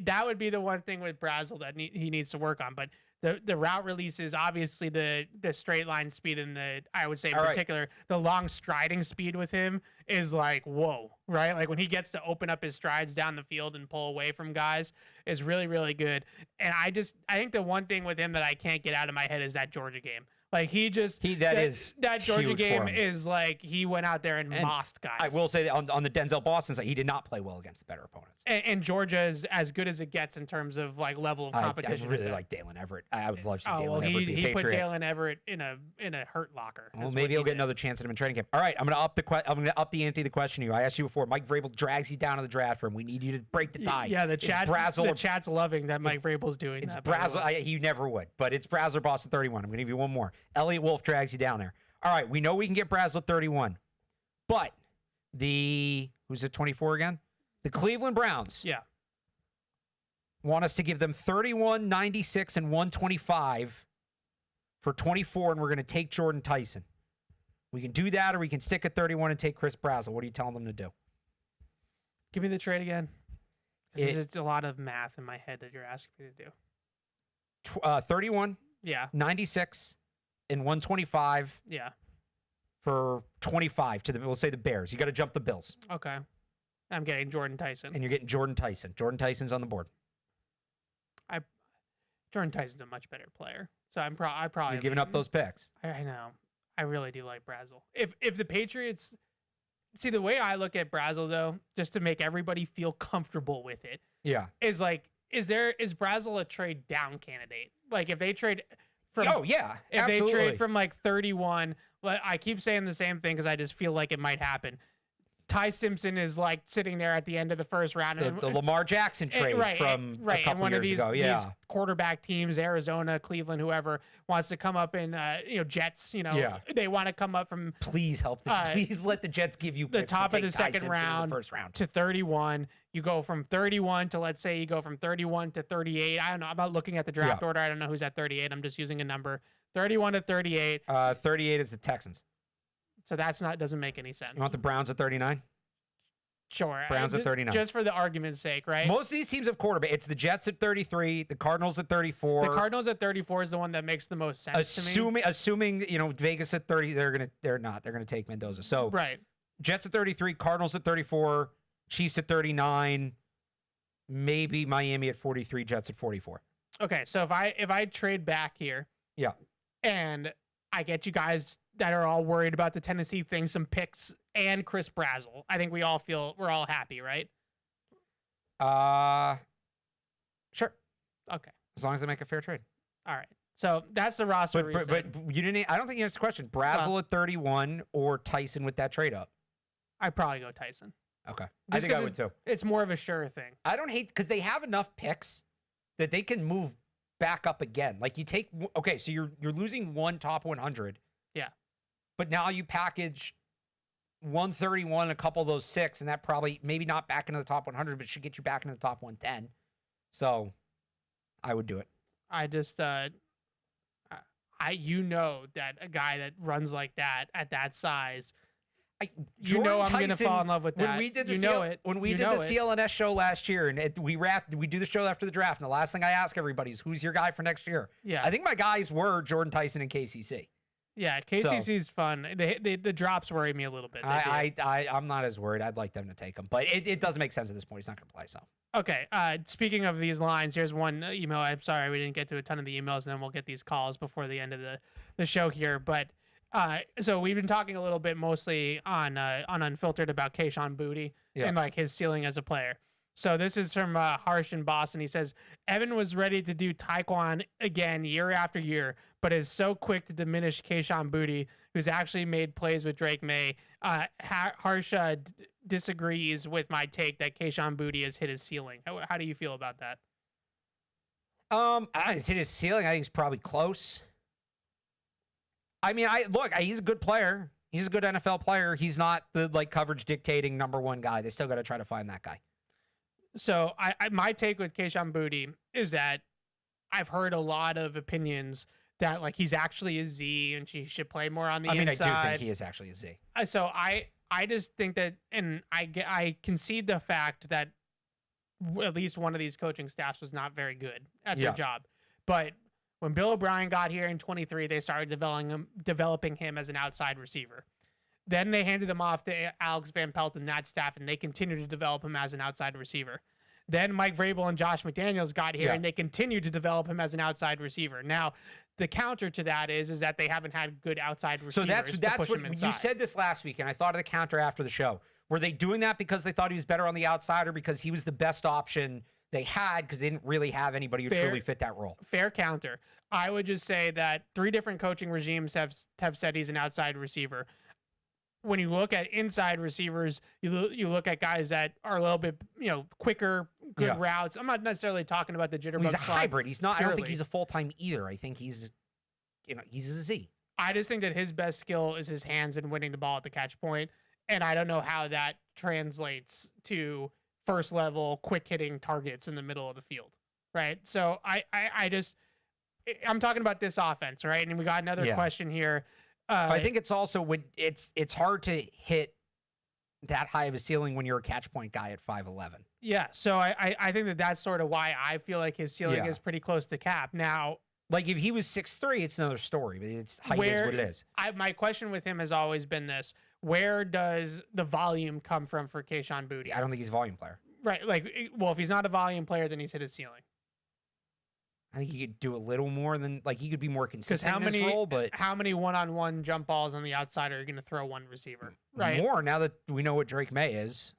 That would be the one thing with Brazzell that he needs to work on. But the route release is obviously the straight line speed, and I would say in particular the long striding speed with him is like whoa, right? Like when he gets to open up his strides down the field and pull away from guys is really, really good. And I think the one thing with him that I can't get out of my head is that Georgia game. Like that Georgia game is like he went out there and mossed guys. I will say that on the Denzel Boston side, he did not play well against better opponents. And Georgia is as good as it gets in terms of like level of competition. I really like Dalen Everett. I would love to see Dalen Everett be a Patriot. He put Dalen Everett in a hurt locker. Well, maybe he'll get another chance at him in training camp. All right, I'm going to up the ante of the question to you. I asked you before. Mike Vrabel drags you down to the draft room. We need you to break the tie. Yeah, the chat's loving that Mike Vrabel's doing. It's Brazzell. He never would, but it's Brazzell Boston 31. I'm going to give you one more. Elliott Wolf drags you down there. All right, we know we can get Brazel at 31. But who's at 24 again? The Cleveland Browns. Yeah. Want us to give them 31, 96, and 125 for 24, and we're going to take Jordan Tyson. We can do that, or we can stick at 31 and take Chris Brazel. What are you telling them to do? Give me the trade again. It's a lot of math in my head that you're asking me to do. 31, Yeah. 96, and 125 Yeah. for 25 to we'll say the Bears. You got to jump the Bills. Okay. I'm getting Jordan Tyson. And you're getting Jordan Tyson. Jordan Tyson's on the board. Jordan Tyson's a much better player. So I probably You're giving up those picks. I know. I really do like Brazel. If the Patriots see the way I look at Brazel though, just to make everybody feel comfortable with it, Yeah. is like, is Brazel a trade down candidate? Like if they trade from Oh, yeah. if absolutely. they trade from like 31, but I keep saying the same thing because I just feel like it might happen. Ty Simpson is like sitting there at the end of the first round. The Lamar Jackson trade from a couple and one years of these, ago. Yeah. these quarterback teams, Arizona, Cleveland, whoever wants to come up in, Jets. Yeah. They want to come up from Please help them. Please let the Jets give you the picks top to of the take Ty second Simpson in round the first round. to 31. You go from 31 to, let's say you go from 31 to 38. I don't know. I'm not looking at the draft order. I don't know who's at 38. I'm just using a number. 31 to 38. 38 is the Texans. So doesn't make any sense. You want the Browns at 39? Sure. Browns at 39. Just for the argument's sake, right? Most of these teams have quarterback. It's the Jets at 33, the Cardinals at 34. The Cardinals at 34 is the one that makes the most sense to me. Assuming Vegas at 30, they're gonna take Mendoza. So Right. Jets at 33, Cardinals at 34, Chiefs at 39, maybe Miami at 43, Jets at 44. Okay, so if I trade back here, Yeah. and I get you guys that are all worried about the Tennessee thing, some picks and Chris Brazel, I think we're all happy, right? Sure. Okay. As long as they make a fair trade. All right. So that's the roster. But you didn't. I don't think you answered the question. Brazel at 31 or Tyson with that trade up. I'd probably go Tyson. Okay. I Just think I 'cause would too. It's more of a sure thing. I don't hate because they have enough picks that they can move back up again. Like you take so you're losing one top 100. Yeah. But now you package 131, a couple of those 6, and that probably maybe not back into the top 100, but should get you back into the top 110. So I would do it. I just that a guy that runs like that at that size. I'm going to fall in love with that. When we did the CLNS CLNS show last year, and we do the show after the draft, and the last thing I ask everybody is, who's your guy for next year? Yeah. I think my guys were Jordan Tyson and KCC. Yeah, KCC's fun. The drops worry me a little bit. I'm not as worried. I'd like them to take him, but it doesn't make sense at this point. He's not going to play, so. Okay. Speaking of these lines, here's one email. I'm sorry we didn't get to a ton of the emails, and then we'll get these calls before the end of the show here. But so we've been talking a little bit mostly on Unfiltered about Kayshon Boutte and like his ceiling as a player. So this is from Harsh in Boston. He says, Evan was ready to do Taekwon again year after year, but is so quick to diminish Kayshon Boutte, who's actually made plays with Drake May. Harsh disagrees with my take that Kayshon Boutte has hit his ceiling. How do you feel about that? He's hit his ceiling. I think he's probably close. I mean, he's a good player. He's a good NFL player. He's not the coverage dictating number one guy. They still got to try to find that guy. So my take with Kayshon Boutte is that I've heard a lot of opinions that he's actually a Z and she should play more on the inside. I do think he is actually a Z. So I just think that, and I concede the fact that at least one of these coaching staffs was not very good at their job. But when Bill O'Brien got here in 23, they started developing him as an outside receiver. Then they handed him off to Alex Van Pelt and that staff, and they continued to develop him as an outside receiver. Then Mike Vrabel and Josh McDaniels got here, and they continued to develop him as an outside receiver. Now, the counter to that is that they haven't had good outside receivers. So that's push what him inside. you said this last week, and I thought of the counter after the show. Were they doing that because they thought he was better on the outside, or because he was the best option they had because they didn't really have anybody who truly fit that role? Fair counter. I would just say that 3 different coaching regimes have said he's an outside receiver. When you look at inside receivers, you look at guys that are a little bit, quicker, good routes. I'm not necessarily talking about the jitterbug. He's a hybrid. He's not. Purely. I don't think he's a full-time either. I think he's he's a Z. I just think that his best skill is his hands and winning the ball at the catch point, and I don't know how that translates to first level quick hitting targets in the middle of the field, right? So I'm talking about this offense, right? And we got another question here. I think it's also when it's hard to hit that high of a ceiling when you're a catch point guy at 5'11". Yeah, so I think that's sort of why I feel like his ceiling is pretty close to cap. Now, like if he was 6'3", it's another story, but it's height is what it is. My question with him has always been this: where does the volume come from for Kayshon Boutte? I don't think he's a volume player. Right, if he's not a volume player, then he's hit his ceiling. I think he could do a little more than he could be more consistent in his role. But how many one-on-one jump balls on the outside are you going to throw one receiver? Right, more now that we know what Drake May is.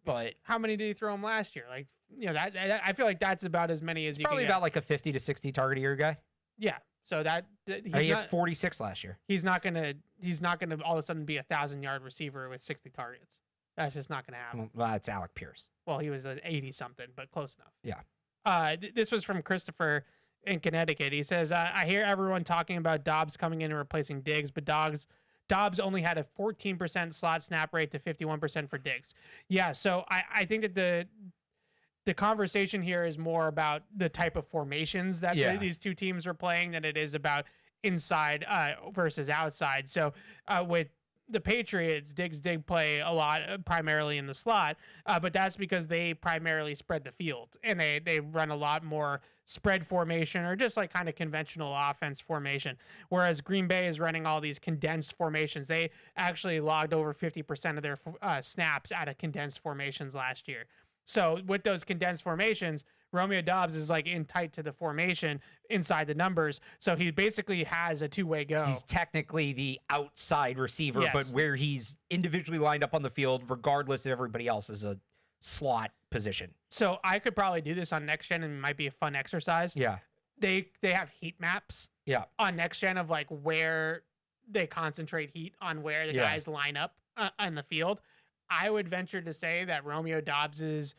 But how many did he throw him last year? That I feel like that's about as many as you probably can about like a 50 to 60 target a year guy. Yeah, so he had 46 last year. He's not gonna all of a sudden be 1,000-yard receiver with 60 targets. That's just not gonna happen. Well, that's Alec Pierce. Well, he was an 80 something, but close enough. Yeah. This was from Christopher in Connecticut. He says, I hear everyone talking about Doubs coming in and replacing Diggs, but Doubs only had a 14% slot snap rate to 51% for Diggs. Yeah, so I think that the conversation here is more about the type of formations that these two teams are playing than it is about inside versus outside. So with the Patriots, Diggs did play a lot, primarily in the slot, but that's because they primarily spread the field, and they run a lot more spread formation or just like kind of conventional offense formation, whereas Green Bay is running all these condensed formations. They actually logged over 50% of their snaps out of condensed formations last year. So with those condensed formations, Romeo Doubs is in tight to the formation inside the numbers. So he basically has a two-way go. He's technically the outside receiver, but where he's individually lined up on the field, regardless of everybody else, is a slot position. So I could probably do this on Next Gen, and it might be a fun exercise. Yeah. They have heat maps. Yeah. On Next Gen of where they concentrate heat on where the guys line up on the field. I would venture to say that Romeo Doubs's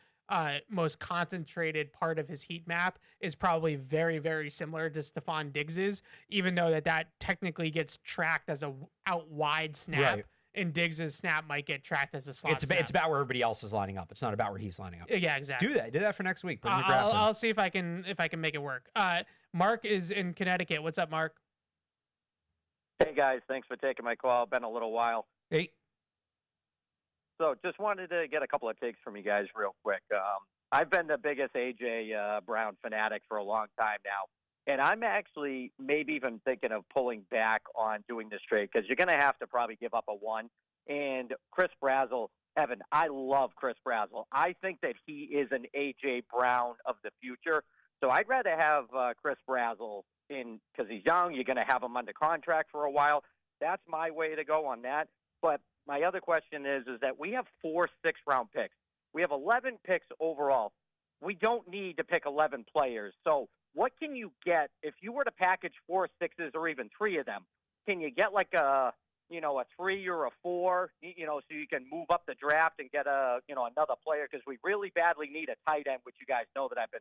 most concentrated part of his heat map is probably very, very similar to Stephon Diggs's, even though that technically gets tracked as a out wide snap, and Diggs's snap might get tracked as a slot snap. It's about where everybody else is lining up. It's not about where he's lining up. Yeah, exactly. Do that for next week. I'll see if I can make it work. Mark is in Connecticut. What's up, Mark? Hey guys, thanks for taking my call. Been a little while. Hey. So just wanted to get a couple of takes from you guys real quick. I've been the biggest A.J. Brown fanatic for a long time now, and I'm actually maybe even thinking of pulling back on doing this trade because you're going to have to probably give up a one. And Chris Brazzell, Evan, I love Chris Brazzell. I think that he is an A.J. Brown of the future. So I'd rather have Chris Brazzell in because he's young. You're going to have him under contract for a while. That's my way to go on that. But my other question is that we have 4 6-round picks. We have 11 picks overall. We don't need to pick 11 players. So what can you get if you were to package 4 6s or even 3 of them? Can you get a 3 or a 4, so you can move up the draft and get another player? Because we really badly need a tight end, which you guys know that I've been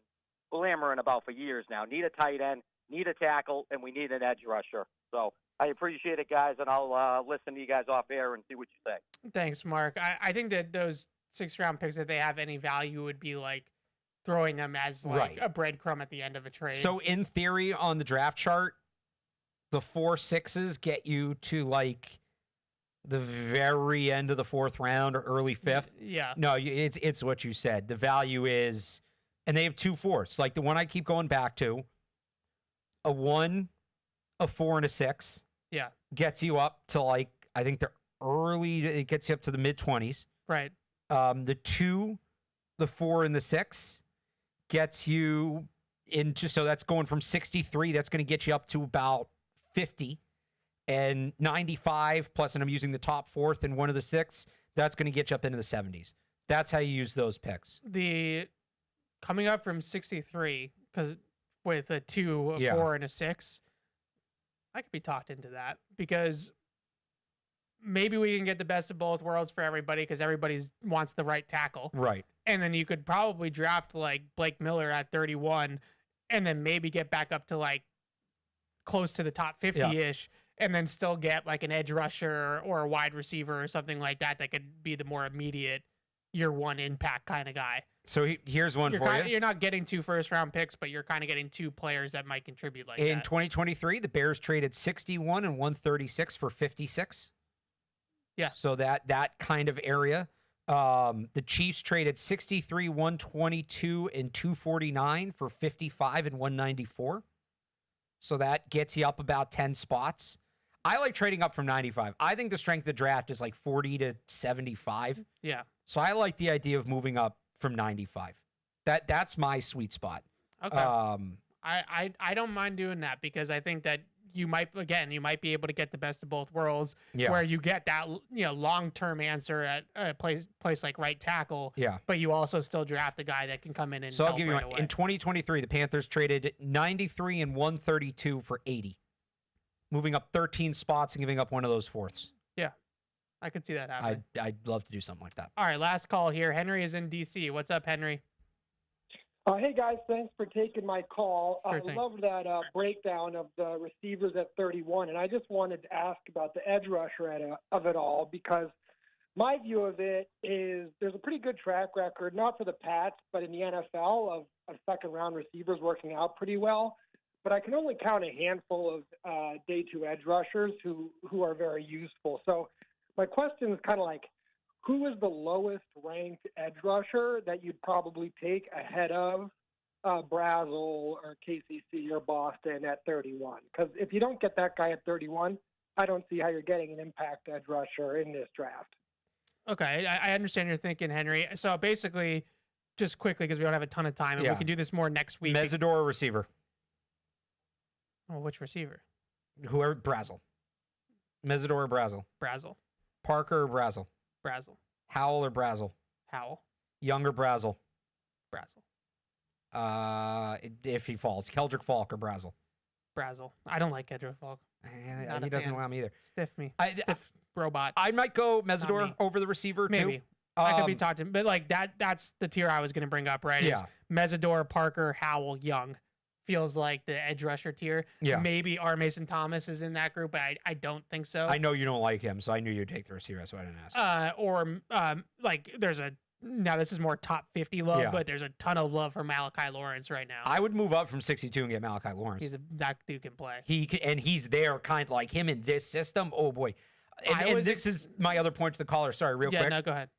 glamoring about for years now. Need a tight end, need a tackle, and we need an edge rusher. So I appreciate it, guys, and I'll listen to you guys off air and see what you say. Thanks, Mark. I think that those 6-round picks, if they have any value, would be throwing them as a breadcrumb at the end of a trade. So in theory, on the draft chart, the 4 6s get you to the very end of the 4th round or early 5th. Yeah. No, it's what you said. The value is, and they have 2 4s. The one I keep going back to, a 1, a 4, and a 6. Yeah. Gets you up to I think it gets you up to the mid-20s. Right. The 2, the 4, and the 6 gets you into, so that's going from 63, that's going to get you up to about 50, and 95 plus, and I'm using the top 4th and one of the 6, that's going to get you up into the 70s. That's how you use those picks. The coming up from 63, because with a 2, a 4, and a 6, I could be talked into that because maybe we can get the best of both worlds for everybody because everybody wants the right tackle. Right. And then you could probably draft Blake Miller at 31 and then maybe get back up to close to the top 50-ish and then still get like an edge rusher or a wide receiver or something like that that could be the more immediate year one impact kind of guy. So here's one for you. You're not getting 2 first-round picks, but you're kind of getting 2 players that might contribute like In that. 2023, the Bears traded 61 and 136 for 56. Yeah. So that kind of area. The Chiefs traded 63, 122, and 249 for 55 and 194. So that gets you up about 10 spots. I like trading up from 95. I think the strength of the draft is like 40 to 75. Yeah. So I like the idea of moving up from 95. That's my sweet spot. Okay. I don't mind doing that because I think that you might be able to get the best of both worlds where you get that long-term answer at a place like right tackle. Yeah. But you also still draft a guy that can come in and So I'll help give you right one. away. In 2023, the Panthers traded 93 and 132 for 80, moving up 13 spots and giving up one of those fourths. Yeah, I could see that happening. I'd love to do something like that. All right, last call here. Henry is in D.C. What's up, Henry? Hey, guys, thanks for taking my call. Sure I thing. love that breakdown of the receivers at 31, and I just wanted to ask about the edge rusher of it all because my view of it is there's a pretty good track record, not for the Pats, but in the NFL of second-round receivers working out pretty well. But I can only count a handful of day 2 edge rushers who are very useful. So my question is kind of like, who is the lowest ranked edge rusher that you'd probably take ahead of Brazel or KCC or Boston at 31? Because if you don't get that guy at 31, I don't see how you're getting an impact edge rusher in this draft. Okay, I understand your thinking, Henry. So basically, just quickly, because we don't have a ton of time, and we can do this more next week. Mesidor or receiver? Oh, which receiver? Whoever, Brazel. Mesidor or Brazel? Brazel. Parker or Brazel? Brazel. Howell or Brazel? Howell. Younger Brazel? Brazel. If he falls. Keldrick Falk or Brazel? Brazel. I don't like Kedrick Falk. Not He a doesn't fan. want me either. Stiff me. Stiff robot. I might go Mesidor me. over the receiver, Maybe. too. I could be talking, but like that's the tier I was going to bring up, right? Yeah. Is Mesidor, Parker, Howell, Young. Feels like the edge rusher tier. Yeah. Maybe R. Mason Thomas is in that group, but I don't think so. I know you don't like him, so I knew you'd take the receiver. That's why I didn't ask. Like there's now this is more top 50 love, Yeah. but there's a ton of love for Malachi Lawrence right now. I would move up from 62 and get Malachi Lawrence. That dude can play. He's there, kind of like him in this system. Oh boy! And this is my other point to the caller. Sorry, real quick. Yeah, no, go ahead.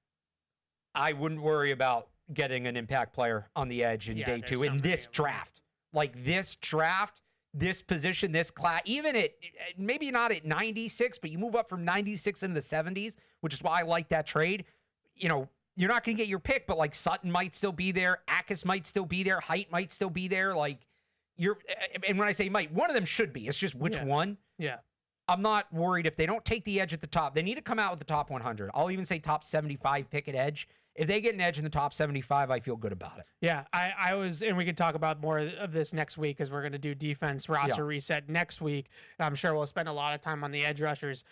I wouldn't worry about getting an impact player on the edge in day 2 in this draft. Like this draft, this position, this class, even at maybe not at 96, but you move up from 96 into the 70s, which is why I like that trade. You know, you're not going to get your pick, but like Sutton might still be there, Akis might still be there, Height might still be there. Like and when I say might, one of them should be. It's just which one. Yeah. I'm not worried if they don't take the edge at the top. They need to come out with the top 100. I'll even say top 75 pick at edge. If they get an edge in the top 75, I feel good about it. Yeah, I was, and we could talk about more of this next week because we're going to do defense roster reset next week. I'm sure we'll spend a lot of time on the edge rushers.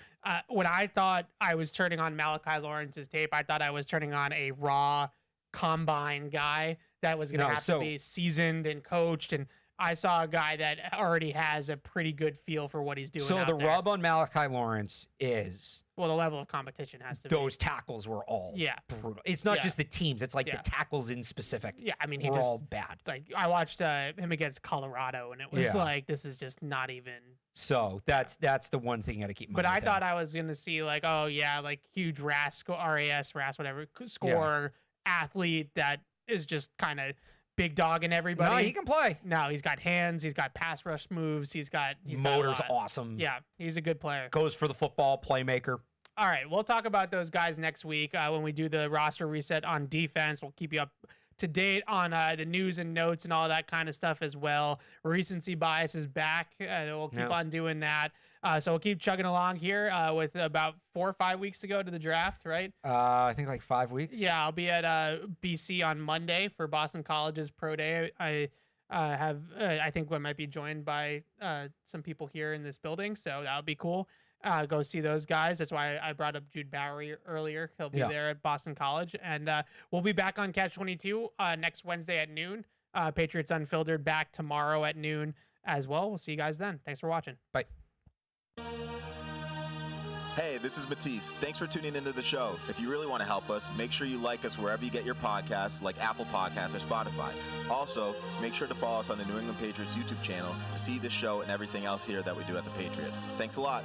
When I thought I was turning on Malachi Lawrence's tape, I thought I was turning on a raw combine guy that was going to have to be seasoned and coached. And I saw a guy that already has a pretty good feel for what he's doing. So out the there. rub on Malachi Lawrence is Well, the level of competition has to be. those tackles were all Yeah. brutal. It's not Yeah. just the teams; it's like Yeah. the tackles in specific. Yeah, I mean, he were just all bad. Like I watched him against Colorado, and it was Yeah. like this is just not even. So that's the one thing you got to keep in mind. But I with thought him. I was gonna see like, oh yeah, like huge RAS, whatever, scorer athlete that is just kind of big dog in everybody. No, he can play. No, he's got hands. He's got pass rush moves. He's got Motor's got a lot. awesome. Yeah, he's a good player. Goes for the football, playmaker. All right, we'll talk about those guys next week when we do the roster reset on defense. We'll keep you up to date on the news and notes and all that kind of stuff as well. Recency bias is back. We'll keep on doing that. So we'll keep chugging along here with about 4 or 5 weeks to go to the draft, right? I think like 5 weeks. Yeah, I'll be at BC on Monday for Boston College's Pro Day. I think we might be joined by some people here in this building, so that would be cool. Go see those guys. That's why I brought up Jude Bowery earlier. He'll be there at Boston College. And we'll be back on Catch-22 next Wednesday at noon. Patriots Unfiltered back tomorrow at noon. as well. We'll see you guys then. Thanks for watching. Bye. Hey, this is Matisse. Thanks for tuning into the show. If you really want to help us, make sure you like us wherever you get your podcasts, like Apple Podcasts or Spotify. Also, make sure to follow us on the New England Patriots YouTube channel to see this show and everything else here that we do at the Patriots. Thanks a lot.